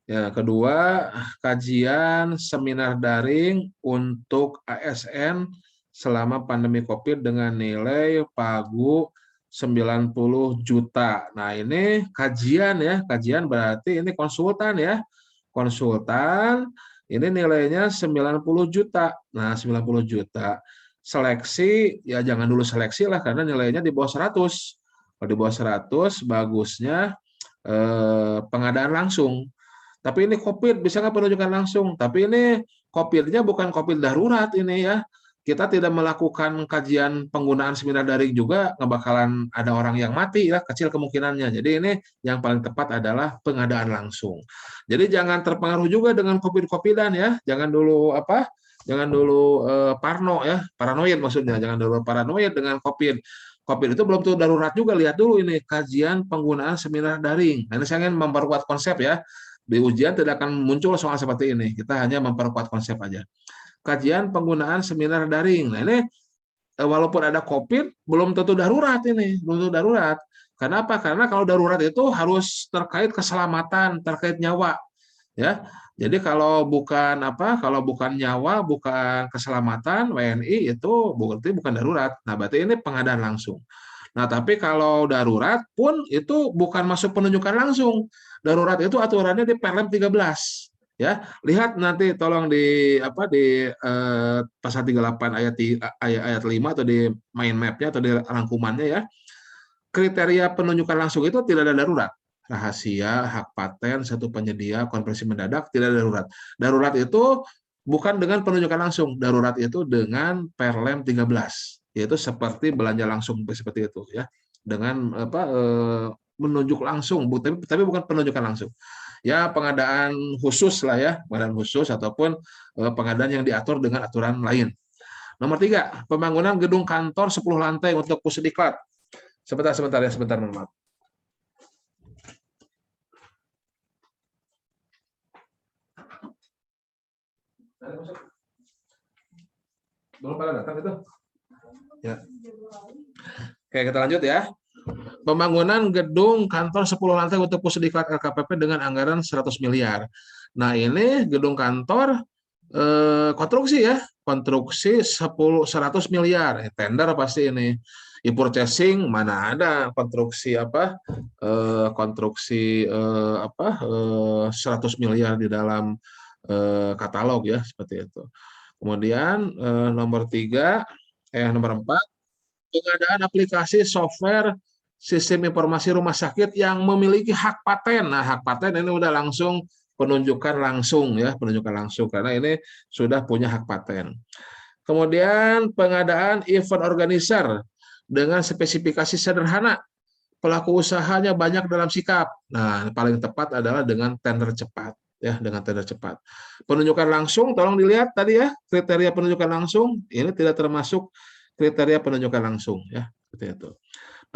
Ya, kedua, kajian seminar daring untuk ASN selama pandemi Covid dengan nilai pagu 90 juta. Nah, ini kajian ya. Kajian berarti ini konsultan ya. Konsultan, ini nilainya 90 juta. Nah, 90 juta. Seleksi, ya jangan dulu seleksi lah karena nilainya di bawah 100. Kalau di bawah 100, bagusnya pengadaan langsung. Tapi ini COVID, bisa nggak penunjukan langsung? Tapi ini COVID-nya bukan COVID darurat ini ya. Kita tidak melakukan kajian penggunaan seminar daring juga, nggak bakalan ada orang yang mati ya, kecil kemungkinannya. Jadi ini yang paling tepat adalah pengadaan langsung. Jadi jangan terpengaruh juga dengan COVID-COVID-an ya. Jangan dulu parno ya, paranoid maksudnya. Jangan dulu paranoid dengan COVID. COVID itu belum tentu darurat juga. Lihat dulu ini kajian penggunaan seminar daring. Nah, ini saya ingin memperkuat konsep ya. Di ujian tidak akan muncul soal seperti ini. Kita hanya memperkuat konsep aja. Kajian penggunaan seminar daring. Nah, ini walaupun ada COVID, belum tentu darurat ini. Belum tentu darurat. Karena apa? Karena kalau darurat itu harus terkait keselamatan, terkait nyawa. Ya. Jadi kalau bukan nyawa, bukan keselamatan, WNI itu berarti bukan darurat. Nah, berarti ini pengadaan langsung. Nah, tapi kalau darurat pun itu bukan masuk penunjukan langsung. Darurat itu aturannya di Perlem 13. Ya, lihat nanti tolong di pasal 38 ayat 5 atau di mind map-nya atau di rangkumannya ya. Kriteria penunjukan langsung itu tidak ada darurat. Rahasia, hak paten, satu penyedia, konversi mendadak, tidak darurat. Darurat itu bukan dengan penunjukan langsung, darurat itu dengan Perlem 13, yaitu seperti belanja langsung seperti itu ya. Dengan menunjuk langsung, tapi bukan penunjukan langsung. Ya, pengadaan khusus lah ya, pengadaan khusus ataupun pengadaan yang diatur dengan aturan lain. Nomor 3, pembangunan gedung kantor 10 lantai untuk Pusdiklat. Sebentar, maaf. Belum pada datang itu? Ya. Oke, kita lanjut ya. Pembangunan gedung kantor 10 lantai untuk Pusdiklat LKPP dengan anggaran 100 miliar. Nah, ini gedung kantor konstruksi ya. Konstruksi 100 miliar. Tender pasti ini. E-purchasing mana ada konstruksi 100 miliar di dalam katalog ya, seperti itu. Kemudian nomor 4, pengadaan aplikasi software sistem informasi rumah sakit yang memiliki hak paten. Nah, hak paten ini udah langsung penunjukan langsung ya, penunjukan langsung karena ini sudah punya hak paten. Kemudian pengadaan event organizer dengan spesifikasi sederhana. Pelaku usahanya banyak dalam sikap. Nah, paling tepat adalah dengan tender cepat ya, dengan tender cepat. Penunjukan langsung tolong dilihat tadi ya, kriteria penunjukan langsung ini tidak termasuk kriteria penunjukan langsung ya, seperti itu.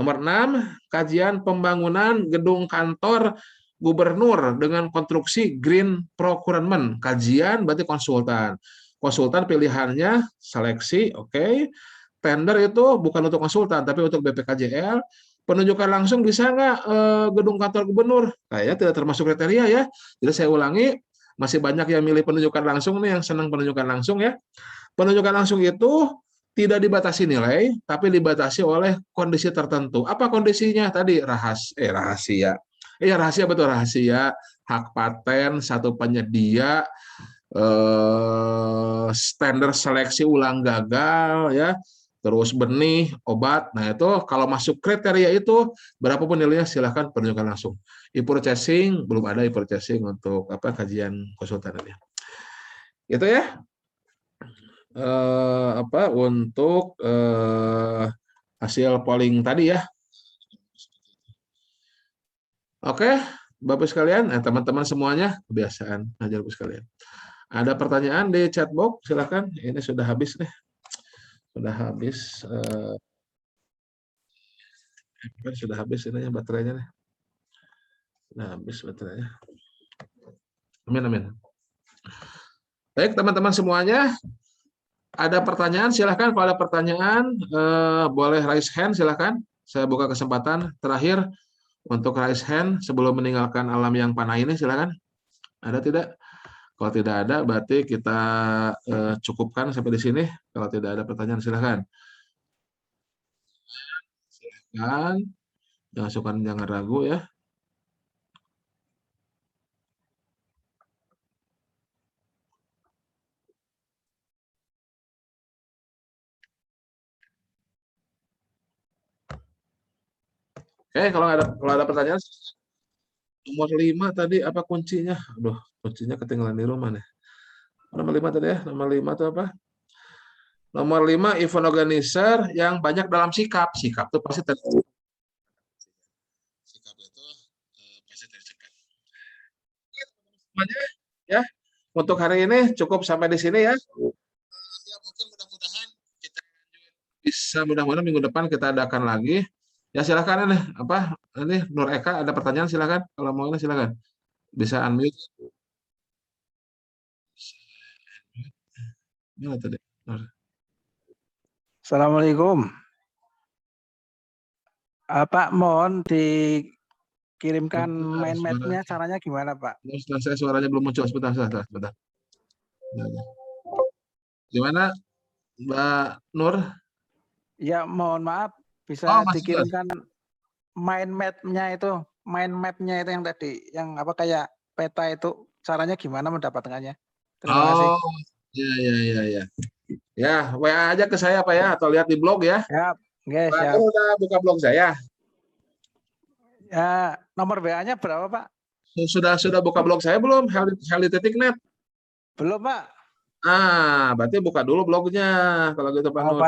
Nomor 6, kajian pembangunan gedung kantor gubernur dengan konstruksi green procurement. Kajian berarti konsultan. Konsultan pilihannya seleksi, oke. Tender itu bukan untuk konsultan tapi untuk BPKJL. Penunjukan langsung bisa nggak gedung kantor gubernur? Kayaknya tidak termasuk kriteria ya. Jadi saya ulangi, masih banyak yang milih penunjukan langsung nih, yang senang penunjukan langsung ya. Penunjukan langsung itu tidak dibatasi nilai, tapi dibatasi oleh kondisi tertentu. Apa kondisinya tadi? Rahasia. Rahasia, betul, rahasia. Hak paten, satu penyedia, standar seleksi ulang gagal ya, terus benih, obat. Nah, itu kalau masuk kriteria itu berapapun nilainya silahkan penunjukan langsung. E-purchasing belum ada e-purchasing untuk kajian konsultan ini. Itu ya. Untuk hasil polling tadi ya. Oke, Bapak sekalian, teman-teman semuanya, kebiasaan ngajar Bapak sekalian. Ada pertanyaan di chat box, silakan. Ini sudah habis nih. Sudah habis ini baterainya nih. Sudah habis baterainya. Amin. Baik, teman-teman semuanya, ada pertanyaan silakan. Kalau ada pertanyaan boleh raise hand silakan. Saya buka kesempatan terakhir untuk raise hand sebelum meninggalkan alam yang panah ini, silakan. Ada tidak? Kalau tidak ada, berarti kita cukupkan sampai di sini. Kalau tidak ada pertanyaan, silakan. Silakan. Jangan ragu ya. Oke, kalau ada pertanyaan, nomor 5 tadi apa kuncinya? Aduh, kuncinya ketinggalan di rumah nih. Nomor 5 tadi ya, nomor 5 itu apa? Nomor 5, event organizer yang banyak dalam sikap. Sikap itu pasti tercepat. Sikap itu pasti tercepat. Semuanya ya. Untuk hari ini cukup sampai di sini ya. Ya, mungkin mudah-mudahan kita bisa, mudah-mudahan minggu depan kita adakan lagi. Ya silakan ini Nur Eka ada pertanyaan, silakan. Kalau mau ini silakan. Bisa unmute. Mana tadi? Assalamualaikum. Pak, mohon dikirimkan mind map-nya, caranya gimana, Pak? Saya suaranya belum muncul, sebentar. Gimana, Mbak Nur? Ya, mohon maaf, bisa dikirimkan mind map-nya itu yang tadi, yang kayak peta itu, caranya gimana mendapatkannya? Terima kasih. Iya. Ya, WA aja ke saya Pak ya, atau lihat di blog ya. Siap. Oke, Pak, siap. kamu udah buka blog saya? Ya, nomor WA-nya berapa, Pak? Sudah buka blog saya belum? Healthy.net? Belum, Pak. Berarti buka dulu blognya kalau gitu Pak Nur.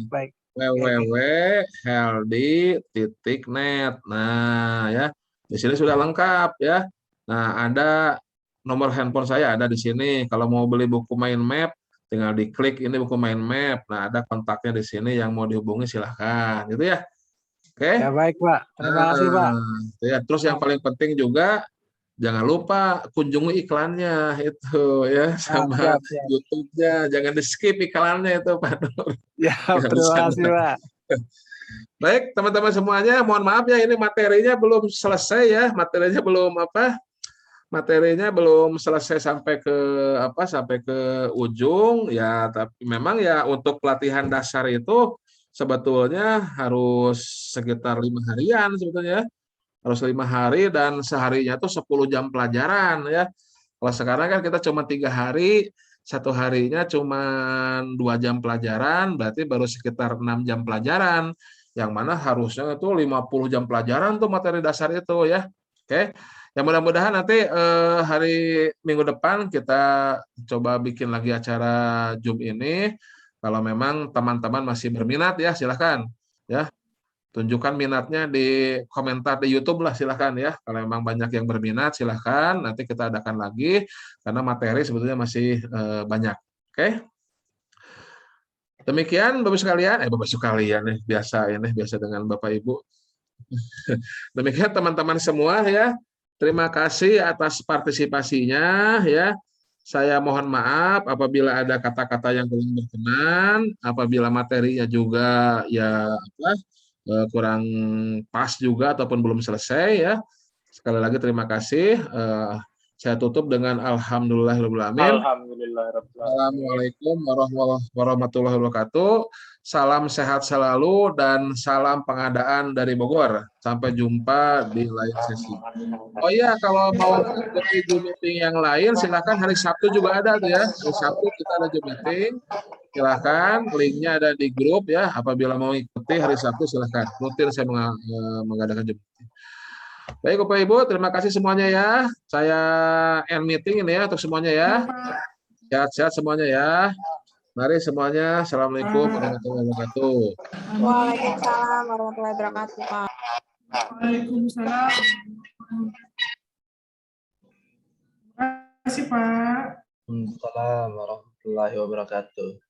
Baik. www.healthy.net. Nah, ya. Di sini sudah lengkap ya. Nah, ada nomor handphone saya ada di sini. Kalau mau beli buku mind map, tinggal diklik ini buku mind map. Nah, ada kontaknya di sini, yang mau dihubungi silahkan, gitu ya. Oke. Ya, baik, Pak. Terima kasih, Pak. Ya, terus yang paling penting juga jangan lupa kunjungi iklannya itu ya, sama Siap. YouTube-nya. Jangan di-skip iklannya itu Pak Nur. Ya, terima kasih, Pak. Baik, teman-teman semuanya, mohon maaf ya, ini materinya belum selesai ya. Materinya belum selesai sampai ke ujung ya, tapi memang ya untuk pelatihan dasar itu sebetulnya harus sekitar 5 harian sebetulnya. Harus 5 hari dan seharinya tuh 10 jam pelajaran ya. Kalau sekarang kan kita cuma 3 hari, 1 harinya cuma 2 jam pelajaran, berarti baru sekitar 6 jam pelajaran. Yang mana harusnya itu 50 jam pelajaran tuh materi dasar itu ya. Oke. Ya mudah-mudahan nanti hari minggu depan kita coba bikin lagi acara Zoom ini. Kalau memang teman-teman masih berminat ya silahkan ya. Tunjukkan minatnya di komentar di YouTube lah silahkan ya. Kalau memang banyak yang berminat silahkan. Nanti kita adakan lagi karena materi sebetulnya masih banyak. Oke. Demikian Bapak sekalian, Bapak sekalian nih biasa ini biasa dengan Bapak Ibu. Demikian teman-teman semua ya. Terima kasih atas partisipasinya ya. Saya mohon maaf apabila ada kata-kata yang kurang berkenan, apabila materinya juga ya kurang pas juga ataupun belum selesai ya. Sekali lagi terima kasih. Saya tutup dengan alhamdulillahirobbilalamin. Assalamualaikum warahmatullahi wabarakatuh. Salam sehat selalu dan salam pengadaan dari Bogor. Sampai jumpa di lain sesi. Oh iya, kalau mau mengikuti Zoom meeting yang lain, silakan hari Sabtu juga ada tuh ya. Hari Sabtu kita ada Zoom meeting. Silakan, linknya ada di grup ya. Apabila mau ikuti hari Sabtu silakan. Rutin saya mengadakan Zoom meeting. Baik Bapak Ibu, terima kasih semuanya ya. Saya end meeting ini ya untuk semuanya ya. Sehat-sehat semuanya ya. Mari semuanya. Assalamualaikum warahmatullahi wabarakatuh. Waalaikumsalam warahmatullahi wabarakatuh, Pak. Waalaikumsalam. Terima kasih, Pak. Waalaikumsalam warahmatullahi wabarakatuh.